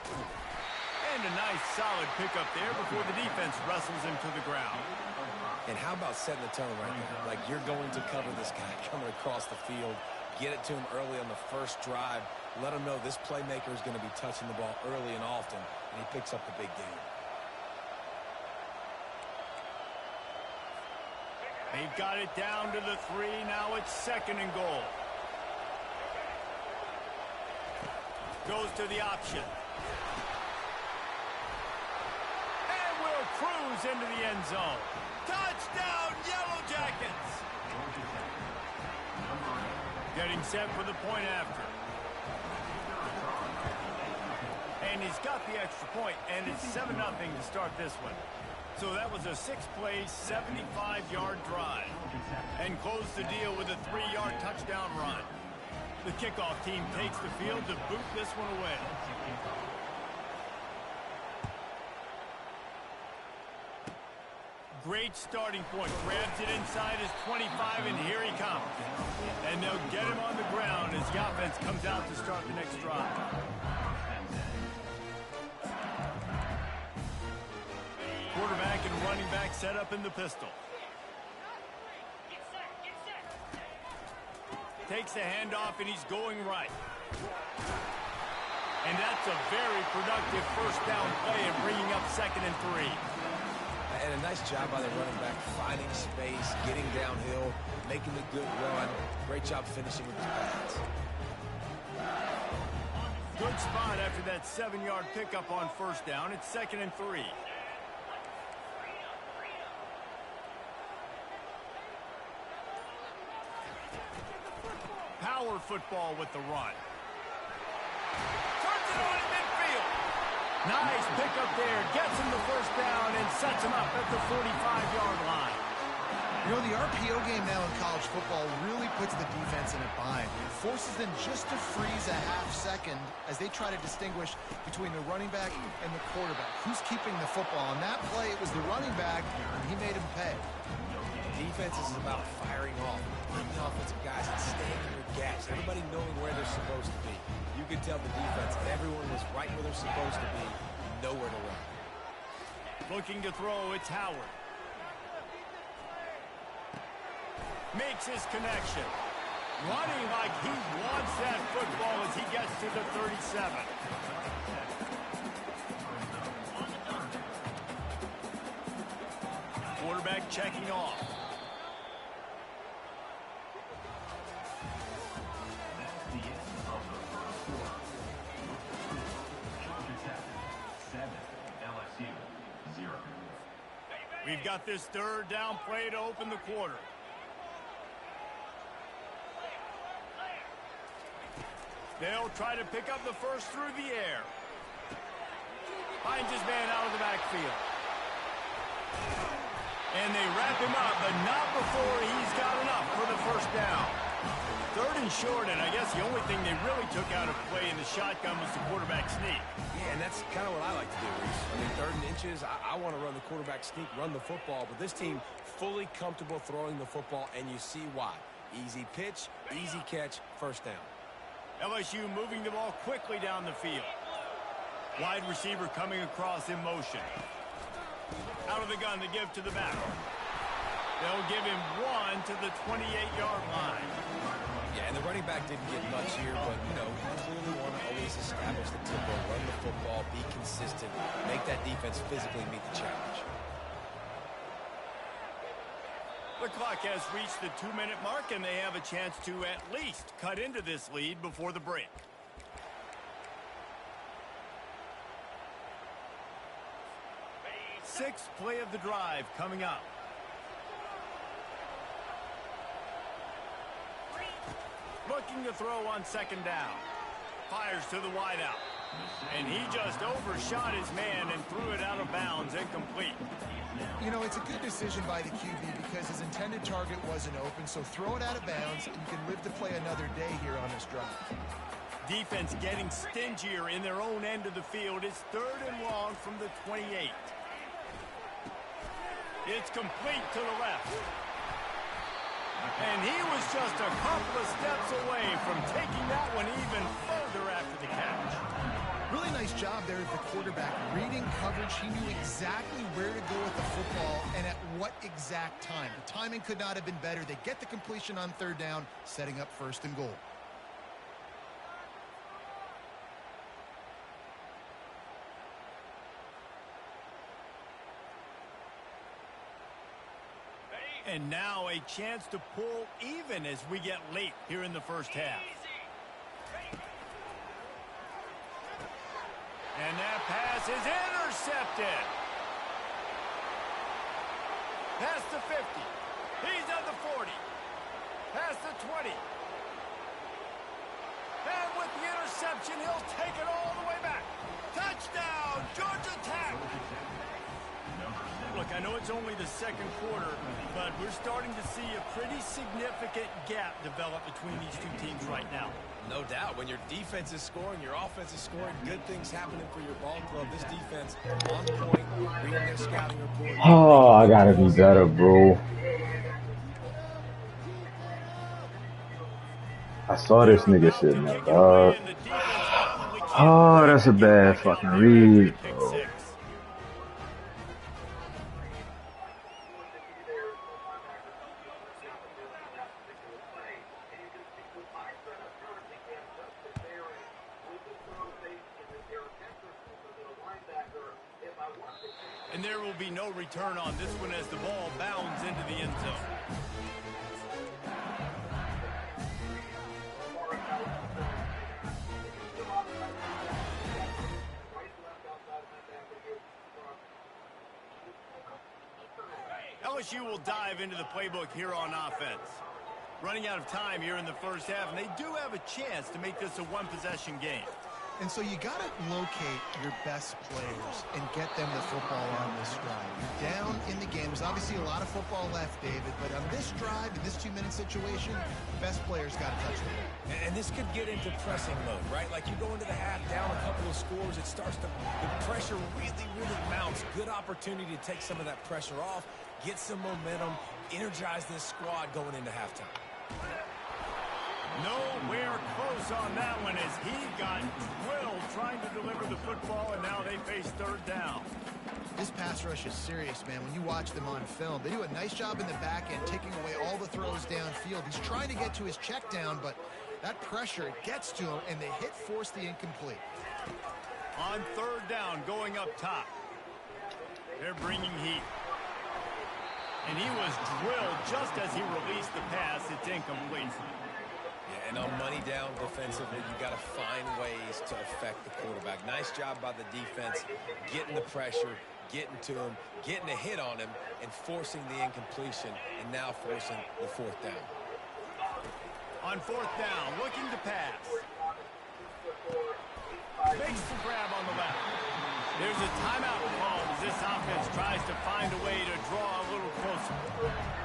And a nice solid pickup there before the defense wrestles him to the ground. And how about setting the tone right there? Like, you're going to cover this guy coming across the field. Get it to him early on the first drive. Let him know this playmaker is going to be touching the ball early and often, and he picks up the big game. They've got it down to the 3. Now it's second and goal. Goes to the option. And will cruise into the end zone. Touchdown, Yellow Jackets! Getting set for the point after. And he's got the extra point, and it's 7-0 to start this one. So that was a 6-play, 75-yard drive. And close the deal with a 3-yard touchdown run. The kickoff team takes the field to boot this one away. Great starting point. Grabs it inside his 25, and here he comes. And they'll get him on the ground as the offense comes out to start the next drive. Quarterback and running back set up in the pistol. Takes the handoff, and he's going right. And that's a very productive first down play and bringing up 2nd and 3. And a nice job by the running back, finding space, getting downhill, making a good run. Great job finishing with his pads. Good spot after that 7-yard pickup on first down. It's 2nd and 3. Power football with the run. Turns it on in midfield. Nice pickup there. Gets him the first down and sets him up at the 45-yard line. You know, the RPO game now in college football really puts the defense in a bind. It forces them just to freeze a half second as they try to distinguish between the running back and the quarterback. Who's keeping the football? On that play, it was the running back, and he made him pay. Defense is about firing off, hitting the offensive guys and staying in their gaps. Everybody knowing where they're supposed to be. You could tell the defense, everyone was right where they're supposed to be, nowhere to run. Looking to throw, it's Howard. Makes his connection. Running like he wants that football as he gets to the 37. quarterback checking off. That's the end of the first quarter. Chargers have it. 7, LSU 0. We've got this third down play to open the quarter. They'll try to pick up the first through the air. Finds his man out of the backfield. And they wrap him up, but not before he's got enough for the first down. Third and short, and I guess the only thing they really took out of play in the shotgun was the quarterback sneak. Yeah, and that's kind of what I like to do, Reese. I mean, 3rd and inches, I want to run the quarterback sneak, run the football, but this team fully comfortable throwing the football, and you see why. Easy pitch, easy catch, first down. LSU moving the ball quickly down the field. Wide receiver coming across in motion. Out of the gun to give to the back. They'll give him 1 to the 28-yard line. Yeah, and the running back didn't get much here, but, you know, you clearly want to always establish the tempo, run the football, be consistent, make that defense physically meet the challenge. The clock has reached the 2-minute mark, and they have a chance to at least cut into this lead before the break. Sixth play of the drive coming up. Looking to throw on 2nd down. Fires to the wideout. And he just overshot his man and threw it out of bounds, incomplete. You know, it's a good decision by the QB because his intended target wasn't open, so throw it out of bounds, and you can live to play another day here on this drive. Defense getting stingier in their own end of the field. It's 3rd and long from the 28. It's complete to the left. And he was just a couple of steps away from taking that one even further after the catch. Really nice job there at the quarterback. Reading coverage, he knew exactly where to go with the football and at what exact time. The timing could not have been better. They get the completion on 3rd down, setting up 1st and goal. And now a chance to pull even as we get late here in the first half. And that pass is intercepted. Past the 50. He's at the 40. Past the 20. And with the interception, he'll take it all the way back. Touchdown, Georgia Tech. Look, I know it's only the 2nd quarter, but we're starting to see a pretty significant gap develop between these two teams right now. No doubt. When your defense is scoring, your offense is scoring, good things happening for your ball club. This defense on point, reading their scouting report. Oh, I gotta be better, bro. I saw this nigga sitting there, dog. Oh, that's a bad fucking read, bro. And there will be no return on this one as the ball bounds into the end zone. LSU will dive into the playbook here on offense. Running out of time here in the first half, and they do have a chance to make this a one-possession game. And so you got to locate your best players and get them the football on this drive. You're down in the game. There's obviously a lot of football left, David, but on this drive, in this 2-minute situation, the best players got to touch the ball. And this could get into pressing mode, right? Like you go into the half down a couple of scores, the pressure really mounts. Good opportunity to take some of that pressure off, get some momentum, energize this squad going into halftime. Nowhere close on that one as he got drilled trying to deliver the football, and now they face 3rd down. This pass rush is serious, man. When you watch them on film, they do a nice job in the back end, taking away all the throws downfield. He's trying to get to his check down, but that pressure gets to him, and they force the incomplete. On 3rd down, going up top. They're bringing heat. And he was drilled just as he released the pass. It's incomplete. Yeah, and on money down defensively, you got to find ways to affect the quarterback. Nice job by the defense, getting the pressure, getting to him, getting a hit on him, and forcing the incompletion, and now forcing the fourth down. On fourth down, looking to pass. Makes the grab on the left. There's a timeout called as this offense tries to find a way to draw a little closer.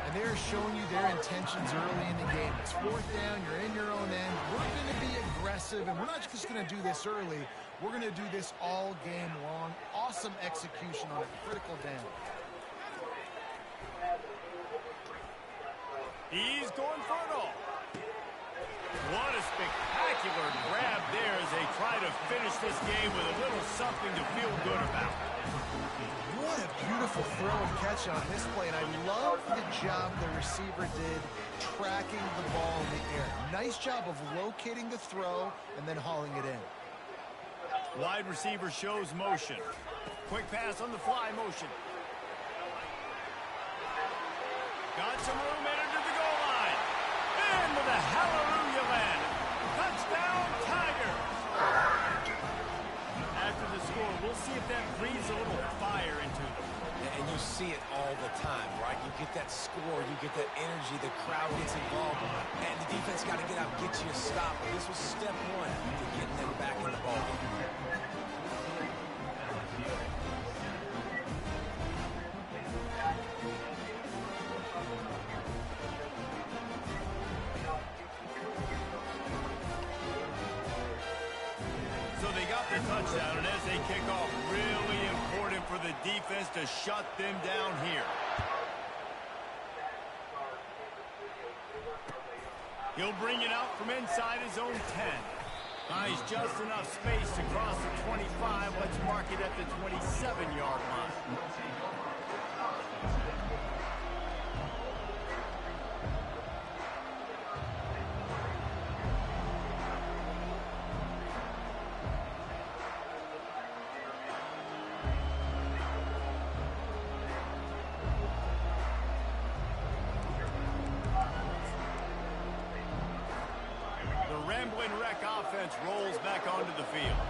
And they're showing you their intentions early in the game. It's fourth down, you're in your own end. We're going to be aggressive, and we're not just going to do this early. We're going to do this all game long. Awesome execution on a critical down. He's going for it all. What a spectacular grab there as they try to finish this game with a little something to feel good about. What a beautiful throw and catch on this play, and I love the job the receiver did tracking the ball in the air. Nice job of locating the throw and then hauling it in. Wide receiver shows motion. Quick pass on the fly motion. Got some room in into the goal line. Into the hallelujah land. Touchdown, Tigers. After the score, we'll see if that breathes a little fire into them. And you see it all the time, right? You get that score, you get that energy, the crowd gets involved, and the defense got to get out and get you a stop. This was step one to getting them back in the ballgame. Touchdown, and as they kick off, really important for the defense to shut them down here. He'll bring it out from inside his own 10. Finds just enough space to cross the 25. Let's mark it at the 27-yard line. Offense rolls back onto the field.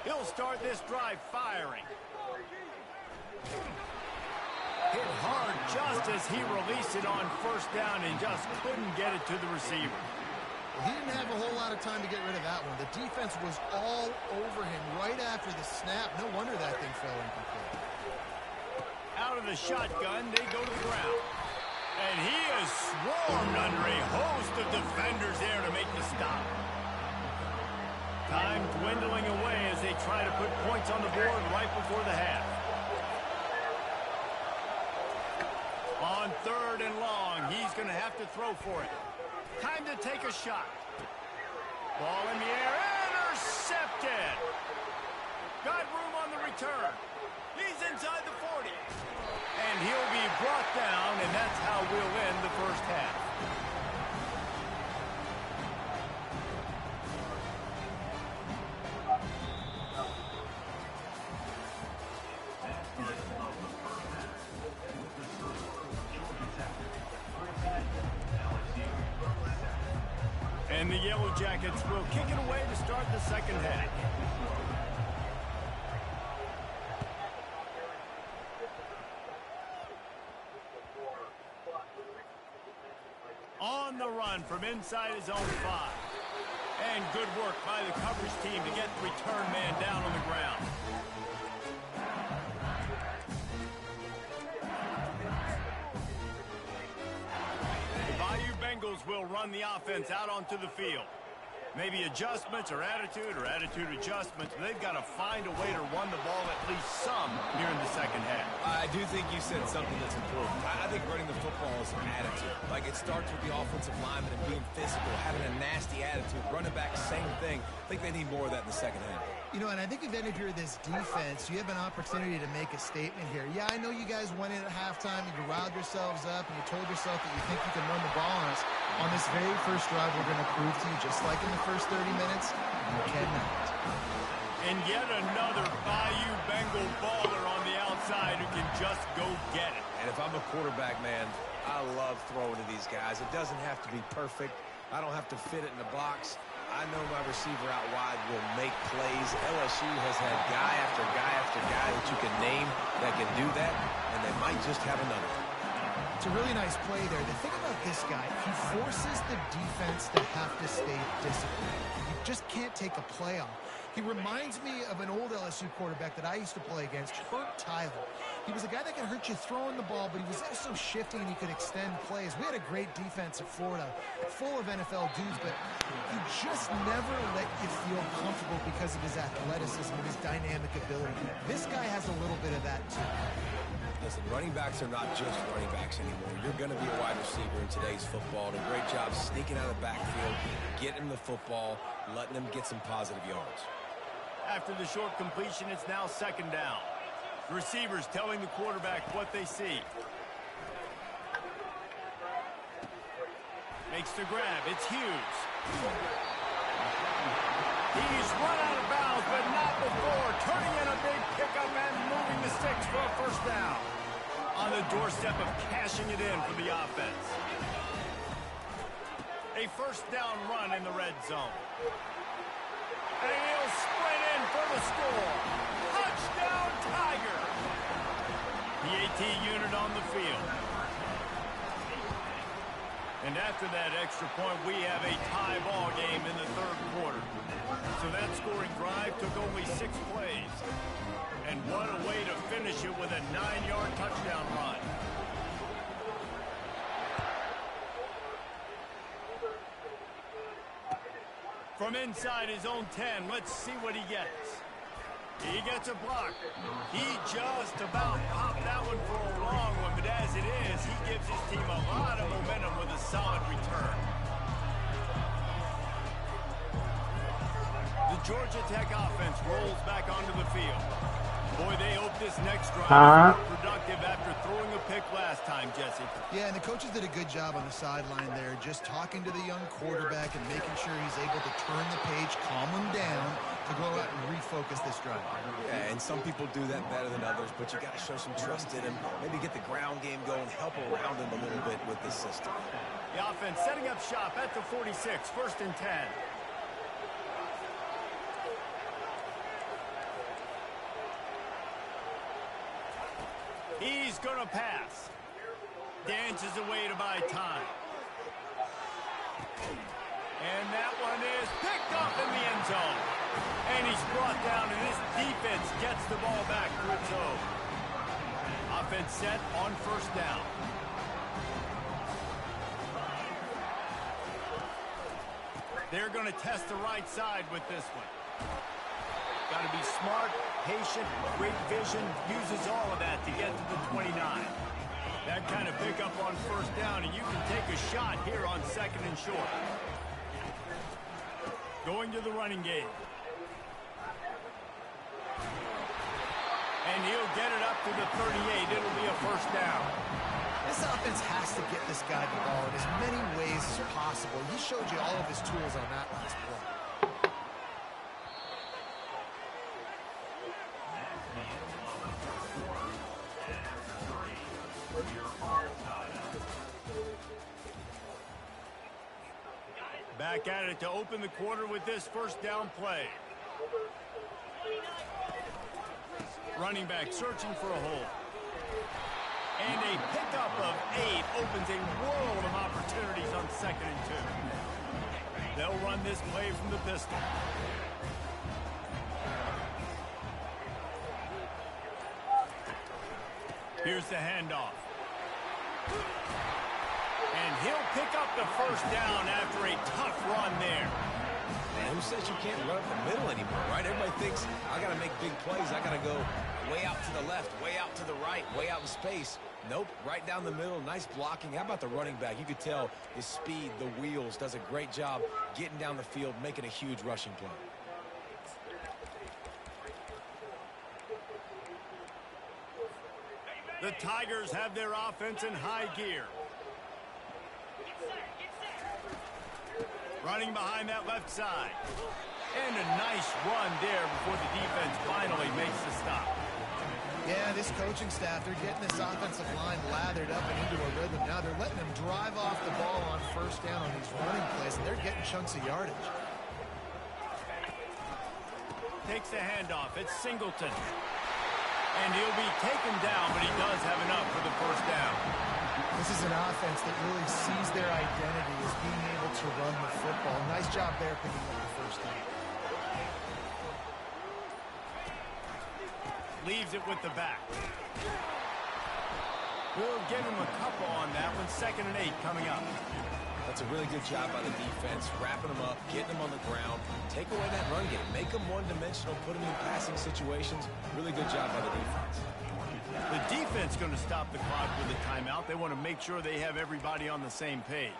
He'll start this drive firing. Hit hard just as he released it on first down and just couldn't get it to the receiver. He didn't have a whole lot of time to get rid of that one. The defense was all over him right after the snap. No wonder that thing fell incomplete. Out of the shotgun, they go to the ground. And he is swarmed under a host of defenders there to make the stop. Time dwindling away as they try to put points on the board right before the half. On third and long, he's going to have to throw for it. Time to take a shot. Ball in the air, intercepted. Got room on the return. He's inside the 40. And he'll be brought down, and that's how we'll end the first half. And the Yellow Jackets will kick it away to start the second half. On the run from inside his own 5. And good work by the coverage team to get the return man down on the ground. The Bayou Bengals will run the offense out onto the field. Maybe adjustments or attitude adjustments. But they've got to find a way to run the ball at least some here in the second half. I do think you said something that's important. I think running the football is an attitude. Like, it starts with the offensive lineman and being physical, having a nasty attitude. Running back, same thing. I think they need more of that in the second half. You know, and I think if you're this defense, you have an opportunity to make a statement here. Yeah, I know you guys went in at halftime and you riled yourselves up and you told yourself that you think you can run the ball on us. On this very first drive, we're going to prove to you, just like in the first 30 minutes, you cannot. And yet another Bayou Bengal baller on the outside who can just go get it. And if I'm a quarterback, man, I love throwing to these guys. It doesn't have to be perfect. I don't have to fit it in the box. I know my receiver out wide will make plays. LSU has had guy after guy after guy that you can name that can do that, and they might just have another. It's a really nice play there. The thing about this guy, he forces the defense to have to stay disciplined. You just can't take a play on. He reminds me of an old LSU quarterback that I used to play against, Hurt Tyler. He was a guy that could hurt you throwing the ball, but he was also shifting and he could extend plays. We had a great defense at Florida, full of NFL dudes, but he just never let you feel comfortable because of his athleticism and his dynamic ability. This guy has a little bit of that too. Listen, running backs are not just running backs anymore. You're going to be a wide receiver in today's football. And a great job sneaking out of the backfield, getting him the football, letting him get some positive yards. After the short completion, it's now second down. The receivers telling the quarterback what they see. Makes the grab. It's Hughes. He's run out of bounds, but not before. Turning in a big pickup and moving the sticks for a first down. On the doorstep of cashing it in for the offense. A first down run in the red zone. And he'll sprint in for the score. Touchdown, Tiger. The AT unit on the field. And after that extra point, we have a tie ball game in the third quarter. So that scoring drive took only 6 plays. And what a way to finish it with a 9-yard touchdown run. From inside his own 10, let's see what he gets. He gets a block. He just about popped that one for a long one, but as it is, he gives his team a lot of momentum with a solid return. The Georgia Tech offense rolls back onto the field. Boy, they hope this next drive is productive after throwing a pick last time, Jesse. Yeah, and the coaches did a good job on the sideline there, just talking to the young quarterback and making sure he's able to turn the page, calm him down, to go out and refocus this drive. Yeah, and some people do that better than others, but you got to show some trust in him. Maybe get the ground game going, help around him a little bit with this system. The offense setting up shop at the 46, first and 10. He's going to pass. Dances away to buy time. And that one is picked up in the end zone. And he's brought down, and this defense gets the ball back to its own. Offense set on first down. They're going to test the right side with this one. Got to be smart, patient, great vision, uses all of that to get to the 29. That kind of pickup on first down, and you can take a shot here on second and short. Going to the running game. And he'll get it up to the 38. It'll be a first down. This offense has to get this guy the ball in as many ways as possible. He showed you all of his tools on that last play. Back at it to open the quarter with this first down play. Running back searching for a hole. And a pickup of 8 opens a world of opportunities on second and 2. They'll run this play from the pistol. Here's the handoff. And he'll pick up the first down after a tough run there. Man, who says you can't run up the middle anymore, right? Everybody thinks, I got to make big plays. I got to go way out to the left, way out to the right, way out in space. Nope, right down the middle, nice blocking. How about the running back? You could tell his speed, the wheels, does a great job getting down the field, making a huge rushing play. The Tigers have their offense in high gear. Running behind that left side. And a nice run there before the defense finally makes the stop. Yeah, this coaching staff, they're getting this offensive line lathered up and into a rhythm. Now they're letting them drive off the ball on first down on these running plays, and they're getting chunks of yardage. Takes the handoff. It's Singleton. And he'll be taken down, but he does have enough for the first down. This is an offense that really sees their identity as being able to run the football. Nice job there picking up the first down. Leaves it with the back. We'll give him a couple on that one. 2nd and 8 coming up. That's a really good job by the defense, wrapping them up, getting them on the ground, take away that run game, make them one-dimensional, put them in passing situations. Really good job by the defense. The defense going to stop the clock with a timeout. They want to make sure they have everybody on the same page.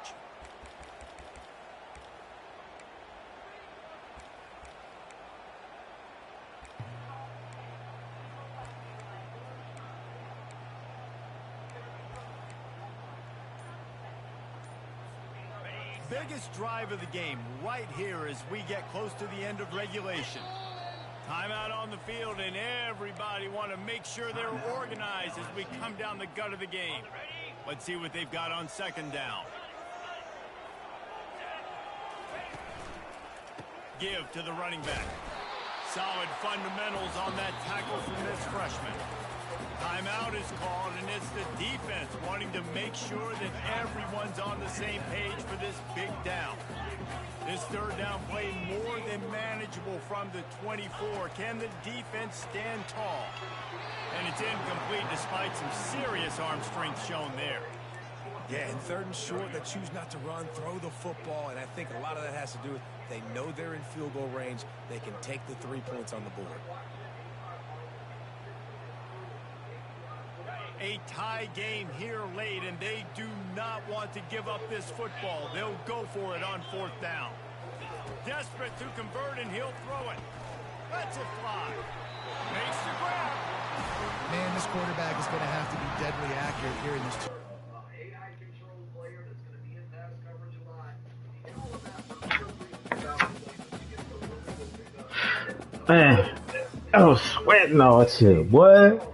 Biggest drive of the game right here as we get close to the end of regulation. Timeout on the field, and everybody want to make sure they're organized as we come down the gut of the game. Let's see what they've got on 2nd down. Give to the running back. Solid fundamentals on that tackle from this freshman. Timeout is called, and it's the defense wanting to make sure that everyone's on the same page for this big down. This 3rd down play more than manageable from the 24. Can the defense stand tall? And it's incomplete despite some serious arm strength shown there. Yeah, and 3rd and short, they choose not to run, throw the football, and I think a lot of that has to do with they know they're in field goal range. They can take the 3 points on the board. A tie game here late, and they do not want to give up this football. They'll go for it on 4th down. Desperate to convert, and he'll throw it. Lets it fly. Makes the grab. Man, this quarterback is going to have to be deadly accurate here in this. AI-controlled player that's going to be in pass coverage a lot. Man, I was sweating all that shit. What?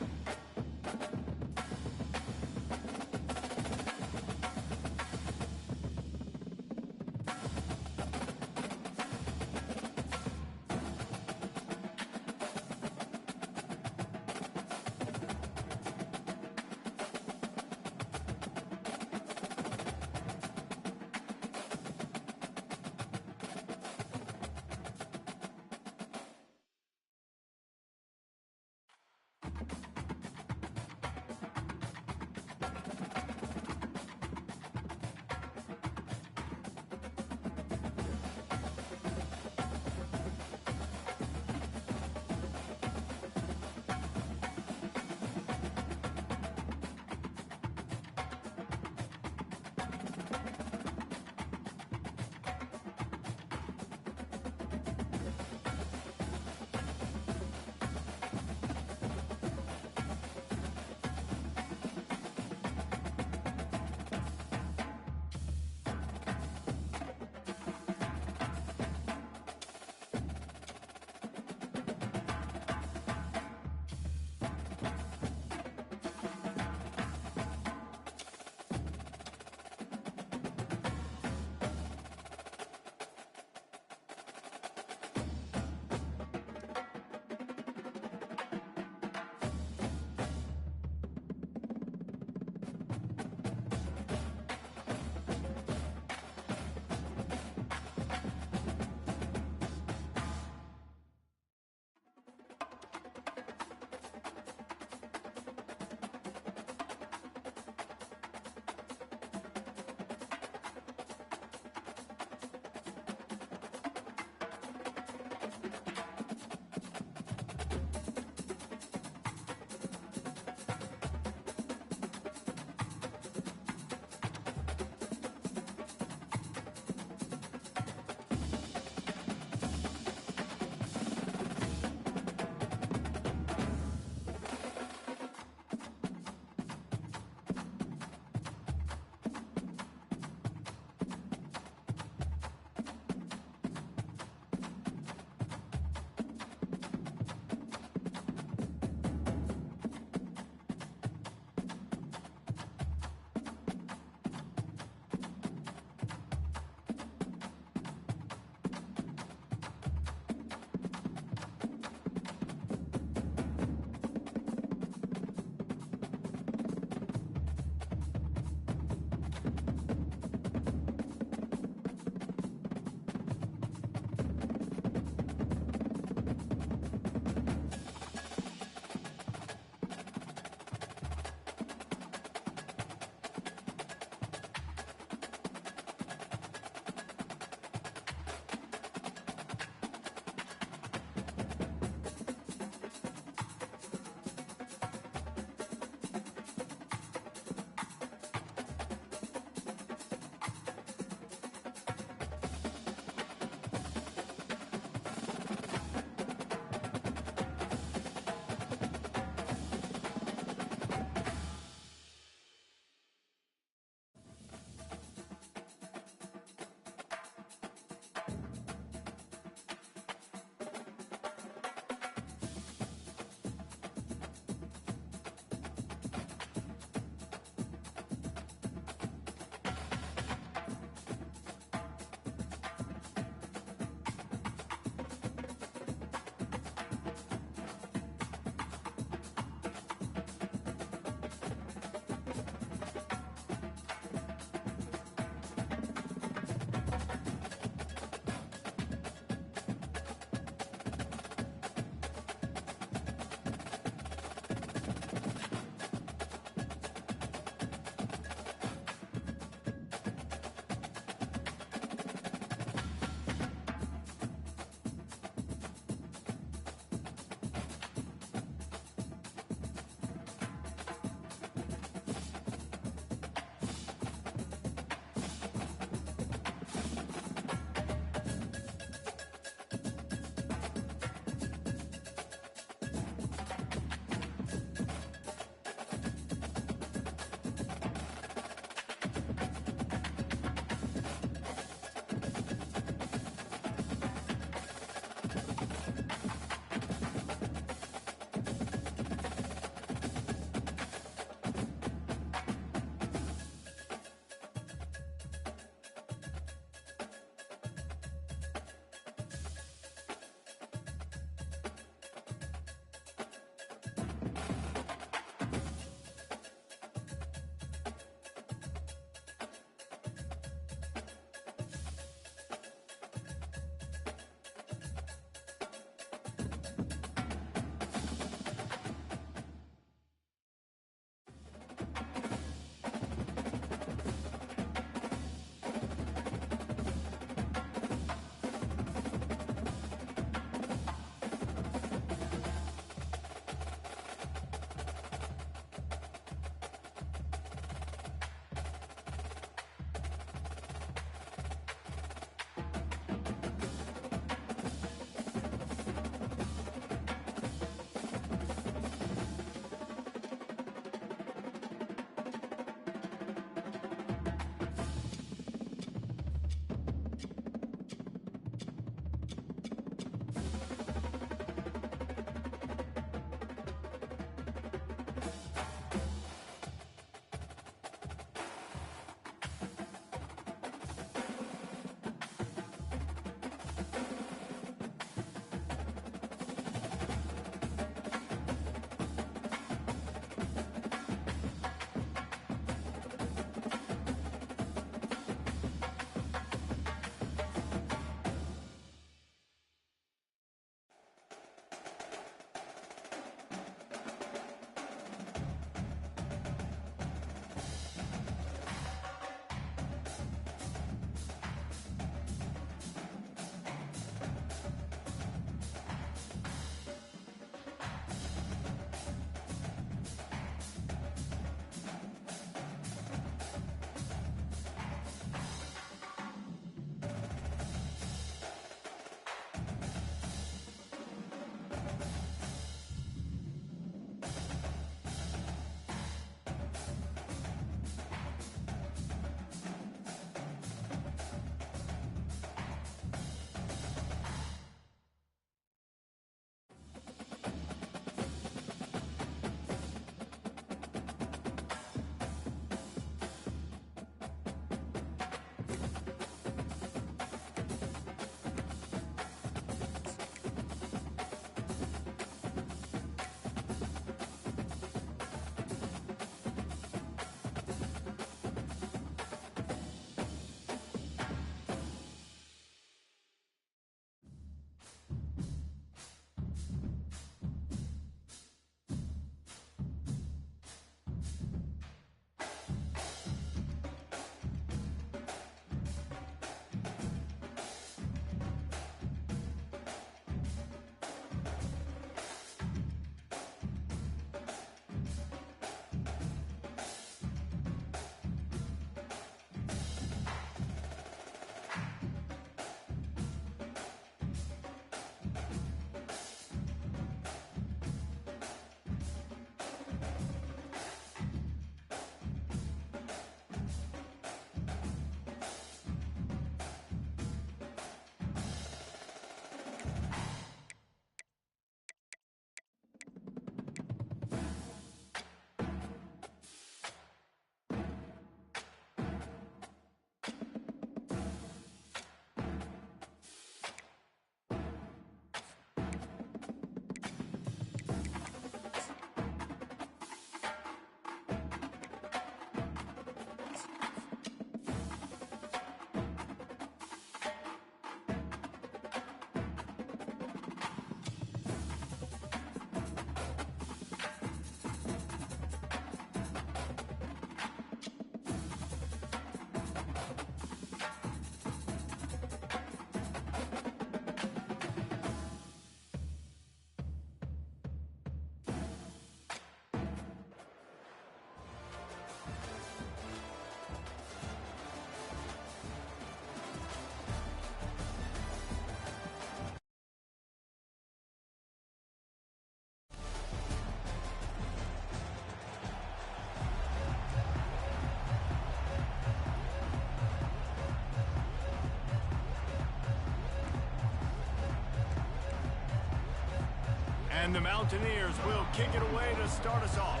And the Mountaineers will kick it away to start us off.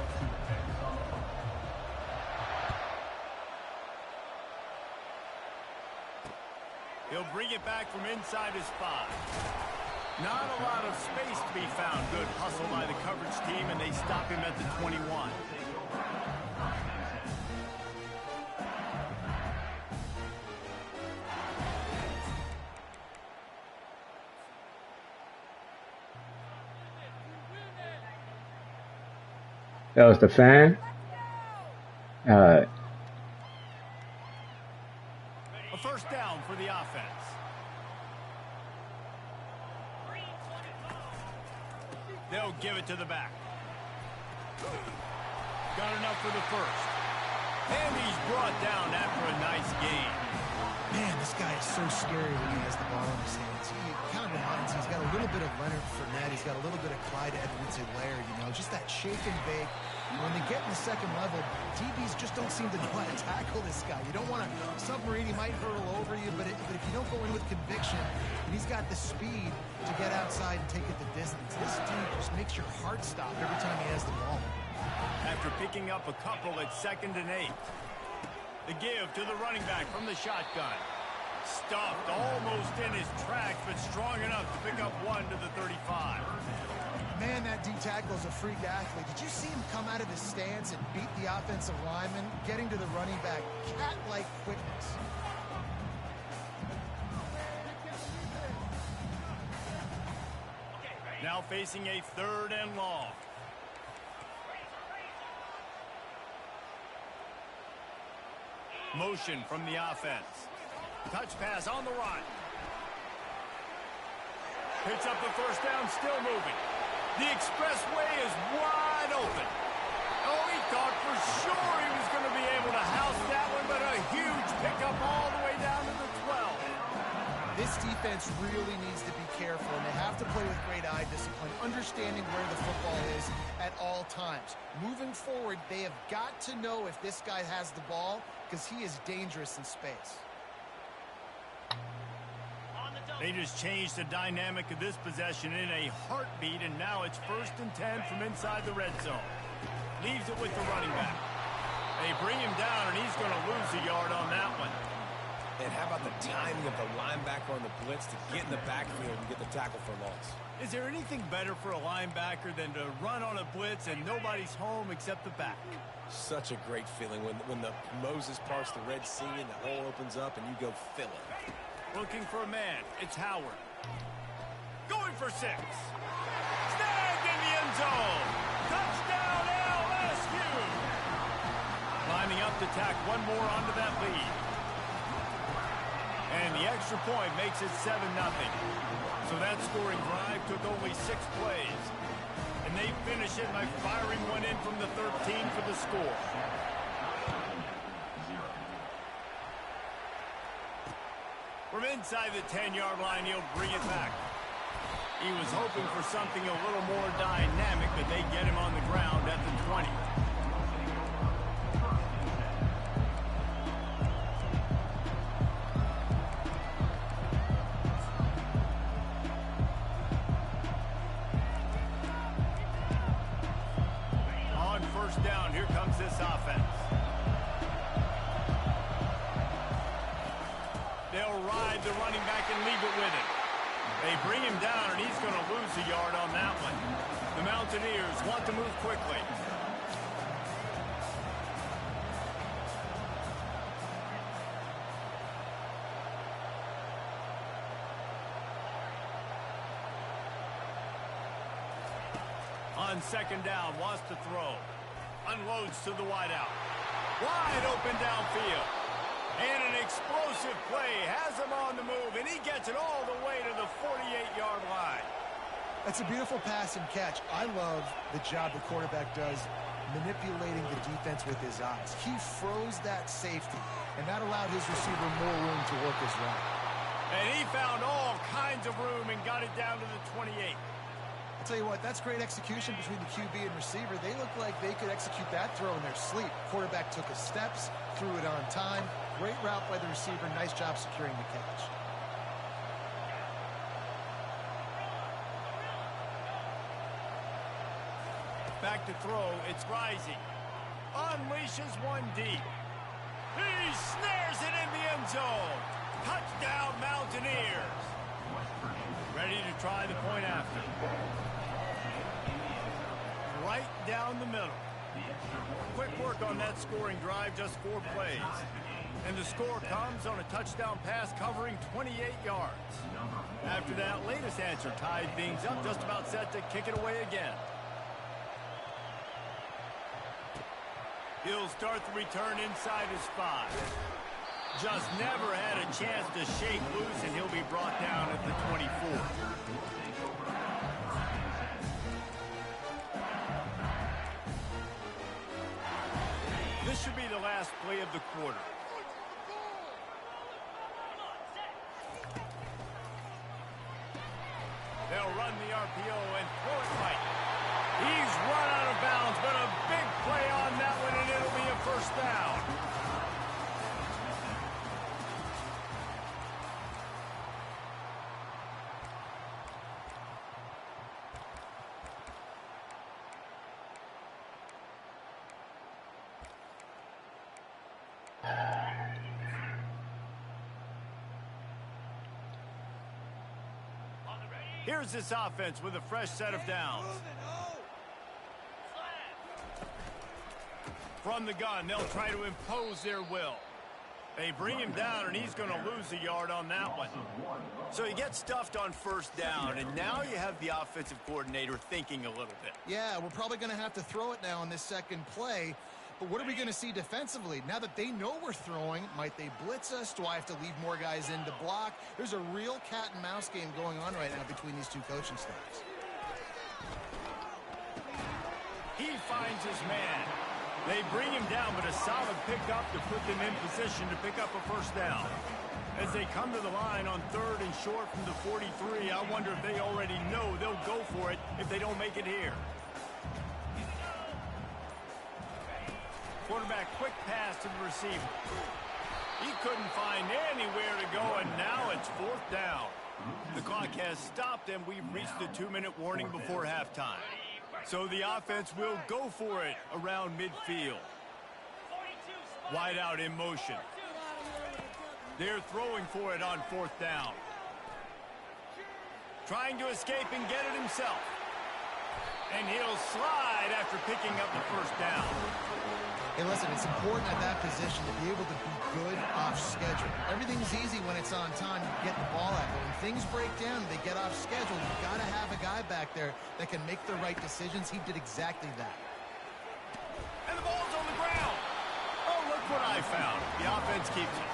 He'll bring it back from inside his 5. Not a lot of space to be found. Good hustle by the coverage team, and they stop him at the 21. That was the fan? Alright. A first down for the offense. They'll give it to the back. Got enough for the first. And he's brought down after a nice gain. Man, this guy is so scary when he has the ball in his hands. He kind of reminds me, he's got a little bit of Leonard Fournette. He's got a little bit of Clyde Edwards-Helaire, you know, just that shake and bake. When they get in the second level, DBs just don't seem to know how to tackle this guy. You don't want to submarine. He might hurtle over you, but if you don't go in with conviction, and he's got the speed to get outside and take it the distance, this dude just makes your heart stop every time he has the ball. After picking up a couple at 2nd and 8. The give to the running back from the shotgun. Stuffed almost in his tracks, but strong enough to pick up 1 to the 35. Man, that D-tackle is a freak athlete. Did you see him come out of his stance and beat the offensive lineman, getting to the running back? Cat-like quickness. Now facing a 3rd and long. Motion from the offense. Touch pass on the run. Picks up the first down, still moving. The expressway is wide open. Oh, he thought for sure he was going to be able to house that one, but a huge pickup all the way down to the 12. This defense really needs to be careful, and they have to play with great eye discipline, understanding where the football is at all times. Moving forward, they have got to know if this guy has the ball, because he is dangerous in space. They just changed the dynamic of this possession in a heartbeat, and now it's 1st and 10 from inside the red zone. Leaves it with the running back. They bring him down, and he's going to lose a yard on that one. And how about the timing of the linebacker on the blitz to get in the backfield and get the tackle for loss? Is there anything better for a linebacker than to run on a blitz and nobody's home except the back? Such a great feeling when the Moses parts the Red Sea and the hole opens up and you go fill it. Looking for a man. It's Howard. Going for 6. Snagged in the end zone. Touchdown LSU. Lining up to tack one more onto that lead. And the extra point makes it 7-0. So that scoring drive took only 6 plays. And they finish it by firing one in from the 13 for the score. From inside the 10-yard line, he'll bring it back. He was hoping for something a little more dynamic, but they get him on the ground at the 20. On 1st down, here comes this offense. They'll ride the running back and leave it with him. They bring him down, and he's going to lose a yard on that one. The Mountaineers want to move quickly. On 2nd down, wants to throw. Unloads to the wideout. Wide open downfield. And an explosive play has him on the move, and he gets it all the way to the 48-yard line. That's a beautiful pass and catch. I love the job the quarterback does manipulating the defense with his eyes. He froze that safety, and that allowed his receiver more room to work his route. And he found all kinds of room and got it down to the 28. I'll tell you what, that's great execution between the QB and receiver. They look like they could execute that throw in their sleep. Quarterback took his steps, threw it on time. Great route by the receiver. Nice job securing the catch. Back to throw. It's rising. Unleashes one deep. He snares it in the end zone. Touchdown, Mountaineers. Ready to try the point after. Right down the middle. Quick work on that scoring drive, just 4 plays. And the score comes on a touchdown pass covering 28 yards. After that latest answer tied things up, just about set to kick it away again. He'll start the return inside his 5. Just never had a chance to shake loose, and he'll be brought down at the 24. This should be the last play of the quarter. They'll run the RPO and throw it right. He's run out of bounds, but a big play on that one, and it'll be a first down. Here's this offense with a fresh set of downs. From the gun, they'll try to impose their will. They bring him down, and he's going to lose a yard on that one. So he gets stuffed on first down, and now you have the offensive coordinator thinking a little bit. Yeah, we're probably going to have to throw it now on this second play. But what are we going to see defensively? Now that they know we're throwing, might they blitz us? Do I have to leave more guys in to block? There's a real cat and mouse game going on right now between these two coaching staffs. He finds his man. They bring him down, but a solid pickup to put them in position to pick up a first down. As they come to the line on 3rd and short from the 43, I wonder if they already know they'll go for it if they don't make it here. Quarterback, quick pass to the receiver. He couldn't find anywhere to go, and now it's 4th down. The clock has stopped, and we've reached the 2-minute warning before halftime. So the offense will go for it around midfield. Wide out in motion. They're throwing for it on 4th down. Trying to escape and get it himself. And he'll slide after picking up the first down. Hey, listen, it's important at that position to be able to be good off schedule. Everything's easy when it's on time. You get the ball out. But when things break down, they get off schedule. You've got to have a guy back there that can make the right decisions. He did exactly that. And the ball's on the ground. Oh, look what I found. The offense keeps it.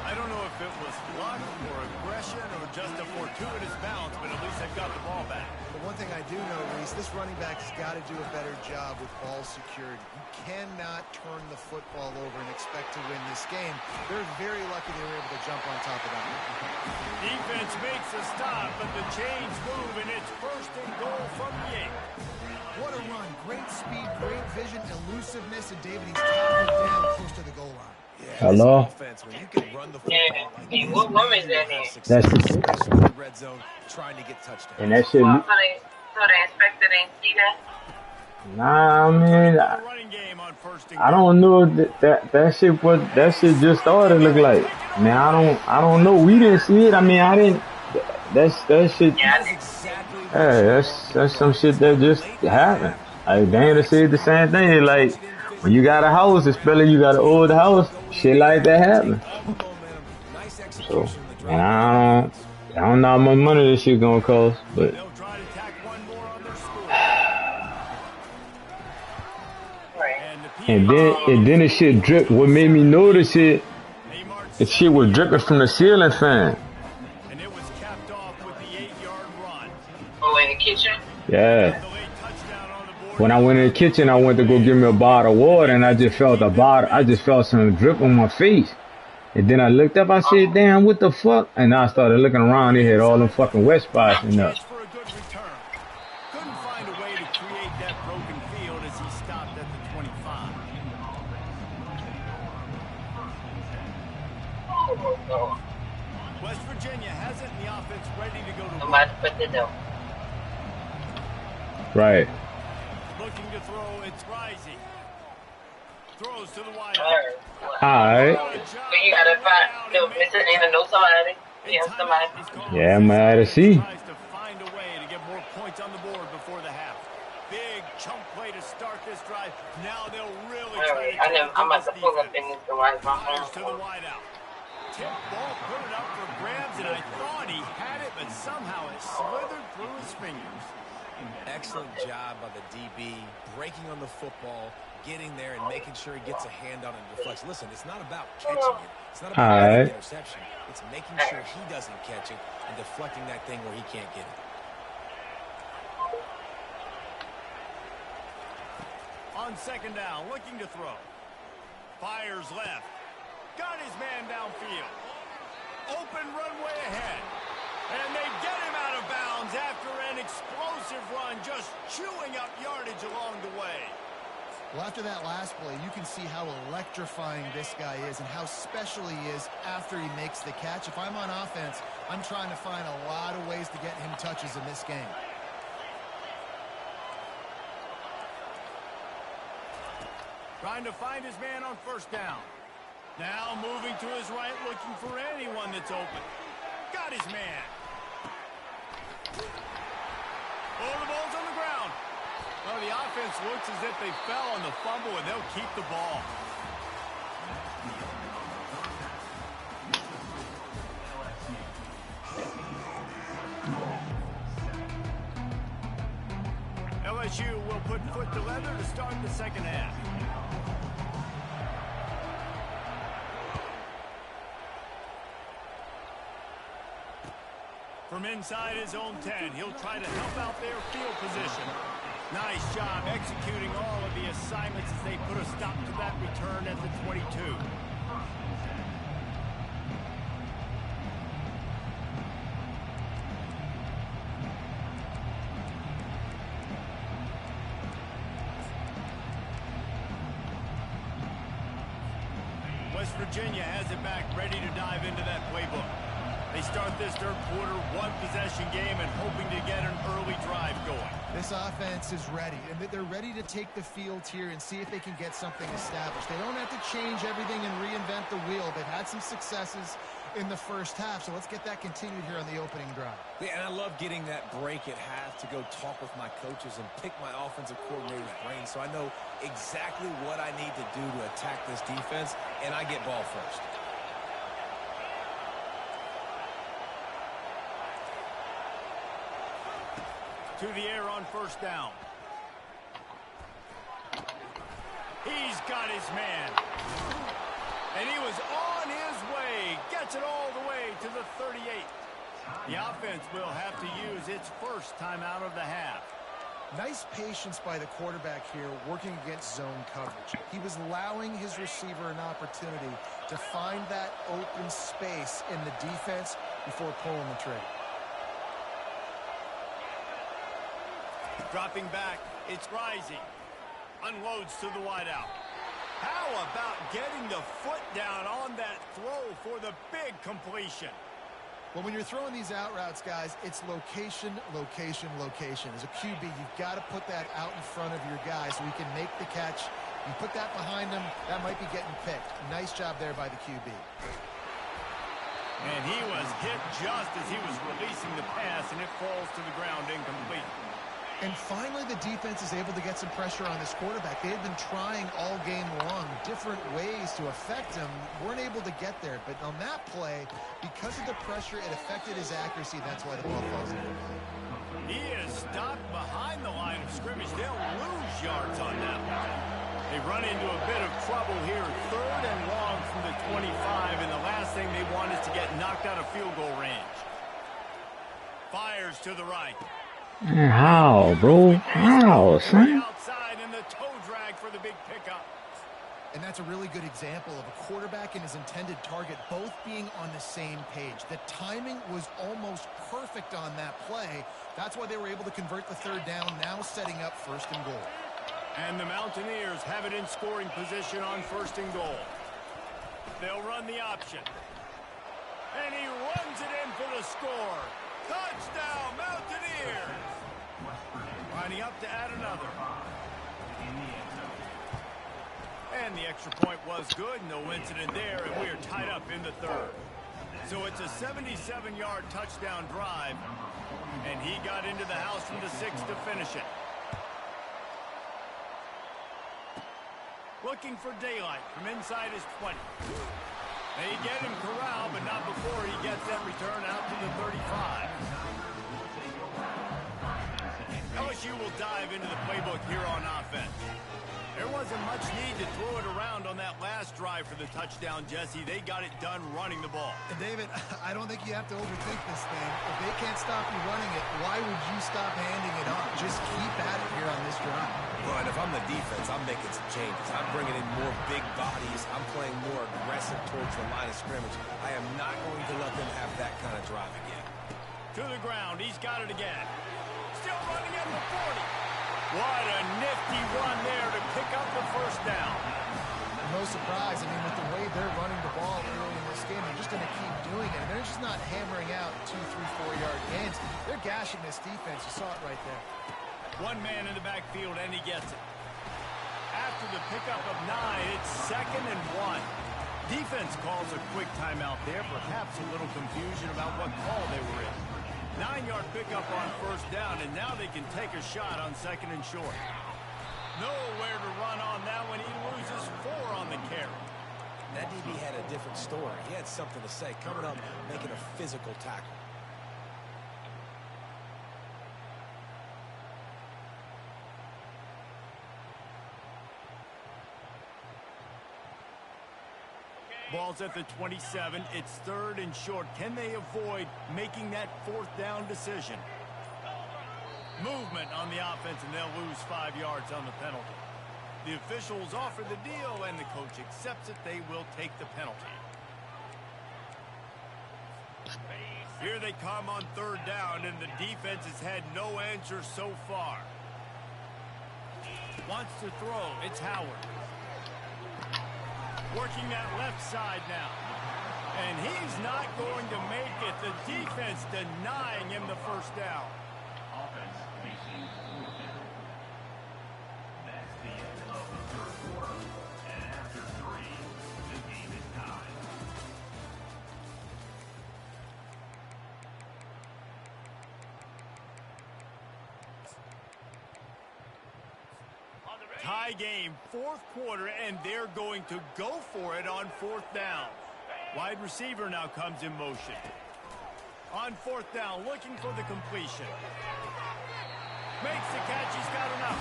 I don't know if it was luck or aggression or just a fortuitous bounce, but at least they've got the ball back. But one thing I do know, Reese, this running back has got to do a better job with ball security. You cannot turn the football over and expect to win this game. They're very lucky they were able to jump on top of that. Defense makes a stop, but the chains move, and it's 1st and goal from the 8. What a run. Great speed, great vision, elusiveness, and David, he's tackled down close to the goal line. Yeah, hello? Hey, what room is that in? That's the red zone trying to get touchdowns. and that shit. So the inspector didn't see that? Nah, I mean, I don't know that shit just started look like. Man, I don't know. We didn't see it. I mean, I didn't. That shit. Yeah, that's some shit that just happened. Like Dana said the same thing. Like when you got a house, especially you got an old house, shit like that happen. So, and I don't know how much money this shit gonna cost, but. And then the shit drip. What made me notice it, the shit was dripping from the ceiling fan. And it was capped off with the 8-yard run. Oh, in the kitchen? Yeah. When I went in the kitchen, I went to go get me a bottle of water, and I just felt some drip on my face. And then I looked up, I said, damn, what the fuck? And I started looking around, they had all them fucking wet spots and that. Couldn't find a way to create that broken field as he stopped at the 25. Oh. West Virginia has it in the offense ready to go to I'm about to put the dough. Right. Looking to throw, it's Rising. Throws to the wide. Alright. But you gotta find, Mr. Nina know somebody. Yeah, somebody. Yeah, I'm out to see. Tries to find a way to get more points on the board before the half. Big chunk play to start this drive. Now they'll really try to I'm about to pull up in this device. Fires to the wide out. Tip ball, put it up for grabs, and I thought he had it, but somehow it slithered through his fingers. Excellent job by the DB, breaking on the football, getting there and making sure he gets a hand on it and deflects. Listen, it's not about catching it. It's not about an interception. It's making sure he doesn't catch it and deflecting that thing where he can't get it. On second down, looking to throw. Fires left. Got his man downfield. Open runway ahead. And they get him out of bounds after an explosive run, just chewing up yardage along the way. Well, after that last play, you can see how electrifying this guy is and how special he is after he makes the catch. If I'm on offense, I'm trying to find a lot of ways to get him touches in this game. Trying to find his man on first down. Now moving to his right, looking for anyone that's open. Got his man. Oh, the ball's on the ground. Well, the offense looks as if they fell on the fumble, and they'll keep the ball. LSU will put foot to leather to start the second half. From inside his own 10, he'll try to help out their field position. Nice job executing all of the assignments as they put a stop to that return at the 22. West Virginia has it back, ready to dive into that playbook. They start this third quarter, one-possession game, and hoping to get an early drive going. This offense is ready, and they're ready to take the field here and see if they can get something established. They don't have to change everything and reinvent the wheel. They've had some successes in the first half, so let's get that continued here on the opening drive. Yeah, and I love getting that break at half to go talk with my coaches and pick my offensive coordinator's brain so I know exactly what I need to do to attack this defense, and I get ball first. To the air on first down. He's got his man. And he was on his way. Gets it all the way to the 38. The offense will have to use its first timeout of the half. Nice patience by the quarterback here working against zone coverage. He was allowing his receiver an opportunity to find that open space in the defense before pulling the trigger. Dropping back, it's Rising. Unloads to the wideout. How about getting the foot down on that throw for the big completion? Well, when you're throwing these out routes, guys, it's location, location, location. As a QB, you've got to put that out in front of your guy so he can make the catch. You put that behind him, that might be getting picked. Nice job there by the QB. And he was hit just as he was releasing the pass, and it falls to the ground incomplete. And finally, the defense is able to get some pressure on this quarterback. They had been trying all game long different ways to affect him. Weren't able to get there. But on that play, because of the pressure, it affected his accuracy. That's why the ball falls in. He is stopped behind the line of scrimmage. They'll lose yards on that one. They run into a bit of trouble here. 3rd and long from the 25. And the last thing they want is to get knocked out of field goal range. Fires to the right. How, bro? How, son? Outside and the toe drag for the big pickup. And that's a really good example of a quarterback and his intended target both being on the same page. The timing was almost perfect on that play. That's why they were able to convert the 3rd down, now setting up 1st and goal. And the Mountaineers have it in scoring position on 1st and goal. They'll run the option. And he runs it in for the score. Touchdown, Mountaineers! Lining up to add another. And the extra point was good. No incident there, and we are tied up in the third. So it's a 77-yard touchdown drive, and he got into the house from the 6 to finish it. Looking for daylight from inside his 20. They get him corralled, but not before he gets that return out to the 35. LSU will dive into the playbook here on offense. There wasn't much need to throw it around on that last drive for the touchdown, Jesse. They got it done running the ball. And David, I don't think you have to overthink this thing. If they can't stop you running it, why would you stop handing it off? Just keep at it here on this drive. Well, and if I'm the defense, I'm making some changes. I'm bringing in more big bodies. I'm playing more aggressive towards the line of scrimmage. I am not going to let them have that kind of drive again. To the ground. He's got it again. Still running at the 40. What a nifty run there to pick up the first down. No surprise. I mean, with the way they're running the ball early in this game, they're just going to keep doing it. And they're just not hammering out 2, 3, 4-yard gains. They're gashing this defense. You saw it right there. One man in the backfield, and he gets it. After the pickup of 9, it's 2nd and 1. Defense calls a quick timeout there. Perhaps a little confusion about what call they were in. 9-yard pickup on first down, and now they can take a shot on 2nd and short. Nowhere to run on that one. He loses 4 on the carry. That DB had a different story. He had something to say, coming up, making a physical tackle. Ball's at the 27. It's 3rd and short. Can they avoid making that 4th down decision? Movement on the offense, and they'll lose 5 yards on the penalty. The officials offer the deal, and the coach accepts it. They will take the penalty. Here they come on 3rd down, and the defense has had no answer so far. Wants to throw. It's Howard. Working that left side now. And he's not going to make it. The defense denying him the first down. Offense facing 4th down. That's the end of the third quarter. And after 3, the game is tied. Tie game, 4th quarter, and they're going to go for it on 4th down. Wide receiver now comes in motion. On 4th down, looking for the completion. Makes the catch, he's got enough.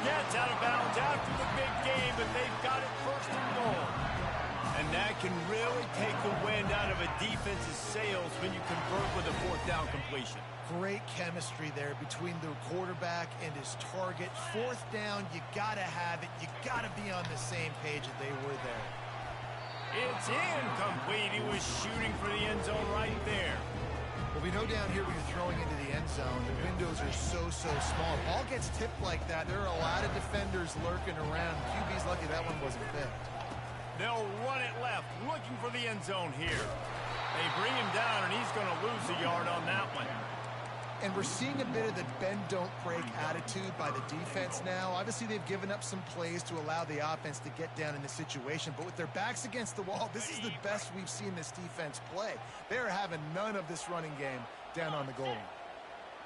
Gets out of bounds after the big game, but they've got it 1st and goal. And that can really take the wind out of a defense's sails when you convert with a 4th down completion. Great chemistry there between the quarterback and his target. 4th down, you got to have it. You got to be on the same page that they were there. It's incomplete. He was shooting for the end zone right there. Well, we know down here when you're throwing into the end zone, the windows are so small. Ball gets tipped like that. There are a lot of defenders lurking around. QB's lucky that one wasn't picked. They'll run it left, looking for the end zone here. They bring him down, and he's going to lose a yard on that one. And we're seeing a bit of the bend-don't-break attitude by the defense now. Obviously, they've given up some plays to allow the offense to get down in the situation. But with their backs against the wall, this is the best we've seen this defense play. They're having none of this running game down on the goal line.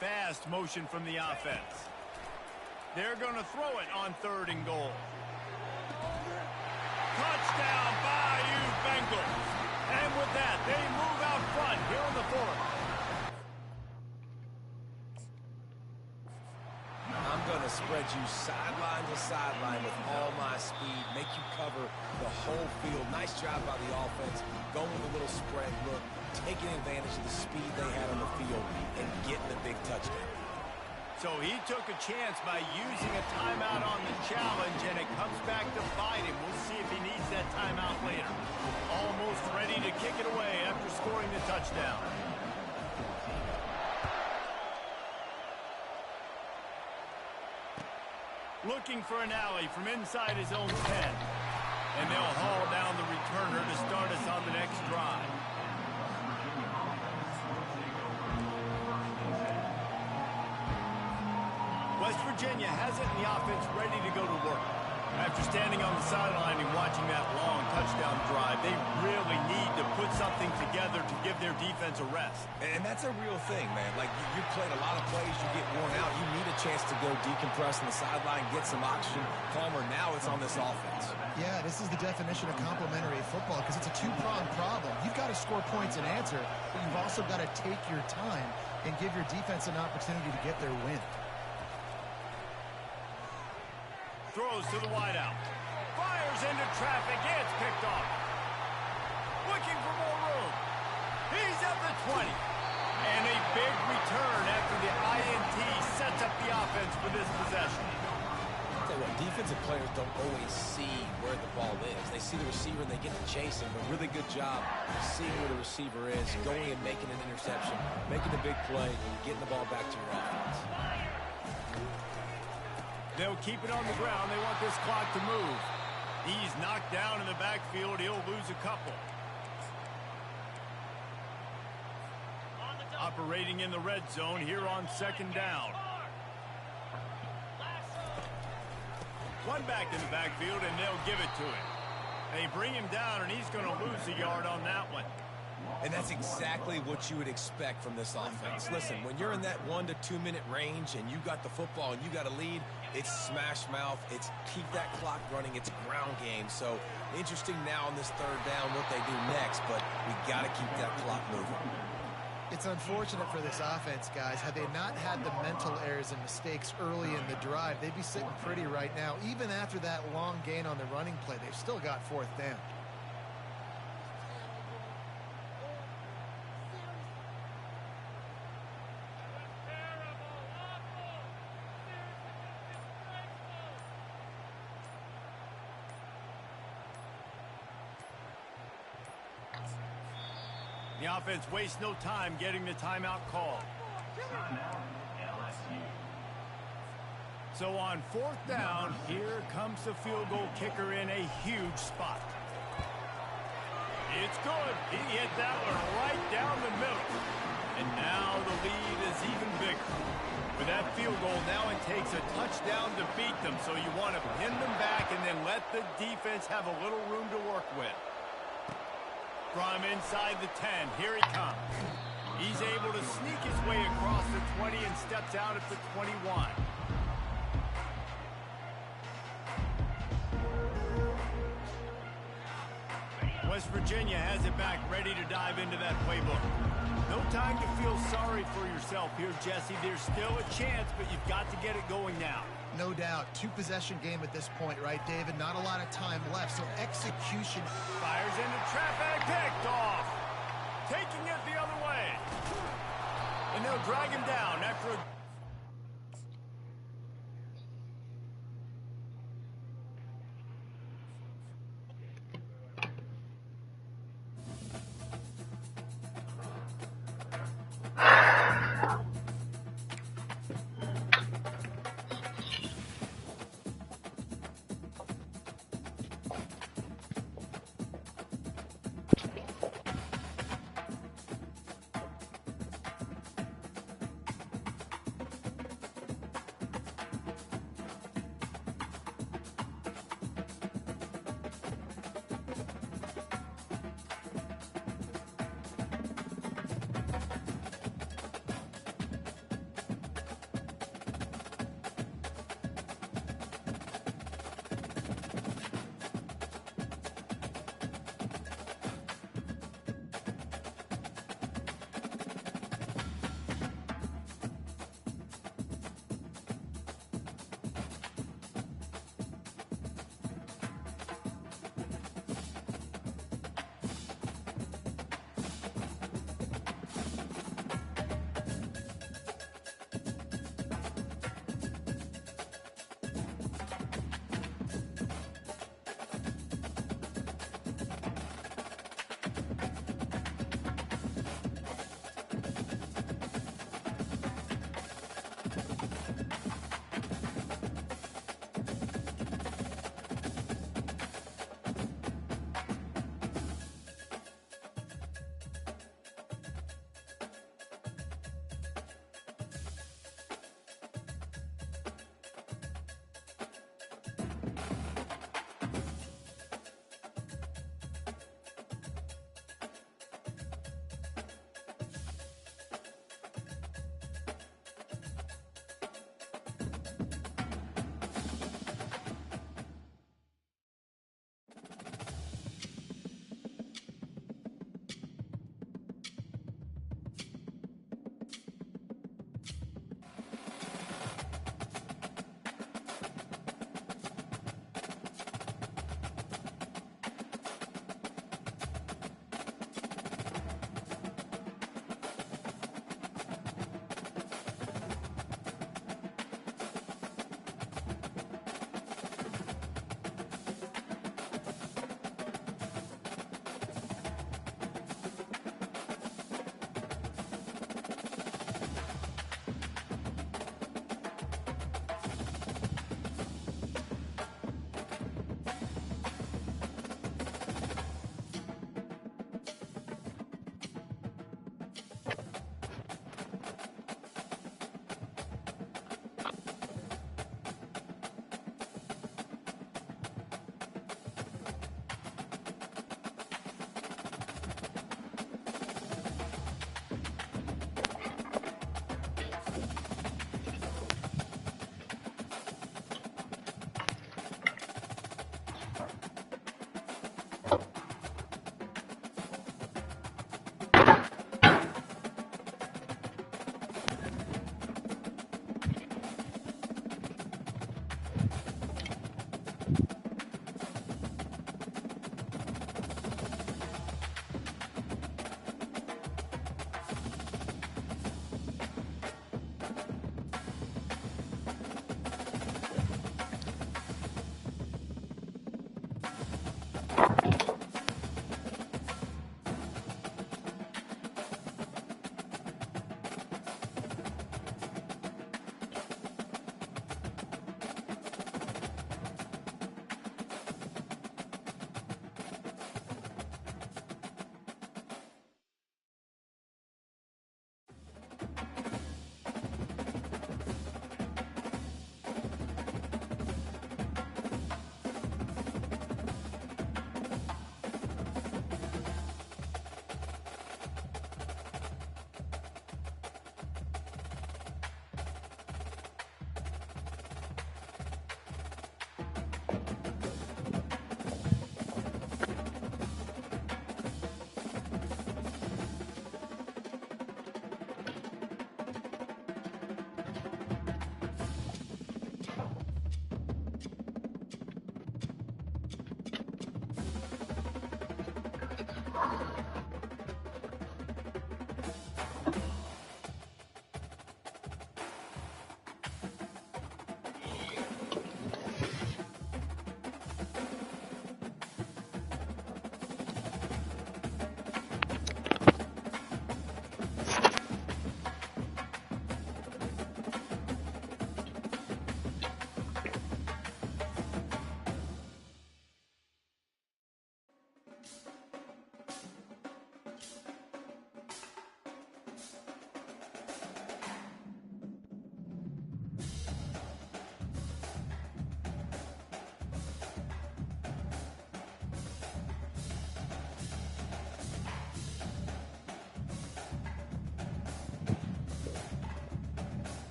Fast motion from the offense. They're going to throw it on 3rd and goal. Touchdown, Bayou Bengals. And with that, they move out front here in the 4th. I'm going to spread you sideline to sideline with all my speed, make you cover the whole field. Nice job by the offense, going with a little spread look, taking advantage of the speed they had on the field, and getting the big touchdown. So he took a chance by using a timeout on the challenge, and it comes back to bite him. We'll see if he needs that timeout later. Almost ready to kick it away after scoring the touchdown. Looking for an alley from inside his own 10. And they'll haul down the returner to start us on the next drive. West Virginia has it, and the offense ready to go to work. After standing on the sideline and watching that long touchdown drive, they really need to put something together to give their defense a rest. And that's a real thing, man. Like, you played a lot of plays, you get worn out. You need a chance to go decompress on the sideline, get some oxygen. Palmer, now it's on this offense. Yeah, this is the definition of complementary football because it's a two-pronged problem. You've got to score points and answer, but you've also got to take your time and give your defense an opportunity to get their win. Throws to the wideout. Fires into traffic. It's picked off. Looking for more room. He's at the 20. And a big return after the INT sets up the offense for this possession. I'll tell you what, defensive players don't always see where the ball is. They see the receiver and they get to chasing, but really good job seeing where the receiver is, going and making an interception, making a big play, and getting the ball back to your offense. They'll keep it on the ground. They want this clock to move. He's knocked down in the backfield. He'll lose a couple. Operating in the red zone here on second down. One back in the backfield, and they'll give it to him. They bring him down, and he's going to lose a yard on that one. And that's exactly what you would expect from this offense. Listen, when you're in that 1 to 2 minute range and you got the football and you got a lead, it's smash mouth, it's keep that clock running, it's ground game. So interesting now on this third down what they do next, but we got to keep that clock moving. It's unfortunate for this offense, guys. Had they not had the mental errors and mistakes early in the drive, they'd be sitting pretty right now. Even after that long gain on the running play, they've still got fourth down. The offense wastes no time getting the timeout called. So on fourth down, here comes the field goal kicker in a huge spot. It's good. He hit that one right down the middle. And now the lead is even bigger. With that field goal, now it takes a touchdown to beat them. So you want to pin them back and then let the defense have a little room to work with. From inside the 10, here he comes. He's able to sneak his way across the 20 and steps out at the 21. West Virginia has it back, ready to dive into that playbook. No time to feel sorry for yourself here, Jesse. There's still a chance, but you've got to get it going now. No doubt. Two-possession game at this point, right, David? Not a lot of time left, so execution. Fires into traffic, picked off. Taking it the other way. And they'll drag him down after a...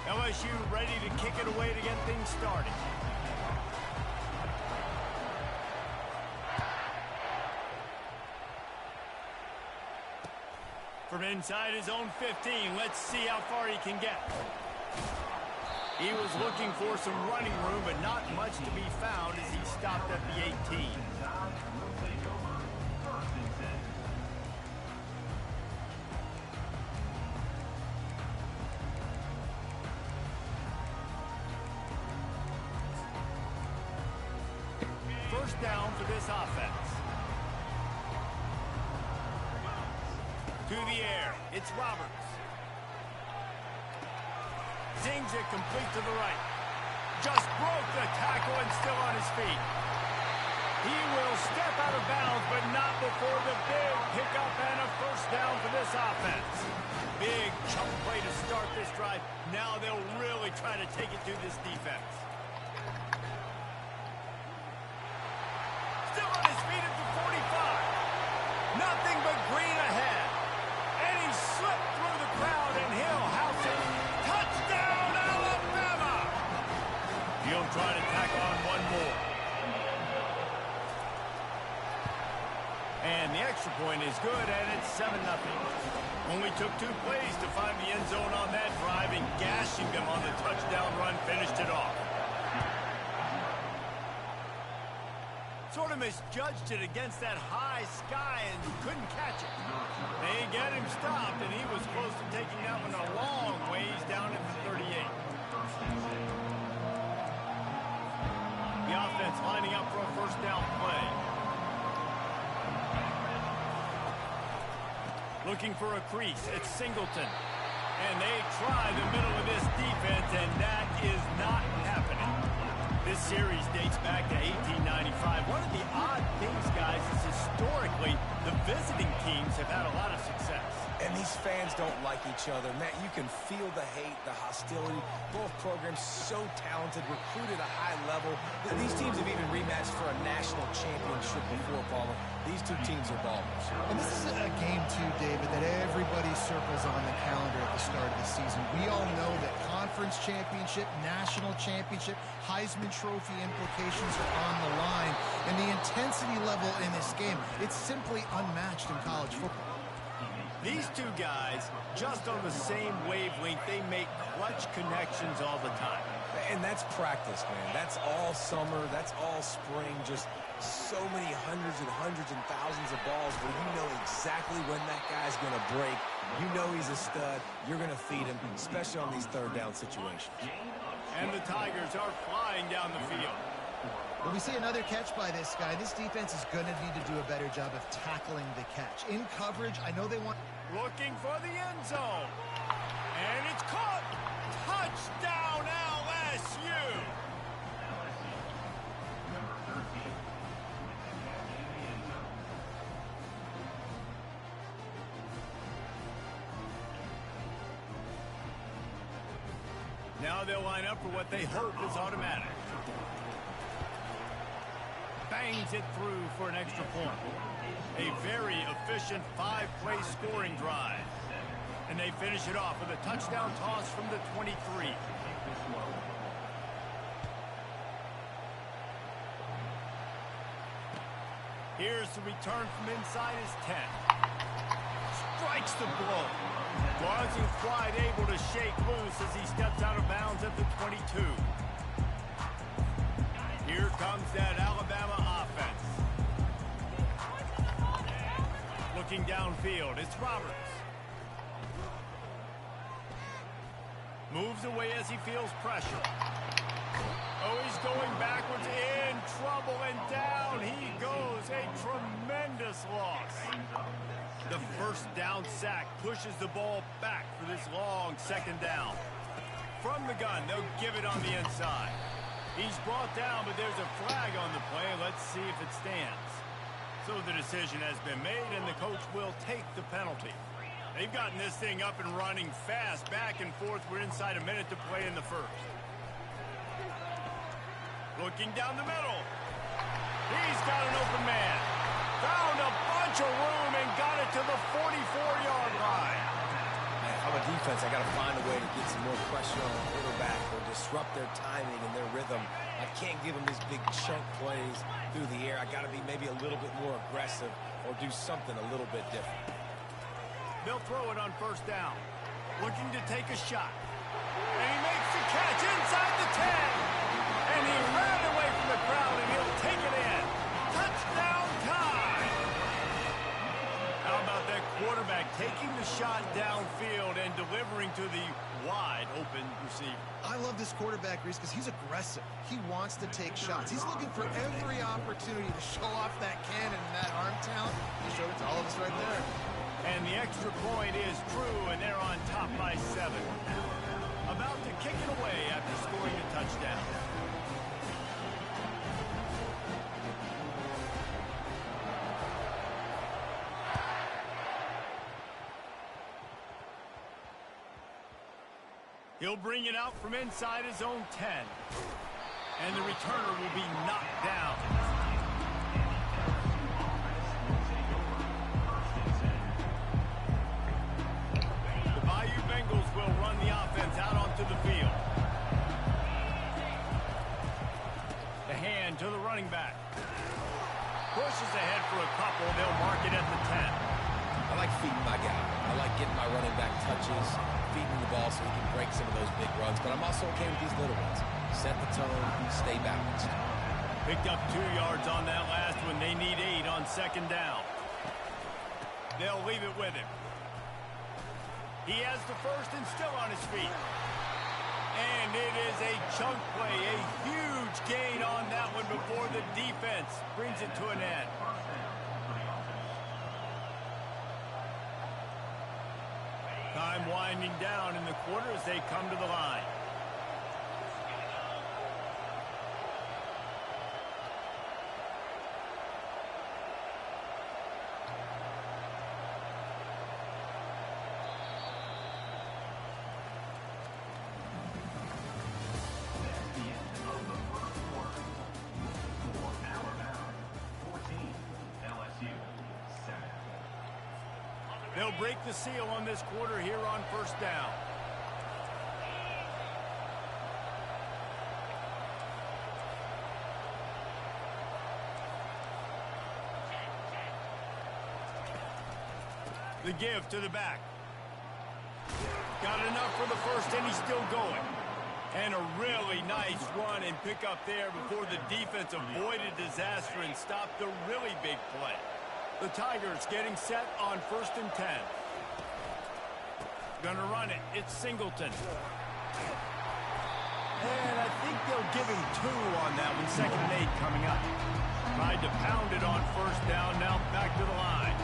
LSU ready to kick it away to get things started. From inside his own 15, let's see how far he can get. He was looking for some running room, but not much to be found as he stopped at the 18. First down for this offense. To the air, it's Roberts. Zings it complete to the right. Just broke the tackle and still on his feet. He will step out of bounds, but not before the big pickup and a first down for this offense. Big chunk play to start this drive. Now they'll really try to take it to this defense. Still on his feet at the 45. Nothing but green ahead. And he slipped through the crowd, and he'll house it. Touchdown, Alabama! He'll try to tack on one more. And the extra point is good, and it's 7-0. Only took 2 plays to find the end zone on that drive, and gashing them on the touchdown run finished it off. Sort of misjudged it against that high sky and couldn't catch it. They get him stopped, and he was close to taking that one a long ways down at the 38. The offense lining up for a first down play. Looking for a crease. It's Singleton. And they try the middle of this defense, and that is not happening. This series dates back to 1895. One of the odd things, guys, is historically the visiting teams have had a lot of success. And these fans don't like each other. Matt, you can feel the hate, the hostility. Both programs so talented, recruited at a high level. These teams have even rematched for a national championship before, Paula. These two teams are ballers. And this is a game, too, David, that everybody circles on the calendar at the start of the season. We all know that conference championship, national championship, Heisman Trophy implications are on the line. And the intensity level in this game, it's simply unmatched in college football. These two guys, just on the same wavelength, they make clutch connections all the time. And that's practice, man. That's all summer. That's all spring. Just so many hundreds and thousands of balls where you know exactly when that guy's going to break. You know he's a stud. You're going to feed him, especially on these third down situations. And the Tigers are flying down the field. Well, we see another catch by this guy. This defense is going to need to do a better job of tackling the catch. In coverage, I know they want... Looking for the end zone. And it's caught. Touchdown, LSU. Now they'll line up for what they hope is automatic. Bangs it through for an extra point. A very efficient 5-play scoring drive. And they finish it off with a touchdown toss from the 23. Here's the return from inside his 10. Strikes the blow. Wasn't quite able to shake loose as he steps out of bounds at the 22. Here comes that Alabama offense. Looking downfield, it's Roberts. Moves away as he feels pressure. Oh, he's going backwards, in trouble, and down he goes. A tremendous loss. The first down sack pushes the ball back for this long second down. from the gun. They'll give it on the inside. He's brought down, but there's a flag on the play. Let's see if it stands. So the decision has been made, and the coach will take the penalty. They've gotten this thing up and running fast, back and forth. We're inside a minute to play in the first. Looking down the middle. He's got an open man. Found a bunch of room and got it to the 44-yard line. Man, if I'm a defense, I got to find a way to get some more pressure on the quarterback or disrupt their timing and their rhythm. I can't give them these big chunk plays through the air. I got to be maybe a little bit more aggressive or do something a little bit different. They'll throw it on first down. Looking to take a shot. And he makes the catch inside the 10. And he ran away from the crowd, and he'll take it in. Touchdown time! How about that quarterback taking the shot downfield and delivering to the wide-open receiver? I love this quarterback, Reese, because he's aggressive. He wants to take shots. He's looking for every opportunity to show off that cannon and that arm talent. He showed it to all of us right there. And the extra point is true, and they're on top by 7. About to kick it away after scoring a touchdown. He'll bring it out from inside his own 10. And the returner will be knocked down. The Bayou Bengals will run the offense out onto the field. The hand to the running back. Pushes ahead for a couple. They'll mark it at the 10. I like feeding my guy. I like getting my running back touches, feeding the ball so he can break some of those big runs. But I'm also okay with these little ones. Set the tone, stay balanced. Picked up 2 yards on that last one. They need 8 on second down. They'll leave it with him. He has the first and still on his feet. And it is a chunk play, a huge gain on that one before the defense brings it to an end. Time winding down in the quarter as they come to the line. They'll break the seal on this quarter here on first down. The give to the back. Got enough for the first, and he's still going. And a really nice run and pick up there before the defense avoided disaster and stopped the really big play. The Tigers getting set on first and 10. Gonna run it. It's Singleton. And I think they'll give him 2 on that one. Second and 8 coming up. Tried to pound it on first down. Now back to the line.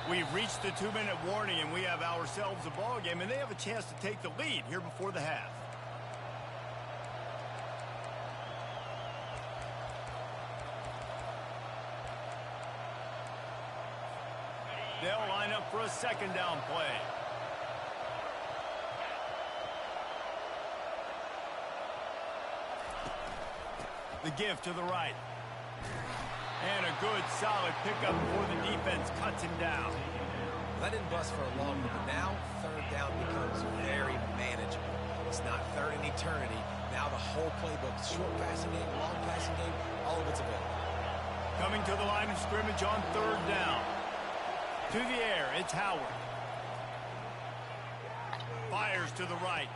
We've reached the 2-minute warning, and we have ourselves a ball game, and they have a chance to take the lead here before the half. They'll line up for a second down play. The give to the right. And a good, solid pickup before the defense cuts him down. That didn't bust for a long one, but now third down becomes very manageable. It's not third in eternity. Now the whole playbook, short passing game, long passing game, all of it's available. Coming to the line of scrimmage on third down. To the air, it's Howard. Fires to the right.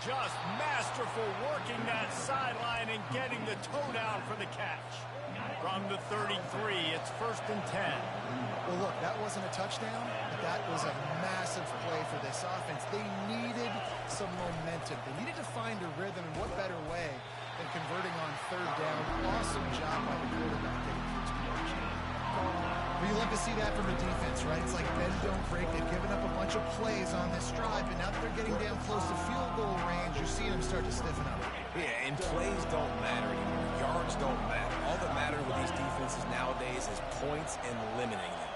Just masterful working that sideline and getting the toe down for the catch. From the 33, it's first and 10. Well, look, that wasn't a touchdown, but that was a massive play for this offense. They needed some momentum. They needed to find a rhythm, and what better way than converting on third down. Awesome job by the quarterback getting through his production. Well, you love to see that from the defense, right? It's like bend, don't break. They've given up a bunch of plays on this drive, but now that they're getting down close to field goal range, you're seeing them start to stiffen up. Yeah, and plays don't matter anymore. Yards don't matter. All that matters with these defenses nowadays is points and limiting them.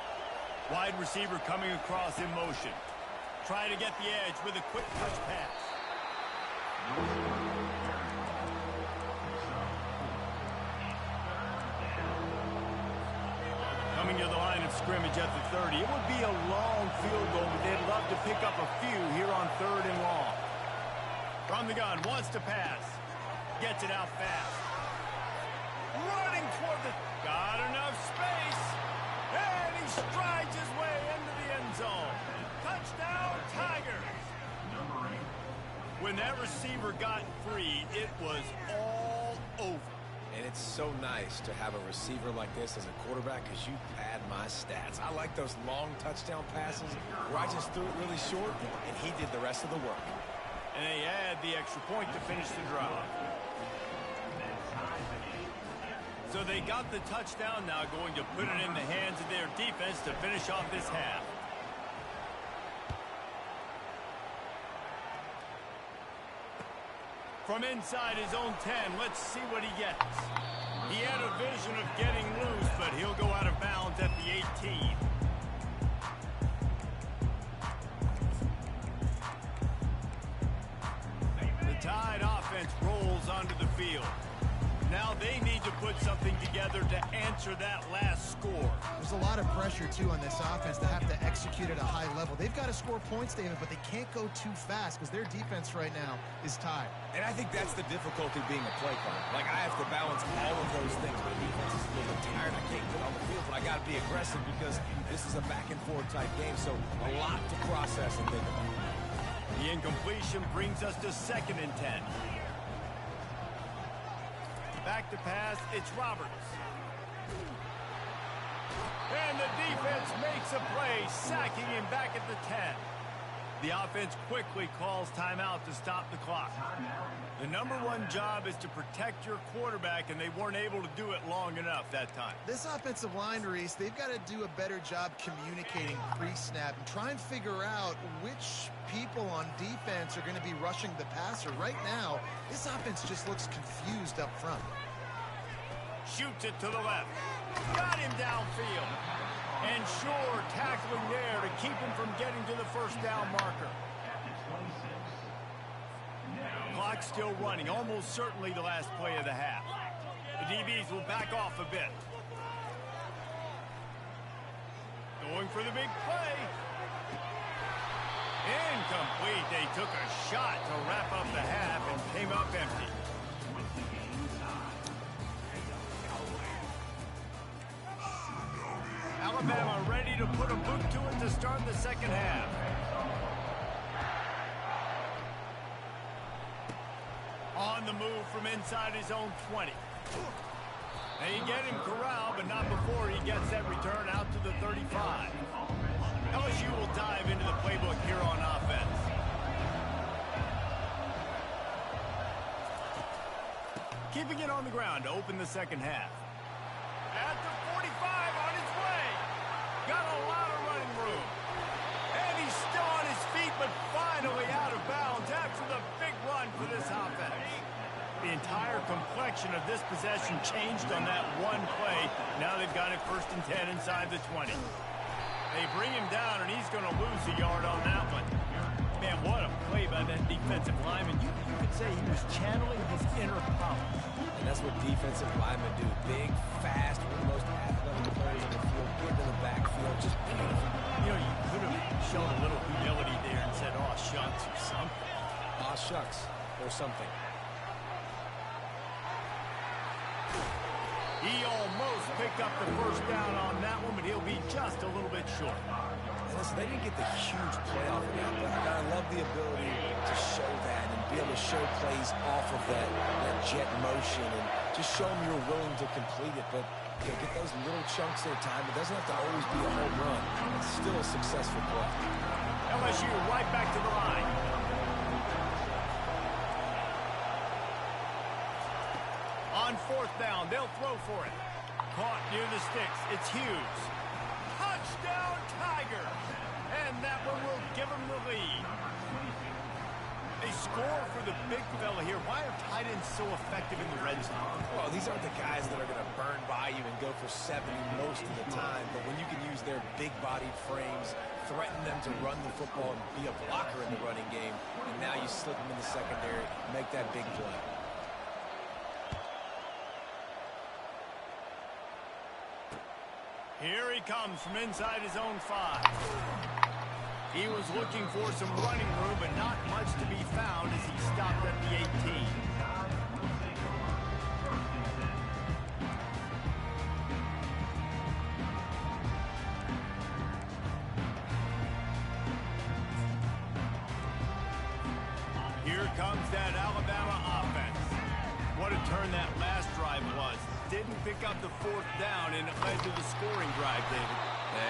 Wide receiver coming across in motion. Try to get the edge with a quick touch pass. Coming to the line of scrimmage at the 30. It would be a long field goal, but they'd love to pick up a few here on 3rd and long. From the gun, wants to pass. Gets it out fast. Running toward the... Got enough space. And he strides his way into the end zone. Touchdown, Tigers. When that receiver got free, it was all over. And it's so nice to have a receiver like this as a quarterback because you pad my stats. I like those long touchdown passes where I just threw it really short and he did the rest of the work. And they add the extra point to finish the drive. So they got the touchdown, now going to put it in the hands of their defense to finish off this half. From inside his own 10, let's see what he gets. He had a vision of getting loose, but he'll go out of bounds at the 18. The Tide offense rolls onto the field. Now they need to put something together to answer that last score. There's a lot of pressure, too, on this offense to have to execute at a high level. They've got to score points, David, but they can't go too fast because their defense right now is tired. And I think that's the difficulty being a play caller. Like, I have to balance all of those things. My defense is a little bit tired. I can't get on the field, but I got to be aggressive because this is a back-and-forth type game, so a lot to process and think about. The incompletion brings us to 2nd and 10. Back to pass, it's Roberts. And the defense makes a play, sacking him back at the 10. The offense quickly calls timeout to stop the clock. The #1 job is to protect your quarterback, and they weren't able to do it long enough that time. This offensive line, Reese, they've got to do a better job communicating pre-snap and try and figure out which people on defense are going to be rushing the passer. Right now, this offense just looks confused up front. Shoots it to the left. Got him downfield. And sure, tackling there to keep him from getting to the first down marker. Clock still running, almost certainly the last play of the half. The DBs will back off a bit. Going for the big play. Incomplete. They took a shot to wrap up the half and came up empty. Alabama ready to put a boot to it to start the second half. On the move from inside his own 20. They get him corralled, but not before he gets that return out to the 35. LSU will dive into the playbook here on offense. Keeping it on the ground to open the second half. At the 45 on his way. Got a lot of running room. And he's still on his feet, but finally out of bounds after the big run for this offense. The entire complexion of this possession changed on that one play. Now they've got it 1st and 10 inside the 20. They bring him down, and he's going to lose a yard on that one. Man, what a play by that defensive lineman. You could say he was channeling his inner power. And that's what defensive linemen do. Big, fast, one of the most athletic players in the field. Get to the backfield, just beautiful. You know, you could have shown a little humility there and said, "Aw, shucks," or something. Aw, shucks, or something. He almost picked up the first down on that one, but he'll be just a little bit short. And listen, they didn't get the huge playoff out, but I love the ability to show that and be able to show plays off of that jet motion and just show them you're willing to complete it. But you know, get those little chunks at a time. It doesn't have to always be a home run. It's still a successful play. LSU right back to the line. On 4th down, they'll throw for it. Caught near the sticks. It's Hughes. dagger. And that one will give him the lead. They score for the big fella here. Why are tight ends so effective in the red zone? Well, these aren't the guys that are going to burn by you and go for 70 most of the time, but when you can use their big-bodied frames, threaten them to run the football and be a blocker in the running game, and now you slip them in the secondary, make that big play. Here he comes from inside his own 5. He was looking for some running room, but not much to be found as he stopped at the 18. Here comes that Alabama offense. What a turn that last drive was. Didn't pick up the 4th down, and it led to the scoring drive, David.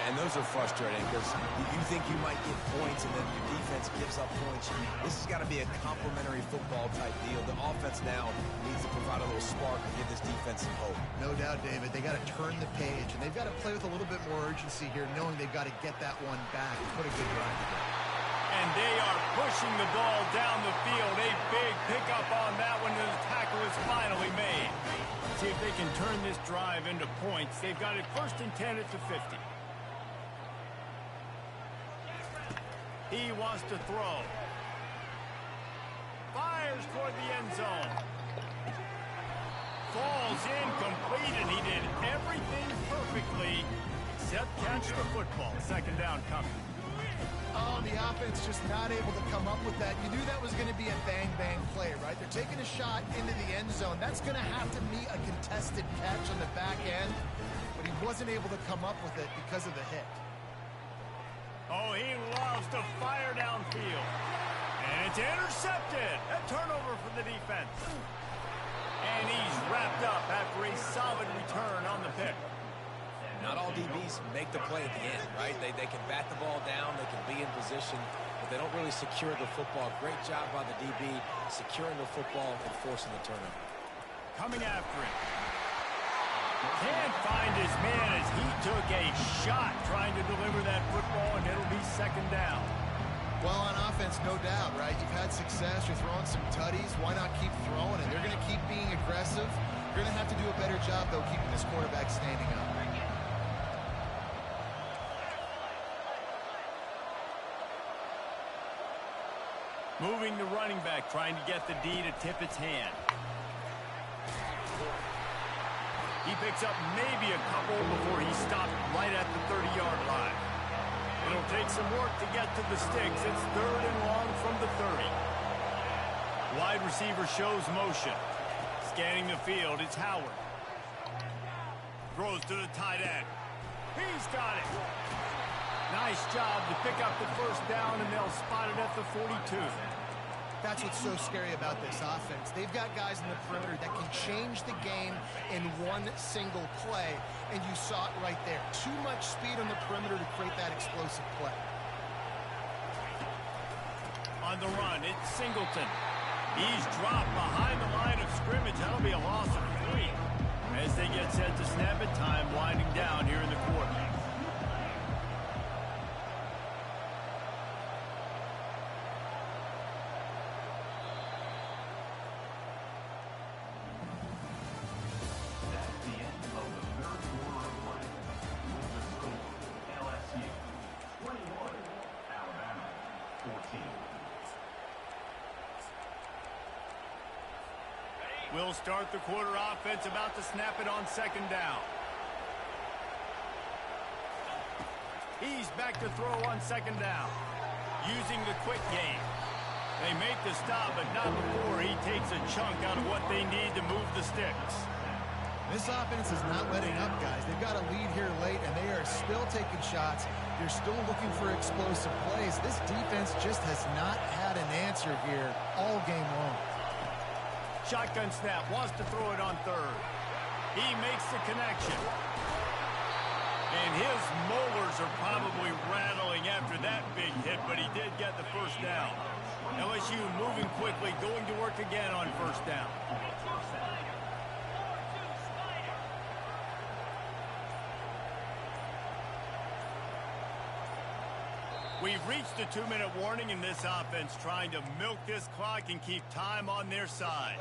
And those are frustrating because you think you might get points and then your defense gives up points. This has got to be a complementary football type deal. The offense now needs to provide a little spark and give this defense some hope. No doubt, David. They got to turn the page, and they've got to play with a little bit more urgency here, knowing they've got to get that one back and put a good drive together. And they are pushing the ball down the field. A big pickup on that one, and the tackle is finally made. See if they can turn this drive into points. They've got it 1st and 10 at the 50. He wants to throw. Fires toward the end zone. Falls incomplete, and he did everything perfectly except catch the football. 2nd down coming. Oh, the offense just not able to come up with that. You knew that was going to be a bang-bang play, right? They're taking a shot into the end zone. That's going to have to meet a contested catch on the back end, but he wasn't able to come up with it because of the hit. Oh, he loves to fire downfield. And it's intercepted. A turnover for the defense. And he's wrapped up after a solid return on the pick. Not all DBs make the play at the end, right? They can bat the ball down, they can be in position, but they don't really secure the football. Great job by the DB securing the football and forcing the turnover. Coming after him. Can't find his man as he took a shot trying to deliver that football, and it'll be 2nd down. Well, on offense, no doubt, right? You've had success. You're throwing some tutties. Why not keep throwing? And they're going to keep being aggressive. You're going to have to do a better job, though, keeping this quarterback standing up. Moving the running back, trying to get the D to tip its hand. He picks up maybe a couple before he stopped right at the 30-yard line. It'll take some work to get to the sticks. It's 3rd and long from the 30. Wide receiver shows motion. Scanning the field, it's Howard. Throws to the tight end. He's got it. Nice job to pick up the 1st down, and they'll spot it at the 42. That's what's so scary about this offense. They've got guys in the perimeter that can change the game in one single play, and you saw it right there. Too much speed on the perimeter to create that explosive play. On the run, it's Singleton. He's dropped behind the line of scrimmage. That'll be a loss of 3. As they get set to snap it, time winding down here in the quarter. We'll start the quarter offense, about to snap it on 2nd down. He's back to throw on 2nd down. Using the quick game. They make the stop, but not before he takes a chunk out of what they need to move the sticks. This offense is not letting up, guys. They've got a lead here late, and they are still taking shots. They're still looking for explosive plays. This defense just has not had an answer here all game long. Shotgun snap, wants to throw it on 3rd. He makes the connection. And his molars are probably rattling after that big hit, but he did get the 1st down. LSU moving quickly, going to work again on 1st down. We've reached the 2-minute warning in this offense, trying to milk this clock and keep time on their side.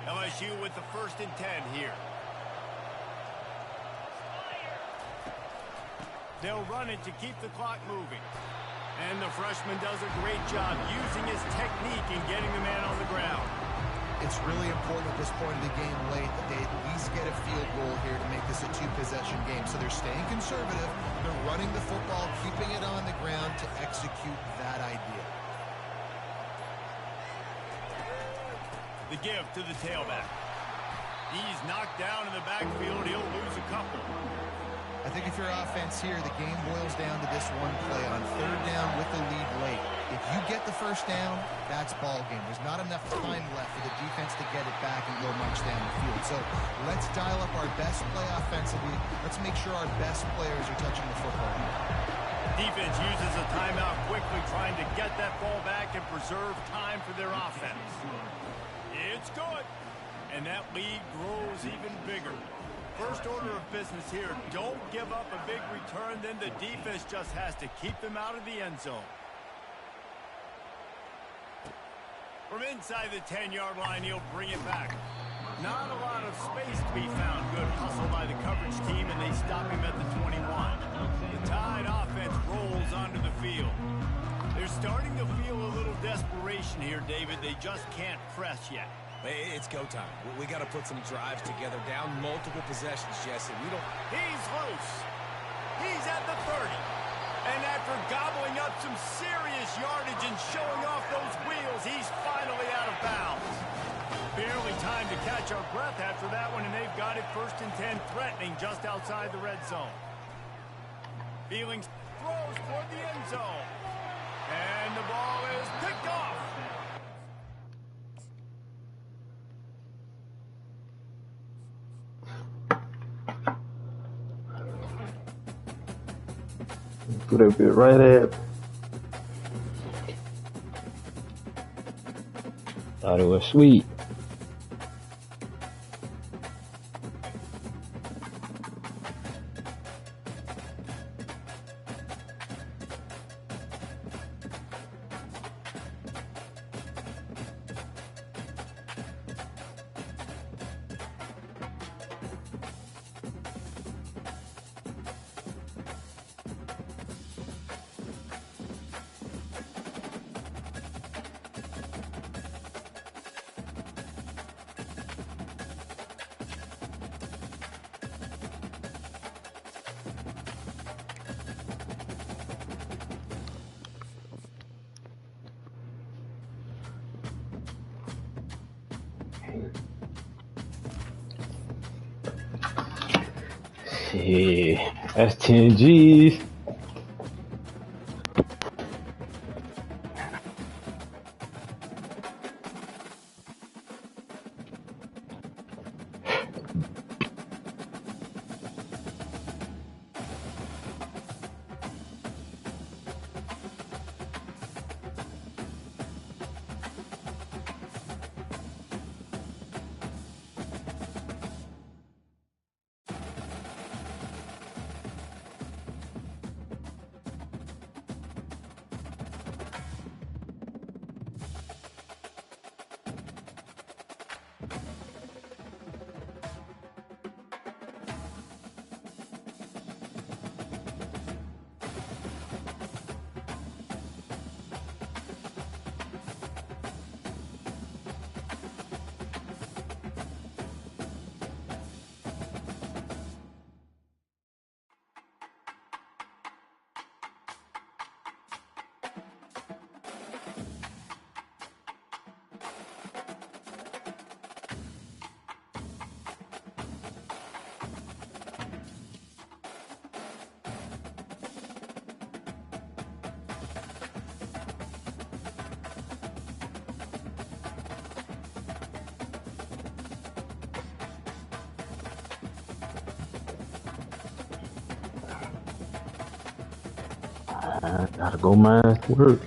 LSU with the 1st and 10 here. They'll run it to keep the clock moving. And the freshman does a great job using his technique and getting the man on the ground. It's really important at this point of the game late that they at least get a field goal here to make this a 2-possession game. So they're staying conservative. They're running the football, keeping it on the ground to execute that idea. The give to the tailback. He's knocked down in the backfield. He'll lose a couple. I think if you're offense here, the game boils down to this one play on 3rd down with the lead late. If you get the 1st down, that's ball game. There's not enough time left for the defense to get it back and go much down the field. So let's dial up our best play offensively. Let's make sure our best players are touching the football. Defense uses a timeout quickly, trying to get that ball back and preserve time for their offense. It's good. And that lead grows even bigger. First order of business here, don't give up a big return, then the defense just has to keep them out of the end zone. From inside the 10-yard line, he'll bring it back. Not a lot of space to be found. Good hustle by the coverage team, and they stop him at the 21. The Tide offense rolls onto the field. They're starting to feel a little desperation here, David. They just can't press yet. It's go time. We got to put some drives together. Down multiple possessions, Jesse. He's loose. He's at the 30. And after gobbling up some serious yardage and showing off those wheels, he's finally out of bounds. Barely time to catch our breath after that one, and they've got it 1st and 10, threatening just outside the red zone. Feelings throws toward the end zone. And the ball is picked off. Put a bit right at. Thought it was sweet. Yeah, that's 10 G's. I gotta go my ass to work.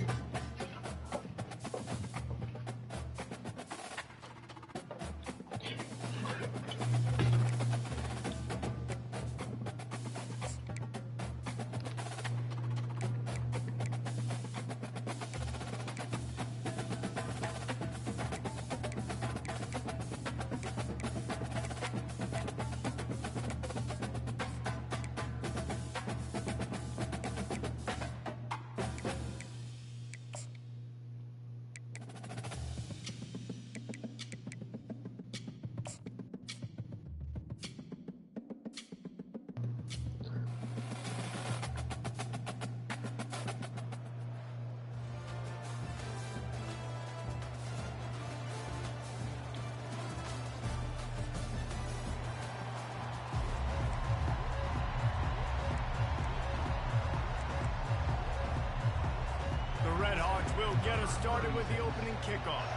get us started with the opening kickoff.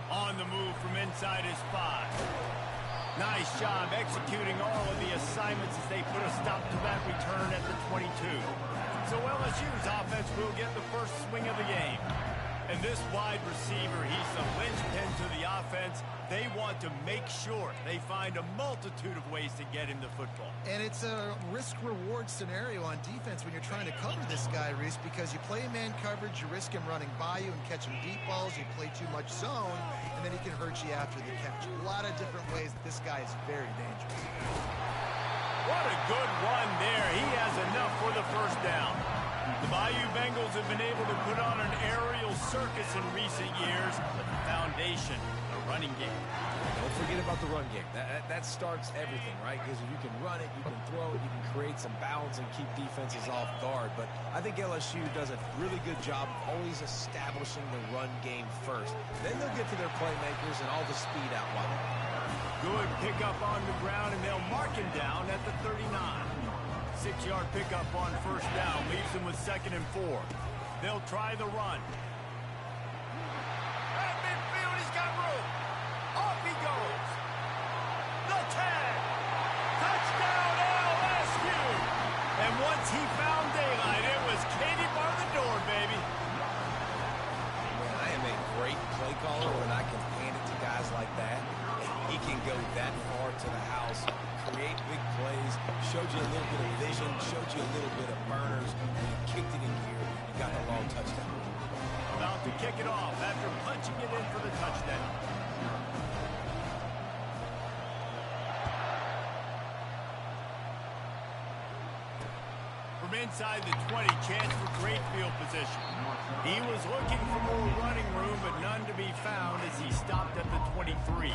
On the move from inside his 5. Nice job executing all of the assignments as they put a stop to that return at the 22. So LSU's offense will get the first swing of the game. And this wide receiver, he's the linchpin to the offense. They want to make sure they find a multitude of ways to get him the football. And it's a risk-reward scenario on defense when you're trying to cover this guy, Reese, because you play man coverage, you risk him running by you and catching deep balls. You play too much zone, and then he can hurt you after the catch. A lot of different ways that this guy is very dangerous. What a good run there. He has enough for the first down. The Bayou Bengals have been able to put on an aerial circus in recent years, but the foundation, the running game. Don't forget about the run game. That starts everything, right? Because if you can run it, you can throw it, you can create some balance and keep defenses off guard. But I think LSU does a really good job of always establishing the run game first. Then they'll get to their playmakers and all the speed out wide. Good pickup on the ground, and they'll mark him down at the 39. 6-yard pickup on first down leaves him with 2nd and 4. They'll try the run. At midfield, he's got room. Off he goes. The tag. Touchdown LSU. And once he found daylight, it was Katie bar the door, baby. Man, I am a great play caller when I can hand it to guys like that. He can go that far to the house, create big plays, showed you a little bit of vision, showed you a little bit of burners, and you kicked it in gear. You got the long touchdown. About to kick it off after punching it in for the touchdown. From inside the 20, chance for great field position. He was looking for more running room, but none to be found as he stopped at the 23.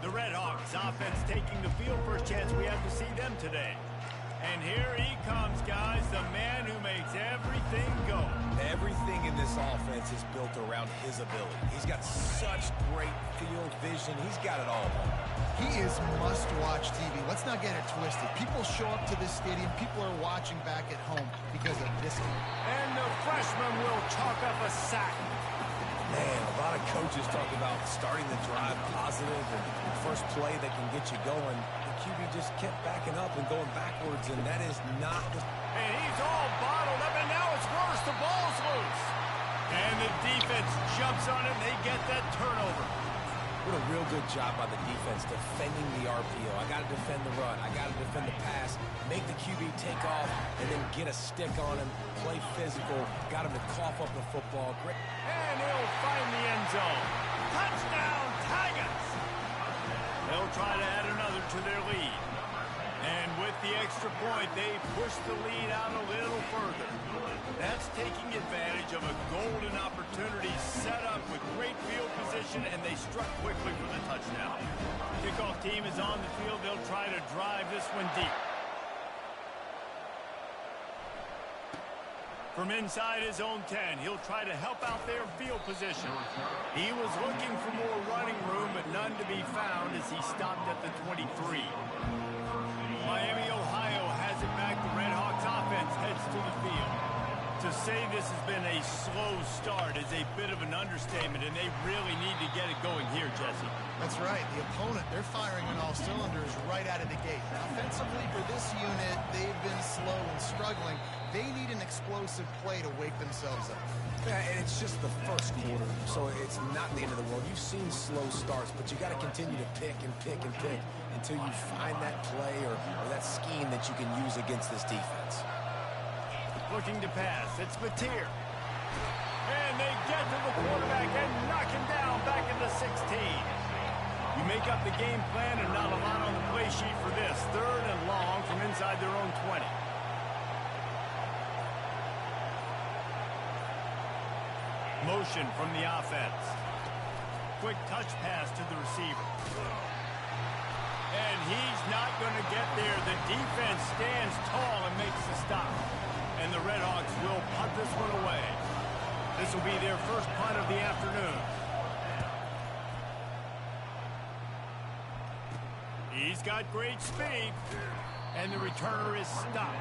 The Red Hawks offense taking the field. First chance we have to see them today. And here he comes, guys, the man who makes everything go. Everything in this offense is built around his ability. He's got such great field vision. He's got it all. He is must-watch TV. Let's not get it twisted. People show up to this stadium. People are watching back at home because of this game. And the freshman will chalk up a sack. Man, a lot of coaches talk about starting the drive positive and first play that can get you going. The QB just kept backing up and going backwards, and that is not the... And he's all bottled up, and now it's worse. The ball's loose. And the defense jumps on it, and they get that turnover. What a real good job by the defense defending the RPO. I got to defend the run. I got to defend the pass. Make the QB take off and then get a stick on him. Play physical. Got him to cough up the football. Great. And he'll find the end zone. Touchdown, Tigers! They'll try to add another to their lead. And with the extra point, they push the lead out a little further. That's taking advantage of a golden opportunity set up with great field position, and they struck quickly for the touchdown. Kickoff team is on the field. They'll try to drive this one deep. From inside his own 10, he'll try to help out their field position. He was looking for more running room, but none to be found as he stopped at the 23. Miami, Ohio has it back. The Red Hawks offense heads to the field. To say this has been a slow start is a bit of an understatement, and they really need to get it going here, Jesse. That's right. The opponent, they're firing on all cylinders right out of the gate. Offensively for this unit, they've been slow and struggling. They need an explosive play to wake themselves up. Yeah, and it's just the first quarter, so it's not the end of the world. You've seen slow starts, but you got to continue to pick and pick and pick until you find that play or that scheme that you can use against this defense. Looking to pass. It's Mateer. And they get to the quarterback and knock him down back at the 16. You make up the game plan and not a lot on the play sheet for this. 3rd and long from inside their own 20. Motion from the offense. Quick touch pass to the receiver. And he's not going to get there. The defense stands tall and makes the stop. And the Red Hawks will punt this one away. This will be their first punt of the afternoon. He's got great speed. And the returner is stopped.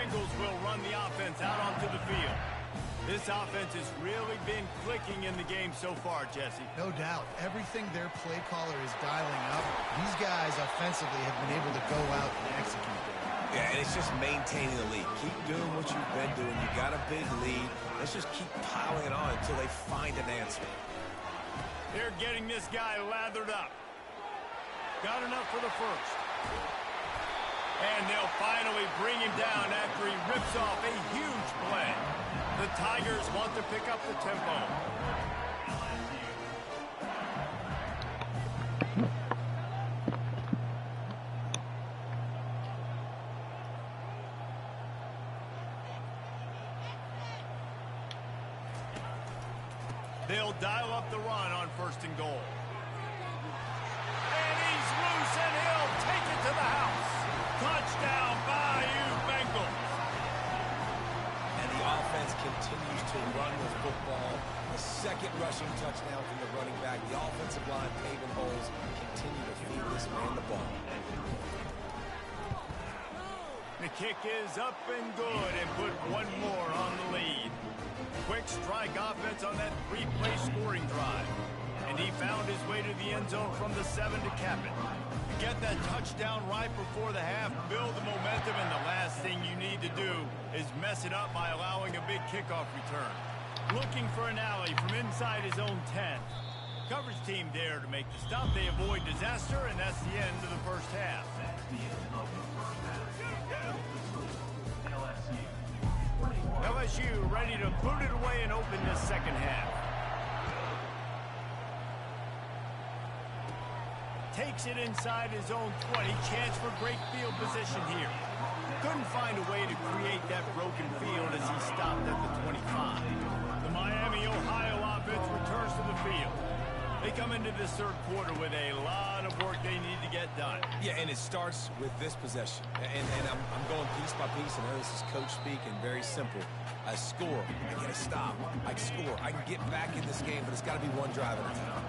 Bengals will run the offense out onto the field. This offense has really been clicking in the game so far, Jesse. No doubt. Everything their play caller is dialing up, these guys offensively have been able to go out and execute there. Yeah, and it's just maintaining the lead. Keep doing what you've been doing. You got a big lead. Let's just keep piling it on until they find an answer. They're getting this guy lathered up. Got enough for the first. And they'll finally bring him down after he rips off a huge play. The Tigers want to pick up the tempo. They'll dial up the run on 1st and goal. And he's loose, and he'll take it to the house. Touchdown, Bayou Bengals. And the offense continues to run with football. The second rushing touchdown from the running back. The offensive line paving holes. Continue to feed this man the ball. The kick is up and good and put one more on the lead. Quick strike offense on that 3-play scoring drive. And he found his way to the end zone from the 7 to cap it. Get that touchdown right before the half, build the momentum, and the last thing you need to do is mess it up by allowing a big kickoff return. Looking for an alley from inside his own 10. Coverage team there to make the stop. They avoid disaster, and that's the end of the first half. LSU ready to boot it away and open this second half. Takes it inside his own 20. Chance for great field position here. Couldn't find a way to create that broken field as he stopped at the 25. The Miami, Ohio offense returns to the field. They come into this third quarter with a lot of work they need to get done. Yeah, and it starts with this possession. And I'm going piece by piece. I know this is coach speak and very simple. I score. I get a stop. I score. I can get back in this game, but it's got to be one drive at a time.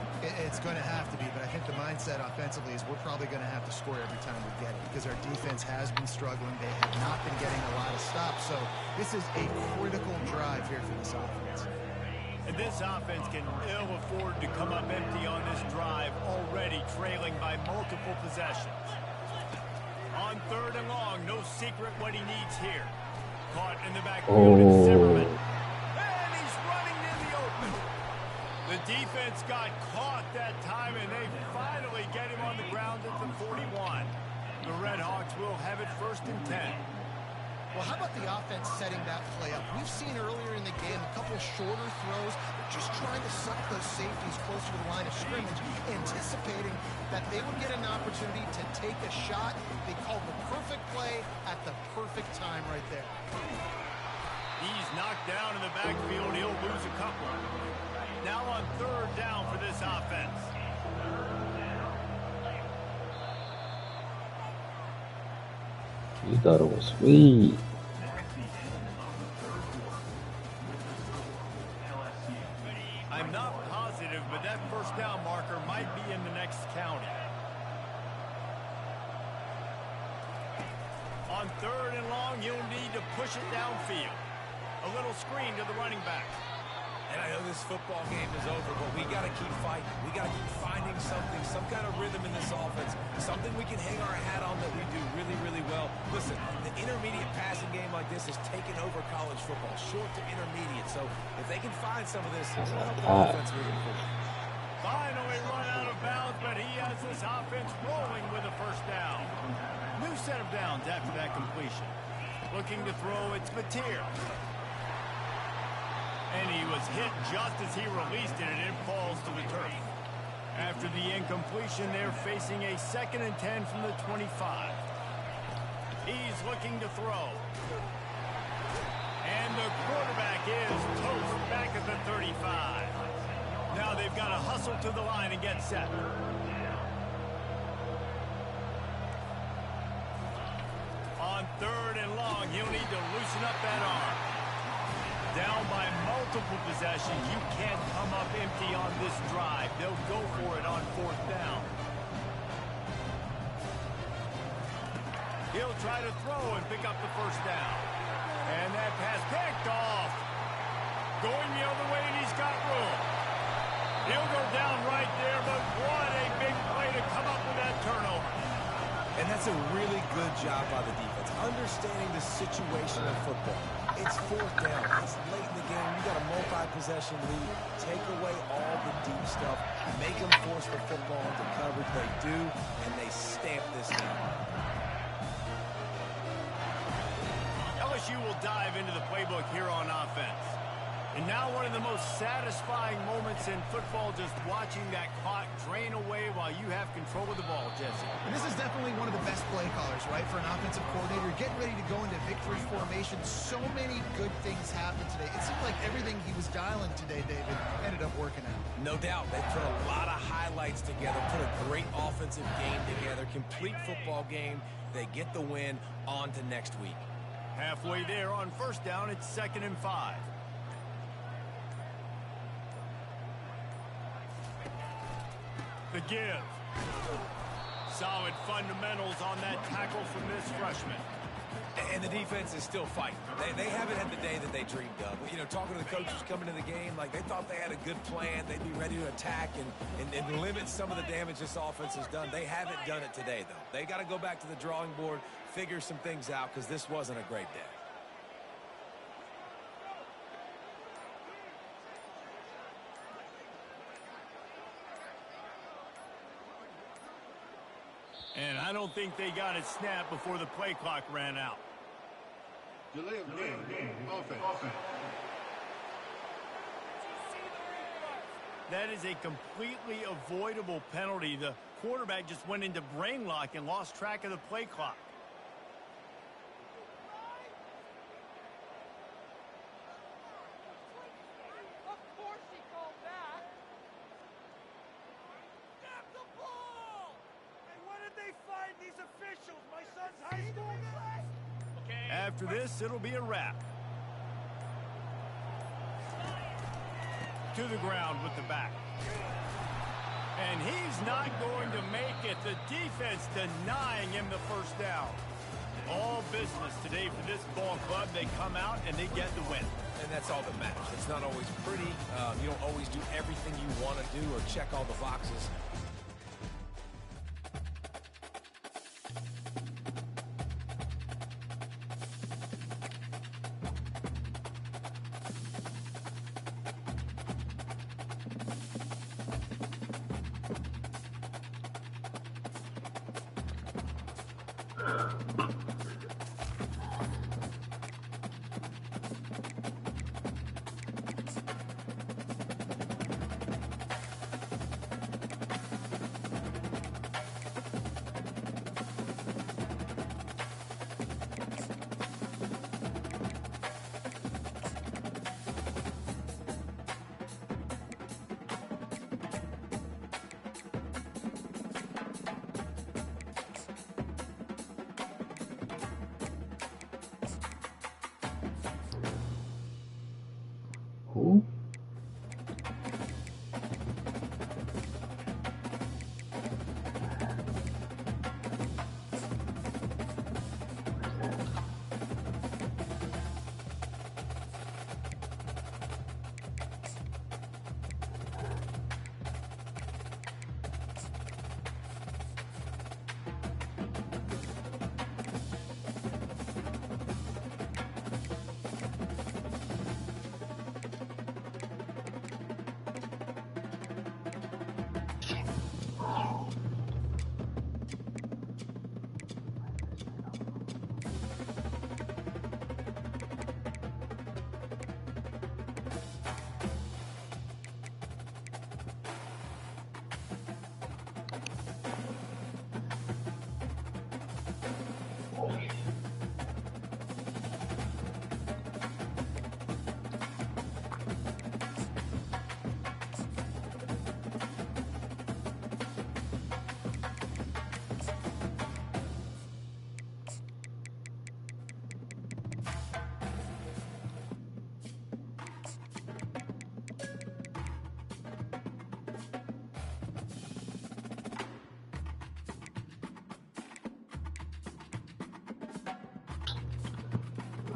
It's going to have to be, but I think the mindset offensively is we're probably going to have to score every time we get it because our defense has been struggling. They have not been getting a lot of stops, so this is a critical drive here for this offense. And this offense can ill afford to come up empty on this drive, already trailing by multiple possessions. On 3rd and long, no secret what he needs here. Caught in the backfield, it's Zimmerman. And he's running in the open. The defense got caught that time, and they finally get him on the ground at the 41. The Red Hawks will have it 1st and 10. Well, how about the offense setting that play up? We've seen earlier in the game a couple shorter throws, just trying to suck those safeties closer to the line of scrimmage, anticipating that they would get an opportunity to take a shot. They called the perfect play at the perfect time right there. He's knocked down in the backfield. He'll lose a couple. Now on 3rd down for this offense. You thought it was sweet. I'm not positive, but that 1st down marker might be in the next county. On 3rd and long, you'll need to push it downfield. A little screen to the running back. And I know this football game is over, but we got to keep fighting. We got to keep finding something, some kind of rhythm in this offense, something we can hang our hat on that we do really, really well. Listen, the intermediate passing game like this is taking over college football, short to intermediate. So if they can find some of this, it'll help the offense moving forward. Finally run out of bounds, but he has this offense rolling with a 1st down. New set of downs after that completion. Looking to throw, it's Mateer. And he was hit just as he released it, and it falls to the turf. After the incompletion, they're facing a 2nd and 10 from the 25. He's looking to throw. And the quarterback is toast back at the 35. Now they've got to hustle to the line and get set. On 3rd and long, he'll need to loosen up that arm. Down by multiple possessions, you can't come up empty on this drive. They'll go for it on 4th down. He'll try to throw and pick up the 1st down. And that pass picked off. Going the other way, and he's got room. He'll go down right there, but what a big play to come up with that turnover. And that's a really good job by the defense, understanding the situation of football. It's fourth down. It's late in the game. You got a multi-possession lead. Take away all the deep stuff. Make them force the football into coverage. They do, and they stamp this down. LSU will dive into the playbook here on offense. And now one of the most satisfying moments in football, just watching that clock drain away while you have control of the ball, Jesse. And this is definitely one of the best play callers, right, for an offensive coordinator. Getting ready to go into victory formation. So many good things happened today. It seemed like everything he was dialing today, David, ended up working out. No doubt. They put a lot of highlights together, put a great offensive game together, complete football game. They get the win. On to next week. Halfway there on first down, it's 2nd and 5. The give. Solid fundamentals on that tackle from this freshman. And the defense is still fighting. They haven't had the day that they dreamed of. You know, talking to the coaches coming to the game, like they thought they had a good plan. They'd be ready to attack and limit some of the damage this offense has done. They haven't done it today, though. They got to go back to the drawing board, figure some things out, because this wasn't a great day. And I don't think they got it snapped before the play clock ran out. Delay of game. Offense. That is a completely avoidable penalty. The quarterback just went into brain lock and lost track of the play clock. After this, it'll be a wrap. To the ground with the back. And he's not going to make it. The defense denying him the first down. All business today for this ball club. They come out and they get the win. And that's all that matters. It's not always pretty. You don't always do everything you want to do or check all the boxes. Who?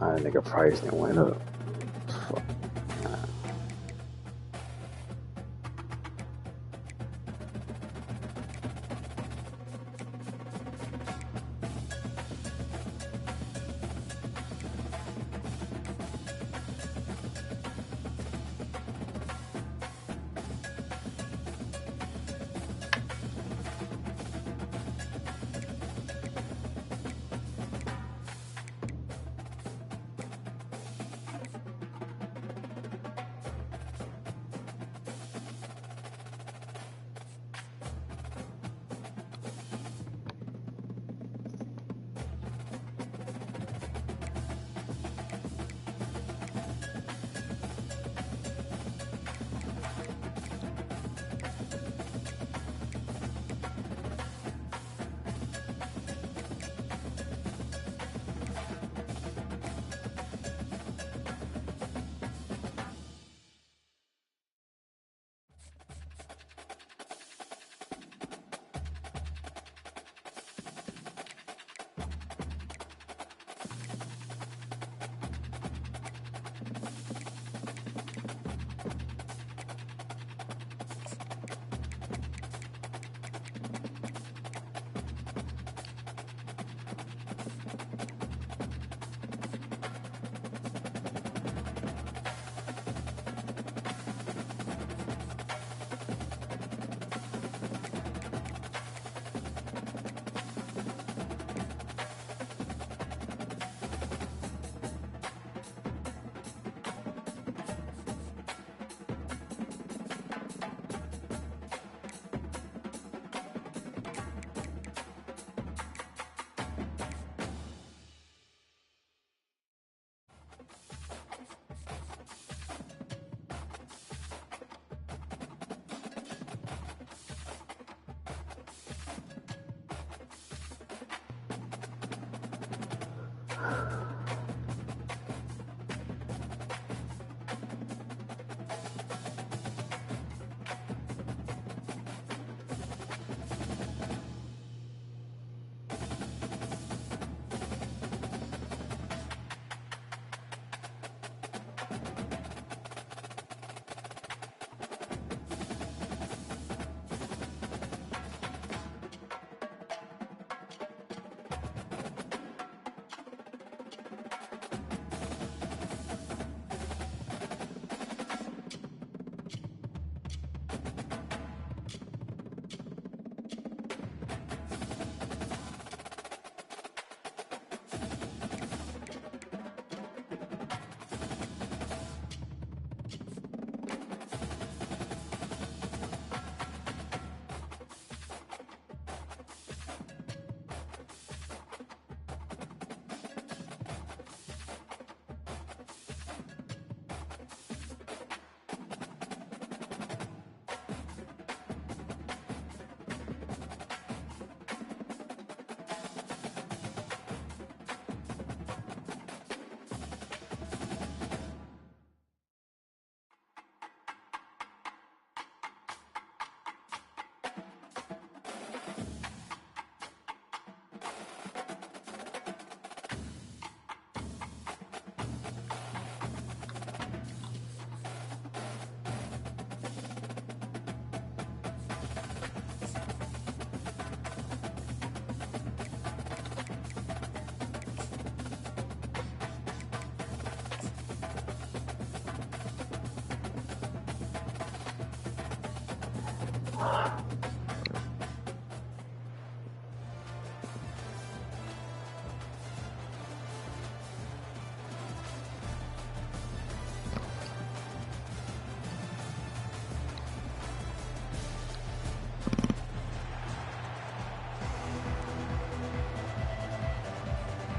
Nigga price that went up. Fuck.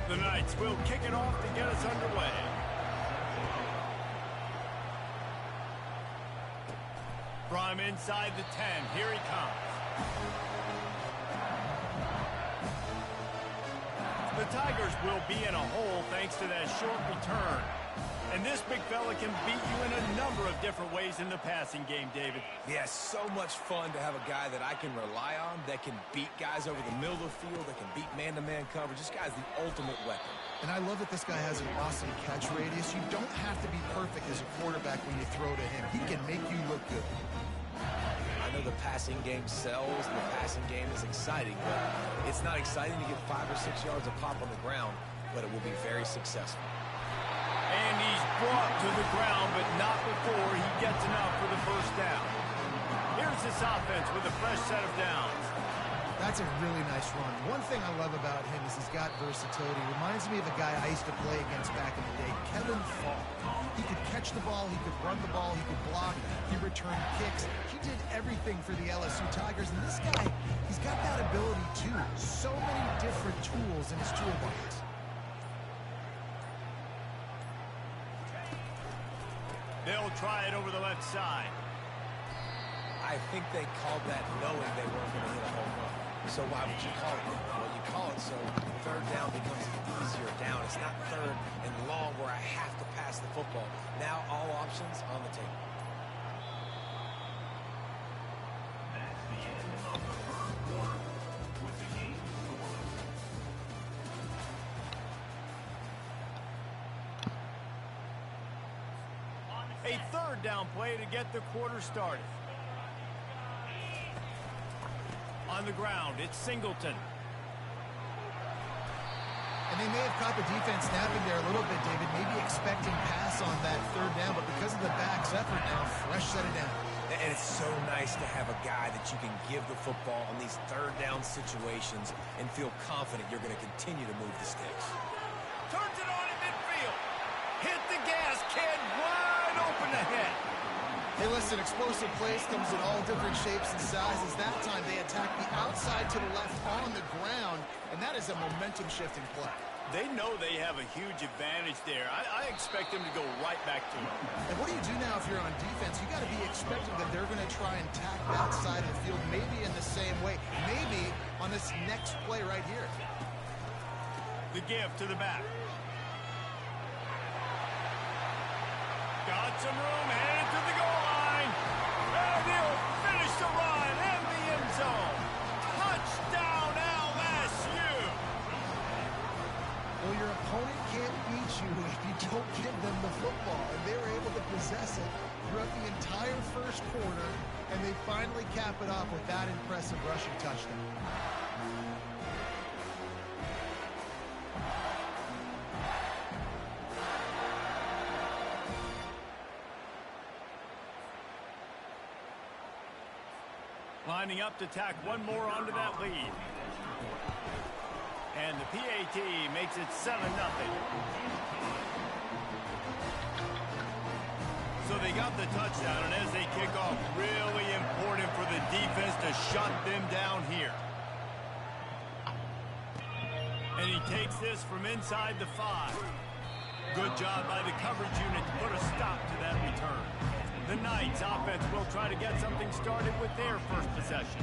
The Knights will kick it off to get us underway. From inside the 10, here he comes. The Tigers will be in a hole thanks to that short return. And this big fella can beat you in a number of different ways in the passing game, David. Yeah, so much fun to have a guy that I can rely on, that can beat guys over the middle of the field, that can beat man-to-man coverage. This guy's the ultimate weapon. And I love that this guy has an awesome catch radius. You don't have to be perfect as a quarterback when you throw to him. He can make you look good. I know the passing game sells, and the passing game is exciting, but it's not exciting to get 5 or 6 yards of pop on the ground, but it will be very successful. And he's brought to the ground, but not before he gets enough for the first down. Here's this offense with a fresh set of downs. That's a really nice run. One thing I love about him is he's got versatility. Reminds me of a guy I used to play against back in the day, Kevin Fall. He could catch the ball, he could run the ball, he could block, he returned kicks. He did everything for the LSU Tigers, and this guy, he's got that ability too. So many different tools in his toolbox. They'll try it over the left side. I think they called that knowing they weren't going to hit a home run. So why would you call it that? Well, you call it so third down becomes an easier down. It's not third and long where I have to pass the football. Now all options on the table. That's the end of the first quarter with the game score. A third down play to get the quarter started. On the ground, it's Singleton. And they may have caught the defense snapping there a little bit, David, maybe expecting pass on that third down, but because of the back's effort now, fresh set it down. And it's so nice to have a guy that you can give the football on these third down situations and feel confident you're going to continue to move the sticks. Turns it on in midfield. Hit the gas, kid. Wide open ahead. Hey, listen, explosive plays comes in all different shapes and sizes. That time they attack the outside to the left on the ground, and that is a momentum-shifting play. They know they have a huge advantage there. I expect them to go right back to it. And what do you do now if you're on defense? You got to be expecting that they're going to try and tack that side of the field, maybe in the same way, maybe on this next play right here. The give to the back. Got some room, headed to the goal line. And he'll finish the run in the end zone. Touchdown, LSU. Well, your opponent can't beat you if you don't give them the football. And they were able to possess it throughout the entire first quarter, and they finally cap it off with that impressive rushing touchdown. Lining up to tack one more onto that lead. And the PAT makes it 7-0. So they got the touchdown, and as they kick off, really important for the defense to shut them down here. And he takes this from inside the 5. Good job by the coverage unit to put a stop to that return. The Knights offense will try to get something started with their first possession.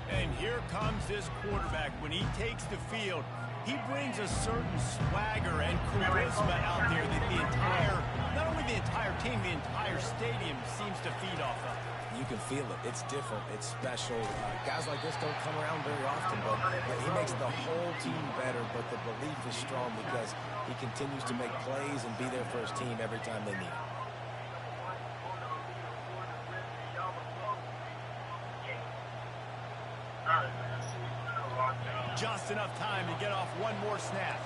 And here comes this quarterback. When he takes the field, he brings a certain swagger and charisma out there that the entire, not only the entire team, the entire stadium seems to feed off of. You can feel it. It's different. It's special. Guys like this don't come around very often, but he makes the whole team better, but the belief is strong because he continues to make plays and be there for his team every time they need it. Just enough time to get off one more snap.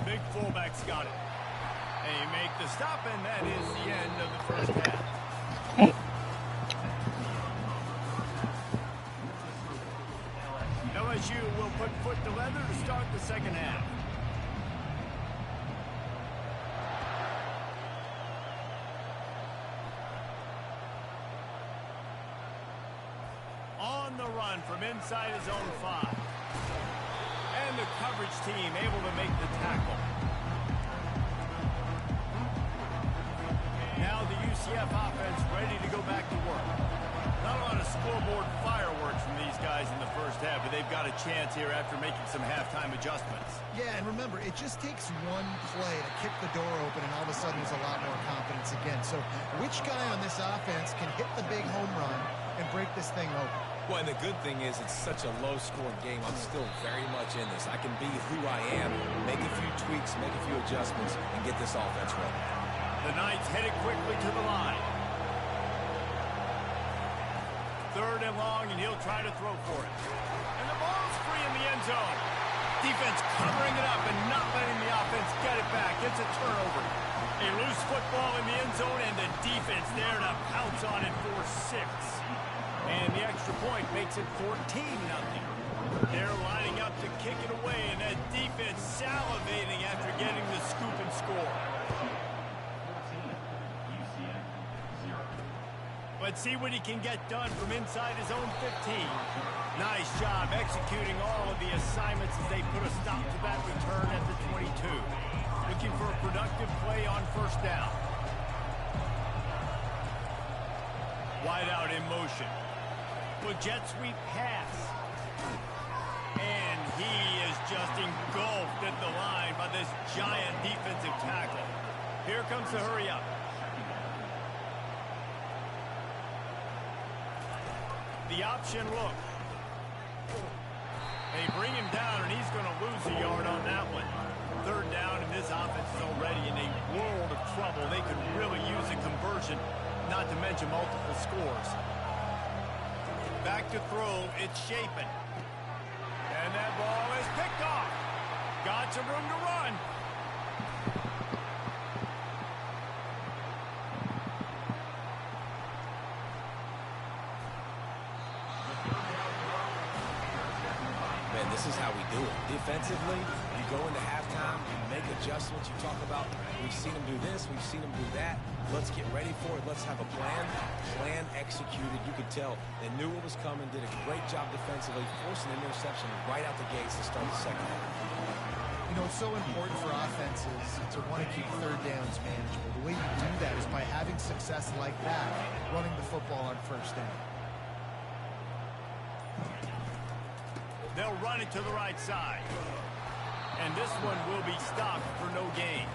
Big fullback's got it. They make the stop, and that is the end of the first half. LSU will put foot to leather to start the second half. On the run from inside his own 5. And the coverage team able to make the tackle. Now the UCF offense ready to go back to work. Not a lot of scoreboard fireworks from these guys in the first half, but they've got a chance here after making some halftime adjustments. Yeah, and remember, it just takes one play to kick the door open, and all of a sudden there's a lot more confidence again. So which guy on this offense can hit the big home run and break this thing open? Well, and the good thing is it's such a low-scoring game. I'm still very much in this. I can be who I am, make a few tweaks, make a few adjustments, and get this offense running. The Knights headed quickly to the line. 3rd and long, and he'll try to throw for it. And the ball's free in the end zone. Defense covering it up and not letting the offense get it back. It's a turnover. A loose football in the end zone, and the defense there to pounce on it for 6. And the extra point makes it 14-0. They're lining up to kick it away, and that defense salivating after getting the scoop and score. Let's see what he can get done from inside his own 15. Nice job executing all of the assignments as they put a stop to that return at the 22. Looking for a productive play on 1st down. Wide out in motion. Well, jet sweep pass. And he is just engulfed at the line by this giant defensive tackle. Here comes the hurry up. The option look. They bring him down, and he's going to lose a yard on that one. 3rd down, and this offense is already in a world of trouble. They could really use a conversion, not to mention multiple scores. Back to throw, it's Shapen. And that ball is picked off. Got some room to run. This is how we do it. Defensively, you go into halftime, you make adjustments. You talk about, we've seen them do this, we've seen them do that. Let's get ready for it. Let's have a plan. Plan executed. You could tell they knew what was coming, did a great job defensively, forcing an interception right out the gates to start the second half. You know, it's so important for offenses to want to keep 3rd downs manageable. The way you do that is by having success like that, running the football on 1st down. They'll run it to the right side. And this one will be stopped for no gain.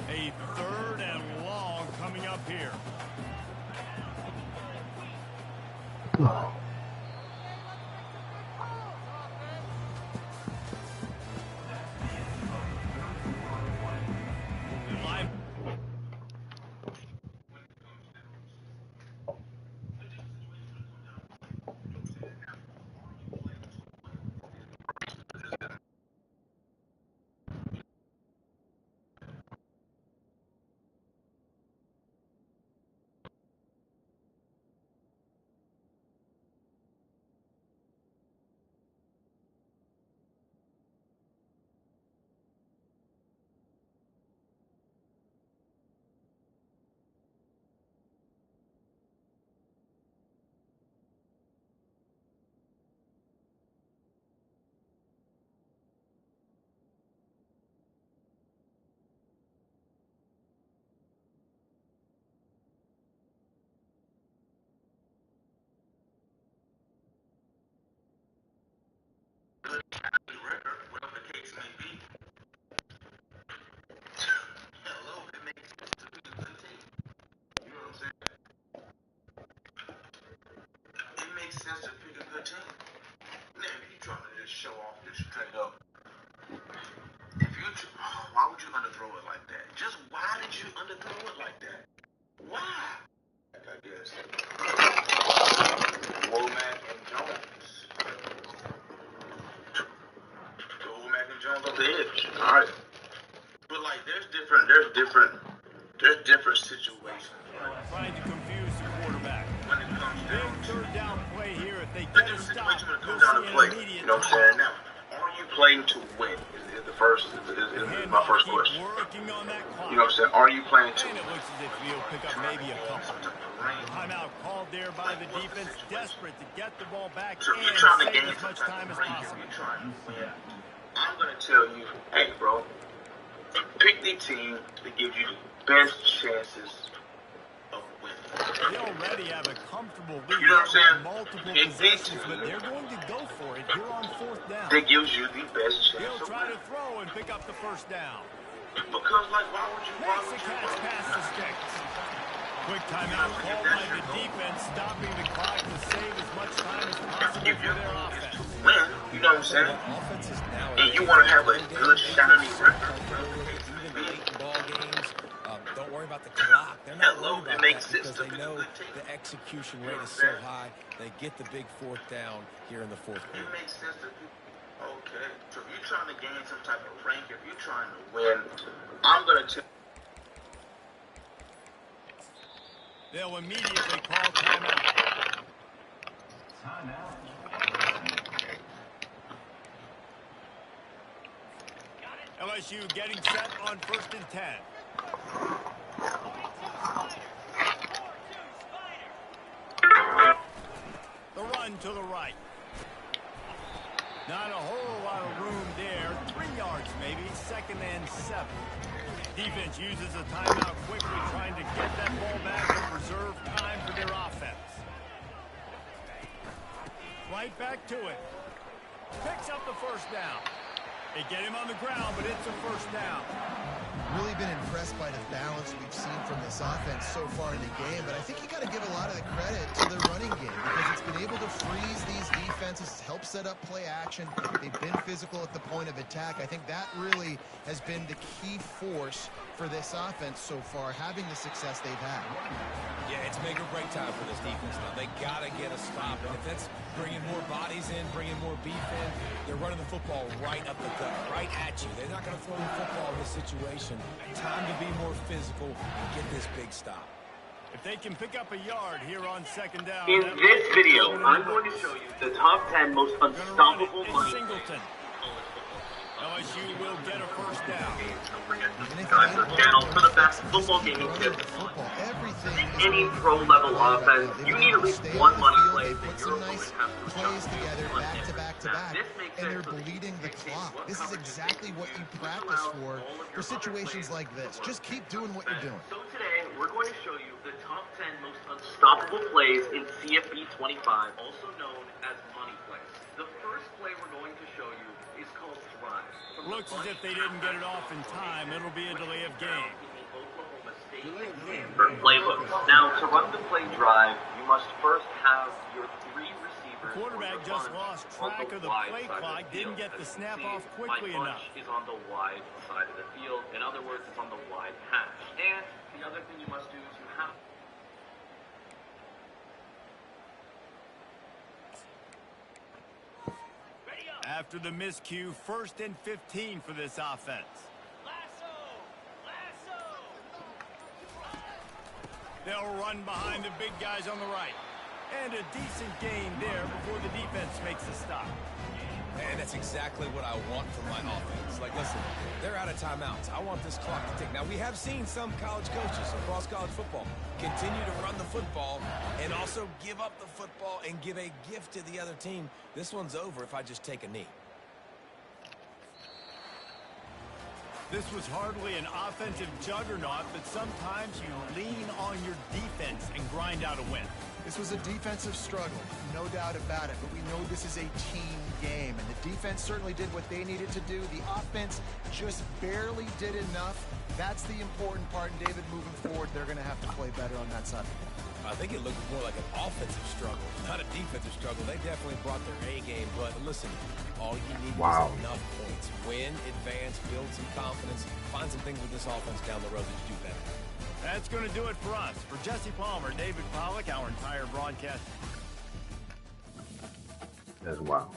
A 3rd and long coming up here. Why would you underthrow it like that? Just why did you underthrow it like that? Why? I guess. Womack and Jones. Womack and Jones on the edge. All right. But like, there's different situations. Trying to confuse the quarterback. When it comes down Big 3rd down play here. If they the get a different stop, situation when it you'll comes down to see play. an immediate You know what I'm saying? time. Now, are you playing to win? Is my first question. Working on that clock. You know what I'm saying? Are you playing to And it looks as if he'll pick up maybe a couple. Timeout called there by the defense, desperate to get the ball back So and you're trying to save gain as much time as possible. You're trying to win. I'm going to tell you, hey, bro, pick the team that gives you the best chances of winning. They already have a comfortable lead. You know what I'm saying? Multiple In possessions, D2, but they're going to go for it here on 4th down. that gives you the best chance He'll of try to winning. throw and pick up the 1st down. Because, like, why would you? Makes the catch past the sticks. Quick timeout called by the defense, stopping the clock to save as much time as possible If for you their offense. win, you know what I'm saying? Offense is now And you want to have a good, shiny record. even late ball games. Don't worry about the clock. They're not worried about that because they know the execution rate is so high. They get the big 4th down here in the 4th quarter. It makes sense to people. Okay, so if you're trying to gain some type of rank, if you're trying to win, I'm going to tell. They'll immediately call timeout. LSU getting set on 1st and 10. The run to the right. Not a whole lot of room there. 3 yards maybe. 2nd and 7. Defense uses a timeout quickly, trying to get that ball back and preserve time for their offense. Right back to it. Picks up the 1st down. They get him on the ground, but it's a 1st down. Really been impressed by the balance we've seen from this offense so far in the game, but I think you got to give a lot of the credit to the running game because it's been able to freeze these defenses, help set up play action. They've been physical at the point of attack. I think that really has been the key force for this offense so far, having the success they've had. Yeah, it's make or break time for this defense now. They got to get a stop, and if that's bringing more bodies in, bringing more beef in, they're running the football right up the gut, right at you. They're not going to throw the football in this situation. Time to be more physical and get this big stop. If they can pick up a yard here on 2nd down. In this video, I'm going to show you the top 10 most unstoppable money. Singleton. LSU will get a 1st down. Guys, the channel for the best football gaming tips. Any pro-level offense, you need at least one money play that your opponent has to Plays together back to back to back, and they're bleeding the clock. This is exactly what you practice for situations like this. Just keep doing what you're doing. So today, we're going to show you the top 10 most unstoppable plays in CFB 25, also known as money plays. The first play we're going to show you is called Thrive. Looks as if they didn't get it off in time. It'll be a delay of game. Playbook. Now, to run the play drive, you must first have your 3 receivers. The quarterback just lost track of the play clock, didn't get the snap off quickly enough. Is on the wide side of the field. In other words, it's on the wide hash. And the other thing you must do is you have After the miscue, 1st and 15 for this offense. They'll run behind the big guys on the right. And a decent gain there before the defense makes a stop. And that's exactly what I want from my offense. Like, listen, they're out of timeouts. I want this clock to tick. Now, we have seen some college coaches across college football continue to run the football and also give up the football and give a gift to the other team. This one's over if I just take a knee. This was hardly an offensive juggernaut, but sometimes you lean on your defense and grind out a win. This was a defensive struggle, no doubt about it, but we know this is a team game, and the defense certainly did what they needed to do. The offense just barely did enough. That's the important part, and David, moving forward, they're going to have to play better on that side. I think it looked more like an offensive struggle, not a defensive struggle. They definitely brought their A game, but listen, all you need is enough points. Win, advance, build some confidence, find some things with this offense down the road that you do better. That's going to do it for us. For Jesse Palmer, David Pollack, our entire broadcast. That's wild.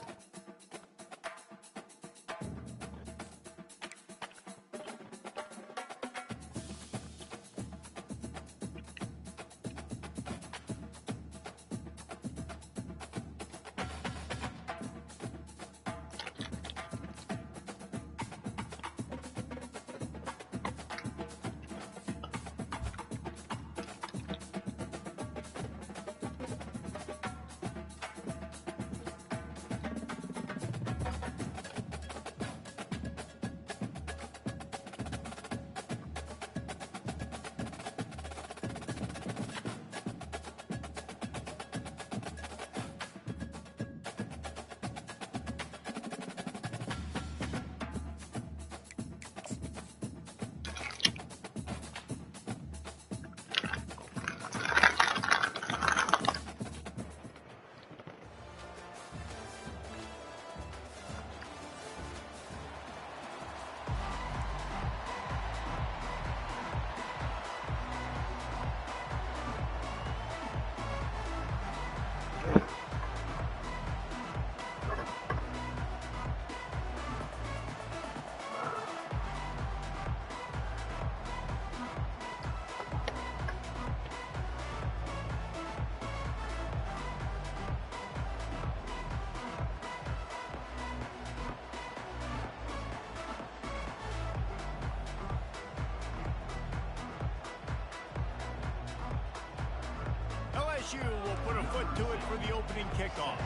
LSU will put a foot to it for the opening kickoff.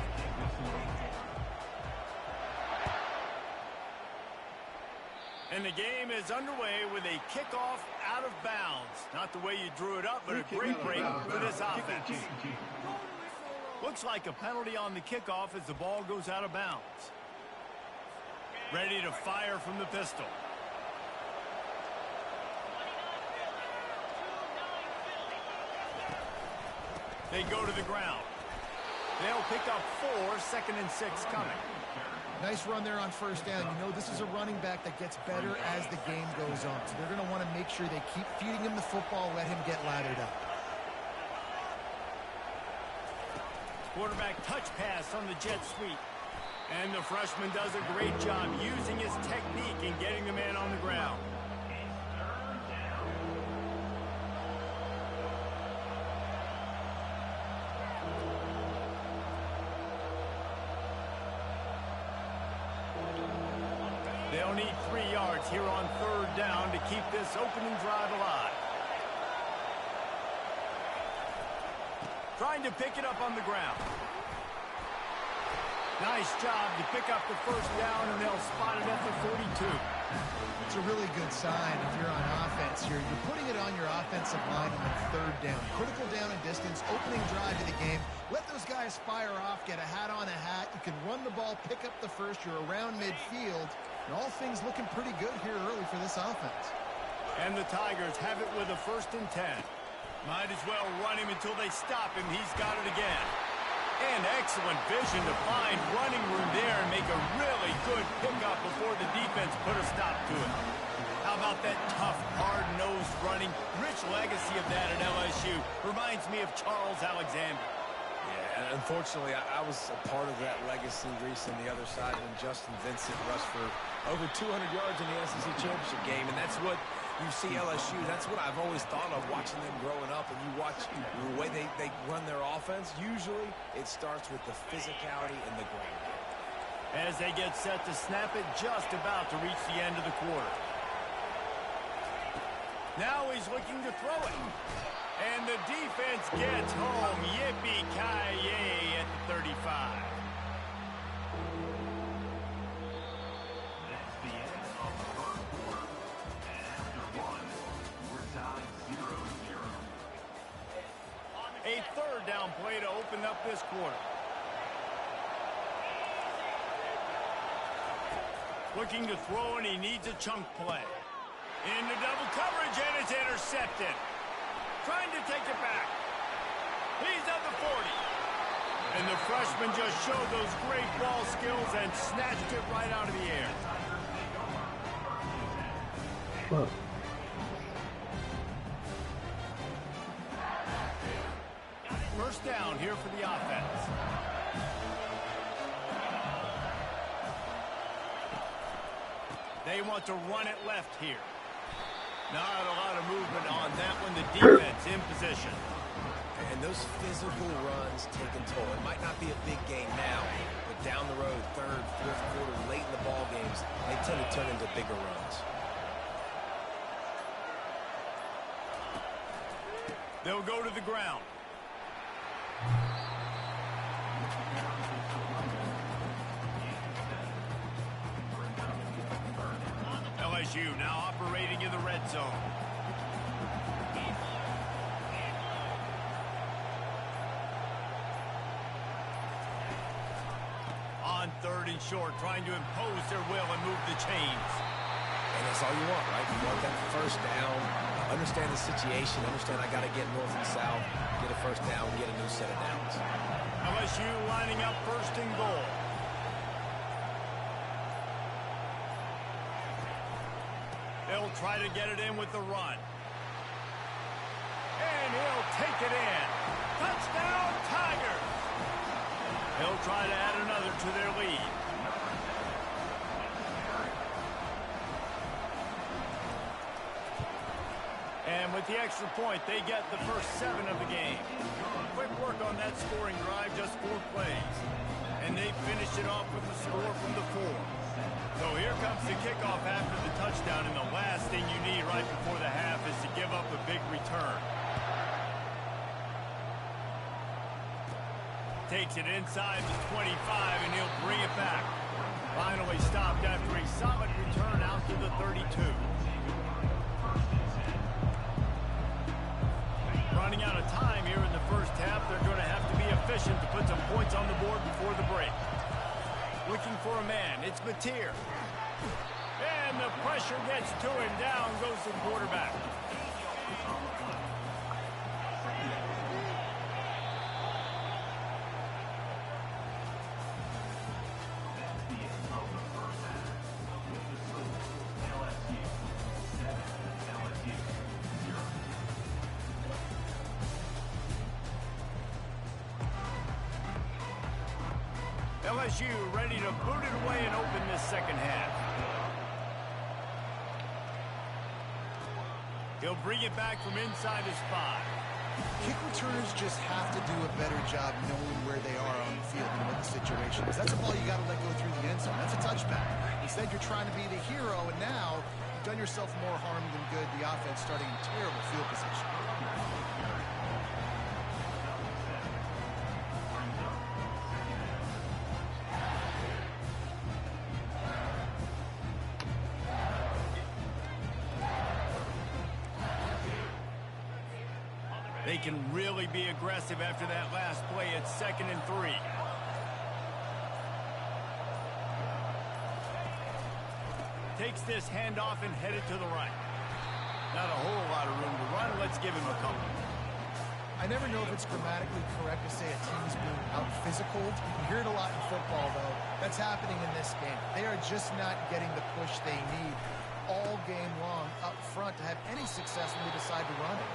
And the game is underway with a kickoff out of bounds. Not the way you drew it up, but a great break for this offense. Looks like a penalty on the kickoff as the ball goes out of bounds. Ready to fire from the pistol. They go to the ground. They'll pick up 4, 2nd and 6 coming. Nice run there on first down. You know, this is a running back that gets better as the game goes on. So they're going to want to make sure they keep feeding him the football, let him get laddered up. Quarterback touch pass on the jet sweep. And the freshman does a great job using his technique and getting the man on the ground. They'll need 3 yards here on 3rd down to keep this opening drive alive. Trying to pick it up on the ground. Nice job to pick up the 1st down, and they'll spot it at the 42. It's a really good sign if you're on offense here. You're putting it on your offensive line on 3rd down. Critical down and distance, opening drive of the game. Let those guys fire off, get a hat on a hat. You can run the ball, pick up the first. You're around midfield. And all things looking pretty good here early for this offense. And the Tigers have it with a 1st and 10. Might as well run him until they stop him. He's got it again. And excellent vision to find running room there and make a really good pickup before the defense put a stop to it. How about that tough, hard-nosed running? Rich legacy of that at LSU. Reminds me of Charles Alexander. Yeah, and unfortunately, I was a part of that legacy, Reese, on the other side when Justin Vincent rushed for over 200 yards in the SEC Championship game, and that's what you see LSU. That's what I've always thought of watching them growing up, and you watch the way they run their offense. Usually, it starts with the physicality and the ground game. As they get set to snap it, just about to reach the end of the quarter. Now he's looking to throw it. And the defense gets home. Yippee-ki-yay at the 35. That's the end of the first quarter. And after 1, we're tied 0-0. A 3rd down play to open up this quarter. Looking to throw, and he needs a chunk play. Into double coverage, and it's intercepted. Trying to take it back. He's at the 40. And the freshman just showed those great ball skills and snatched it right out of the air. Fuck. First down here for the offense. They want to run it left here. Not a lot of movement on that one. The defense in position. And those physical runs take a toll. It might not be a big game now, but down the road, 3rd, 4th quarter, late in the ball games, they tend to turn into bigger runs. They'll go to the ground. LSU now operating in the red zone. On 3rd and short, trying to impose their will and move the chains. And that's all you want, right? You want that 1st down, understand the situation, understand I got to get north and south, get a 1st down, get a new set of downs. LSU lining up 1st and goal. They'll try to get it in with the run. And he'll take it in. Touchdown, Tigers! They'll try to add another to their lead. And with the extra point, they get the first 7 of the game. Quick work on that scoring drive, just 4 plays. And they finish it off with the score from the 4. So here comes the kickoff after the touchdown, and the last thing you need right before the half is to give up a big return. takes it inside the 25, and he'll bring it back. Finally stopped after a solid return out to the 32. Running out of time here in the first half. They're going to have to be efficient to put some points on the board before the break. Looking for a man. It's Mateer. And the pressure gets to him. Down goes the quarterback. LSU ready to boot it away and open this second half. He'll bring it back from inside his 5. Kick returners just have to do a better job knowing where they are on the field and what the situation is. That's a ball you got to let go through the end zone. That's a touchback. Instead, you're trying to be the hero, and now you've done yourself more harm than good. The offense starting in terrible field position. They can really be aggressive after that last play. It's 2nd and 3. Takes this handoff and headed to the right. Not a whole lot of room to run. Let's give him a couple. I never know if it's grammatically correct to say a team's being out-physical. You hear it a lot in football, though. That's happening in this game. They are just not getting the push they need all game long up front to have any success when they decide to run it.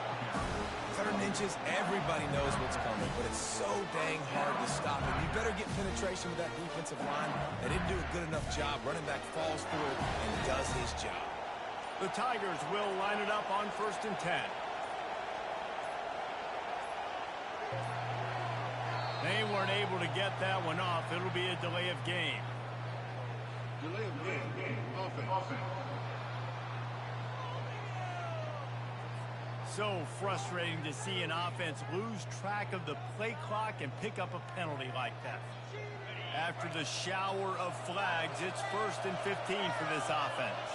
3rd and inches, everybody knows what's coming, but it's so dang hard to stop it. You better get penetration with that defensive line. They didn't do a good enough job. Running back falls for it and does his job. The Tigers will line it up on 1st and 10. They weren't able to get that one off. It'll be a delay of game. Delay of game. Offense. So frustrating to see an offense lose track of the play clock and pick up a penalty like that. After the shower of flags, it's 1st and 15 for this offense.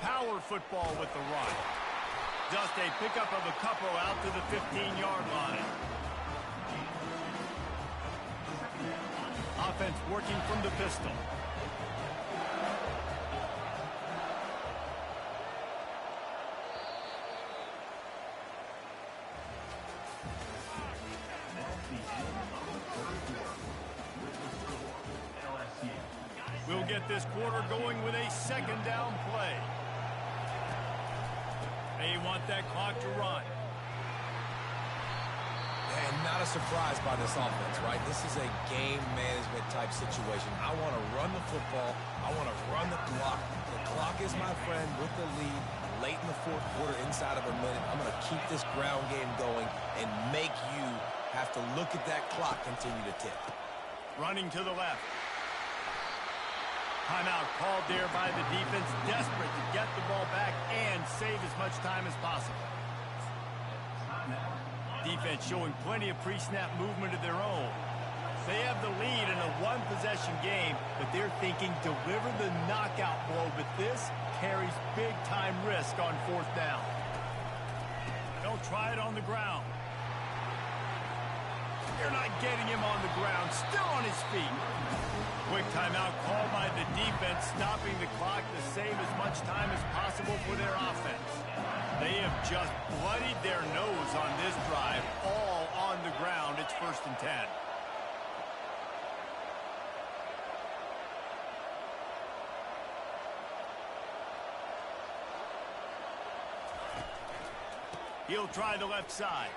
Power football with the run. Just a pickup of a couple out to the 15-yard line. Offense working from the pistol. We'll get this quarter going with a 2nd down play. They want that clock to run. And not a surprise by this offense, right? This is a game management type situation. I want to run the football. I want to run the clock. The clock is my friend with the lead. Late in the 4th quarter, inside of a minute, I'm going to keep this ground game going and make you have to look at that clock continue to tick. Running to the left. Timeout called there by the defense, desperate to get the ball back and save as much time as possible. Defense showing plenty of pre-snap movement of their own. They have the lead in a one-possession game, but they're thinking deliver the knockout blow, but this carries big-time risk on 4th down. They'll try it on the ground. They're not getting him on the ground, still on his feet. Quick timeout called by the defense, stopping the clock to save as much time as possible for their offense. They have just bloodied their nose on this drive, all on the ground. It's 1st and 10. He'll try the left side.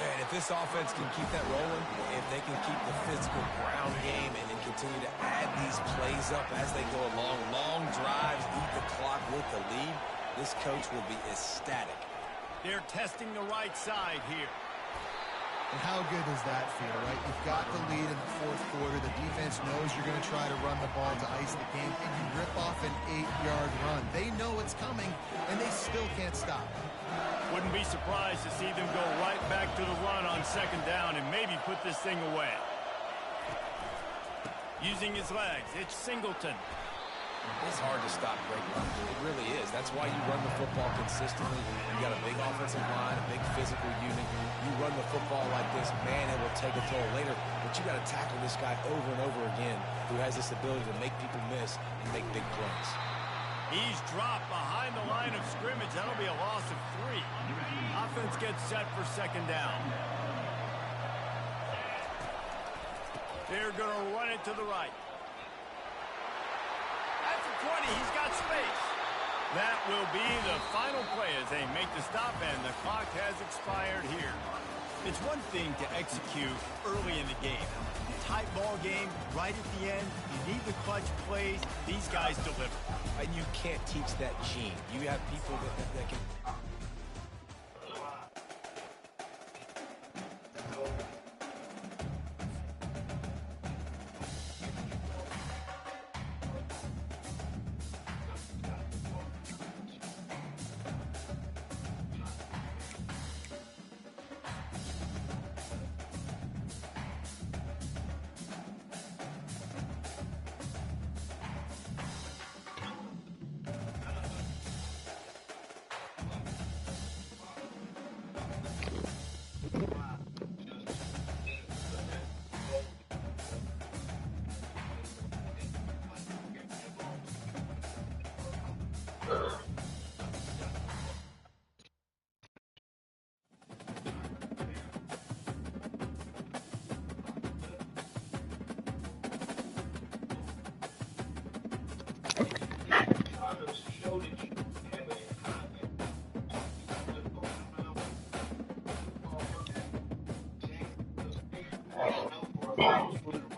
And if this offense can keep that rolling, if they can keep the physical ground game and then continue to add these plays up as they go along, long drives, eat the clock with the lead, this coach will be ecstatic. They're testing the right side here. And how good does that feel, right? You've got the lead in the fourth quarter. The defense knows you're going to try to run the ball to ice the game, and you rip off an 8-yard run. They know it's coming, and they still can't stop. Wouldn't be surprised to see them go right back to the run on second down and maybe put this thing away. Using his legs, it's Singleton. It's hard to stop great run. It really is. That's why you run the football consistently. You got a big offensive line, a big physical unit. You run the football like this, man, it will take a toll later. But you got to tackle this guy over and over again who has this ability to make people miss and make big plays. He's dropped behind the line of scrimmage. That'll be a loss of 3. Offense gets set for second down. They're going to run it to the right. That's a 20. He's got space. That will be the final play as they make the stop, and the clock has expired here. It's one thing to execute early in the game. Tight ball game, right at the end. You need the clutch plays. These guys deliver. And you can't teach that gene. You have people that can...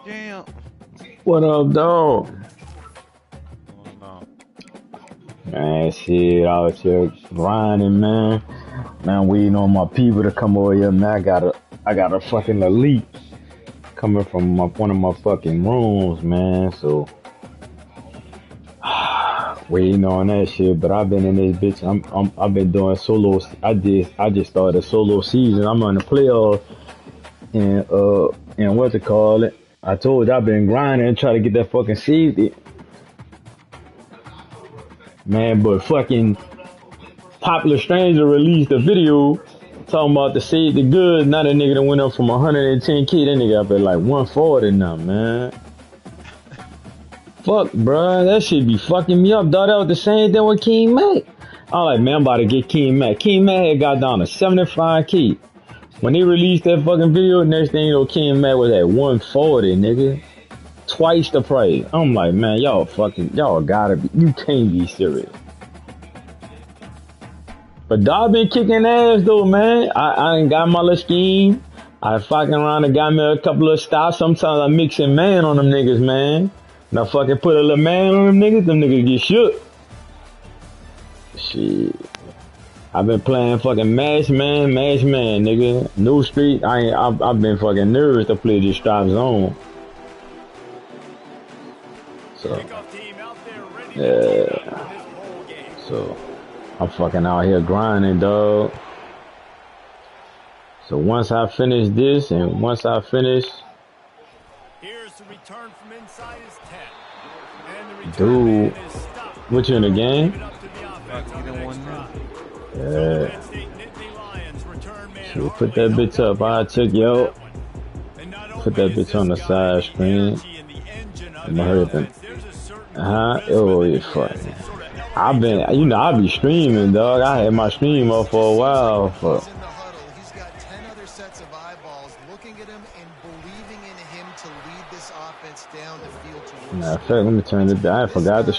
Damn. What up, dog? Man, shit, out here grinding, man. Man, waiting on my people to come over here, man. I got a fucking elite coming from one of my fucking rooms, man. So waiting on that shit. But I've been in this bitch. I've been doing solo. I just started a solo season. I'm on the playoffs, and what to call it? I told you I've been grinding and try to get that fucking safety. Man, but fucking Popular Stranger released a video talking about the safety good. Now that nigga that went up from 110K, that nigga up at like 140 now, man. Fuck, bruh, that shit be fucking me up, dog. That was the same thing with King Mac. I'm like, man, I'm about to get King Mac. King Mac had got down to 75K. When they released that fucking video, next thing you know, King Mac was at 140, nigga. Twice the price. I'm like, man, y'all gotta be, you can't be serious. But dog been kicking ass though, man. I ain't got my little scheme. I fucking around and got me a couple of stops. Sometimes I mix and man on them niggas, man. And I fucking put a little man on them niggas get shook. Shit. I've been playing fucking match man, nigga. New street. I've been fucking nervous to play this strap zone. So, yeah. So, I'm fucking out here grinding, dog. So once I finish this, and once I finish, here's the return from inside his 10. And the dude, what you in the game? Yeah. So put that bitch up. I took yo. Put that bitch on the side screen. I'm gonna hurt them. Oh, yeah, fuck. I've been, you know, I be streaming, dog. I had my stream up for a while. Fuck. He's got 10 other sets of eyeballs looking at him and believing in him to lead this offense down the field towards. Matter of fact, let me turn it down. I forgot to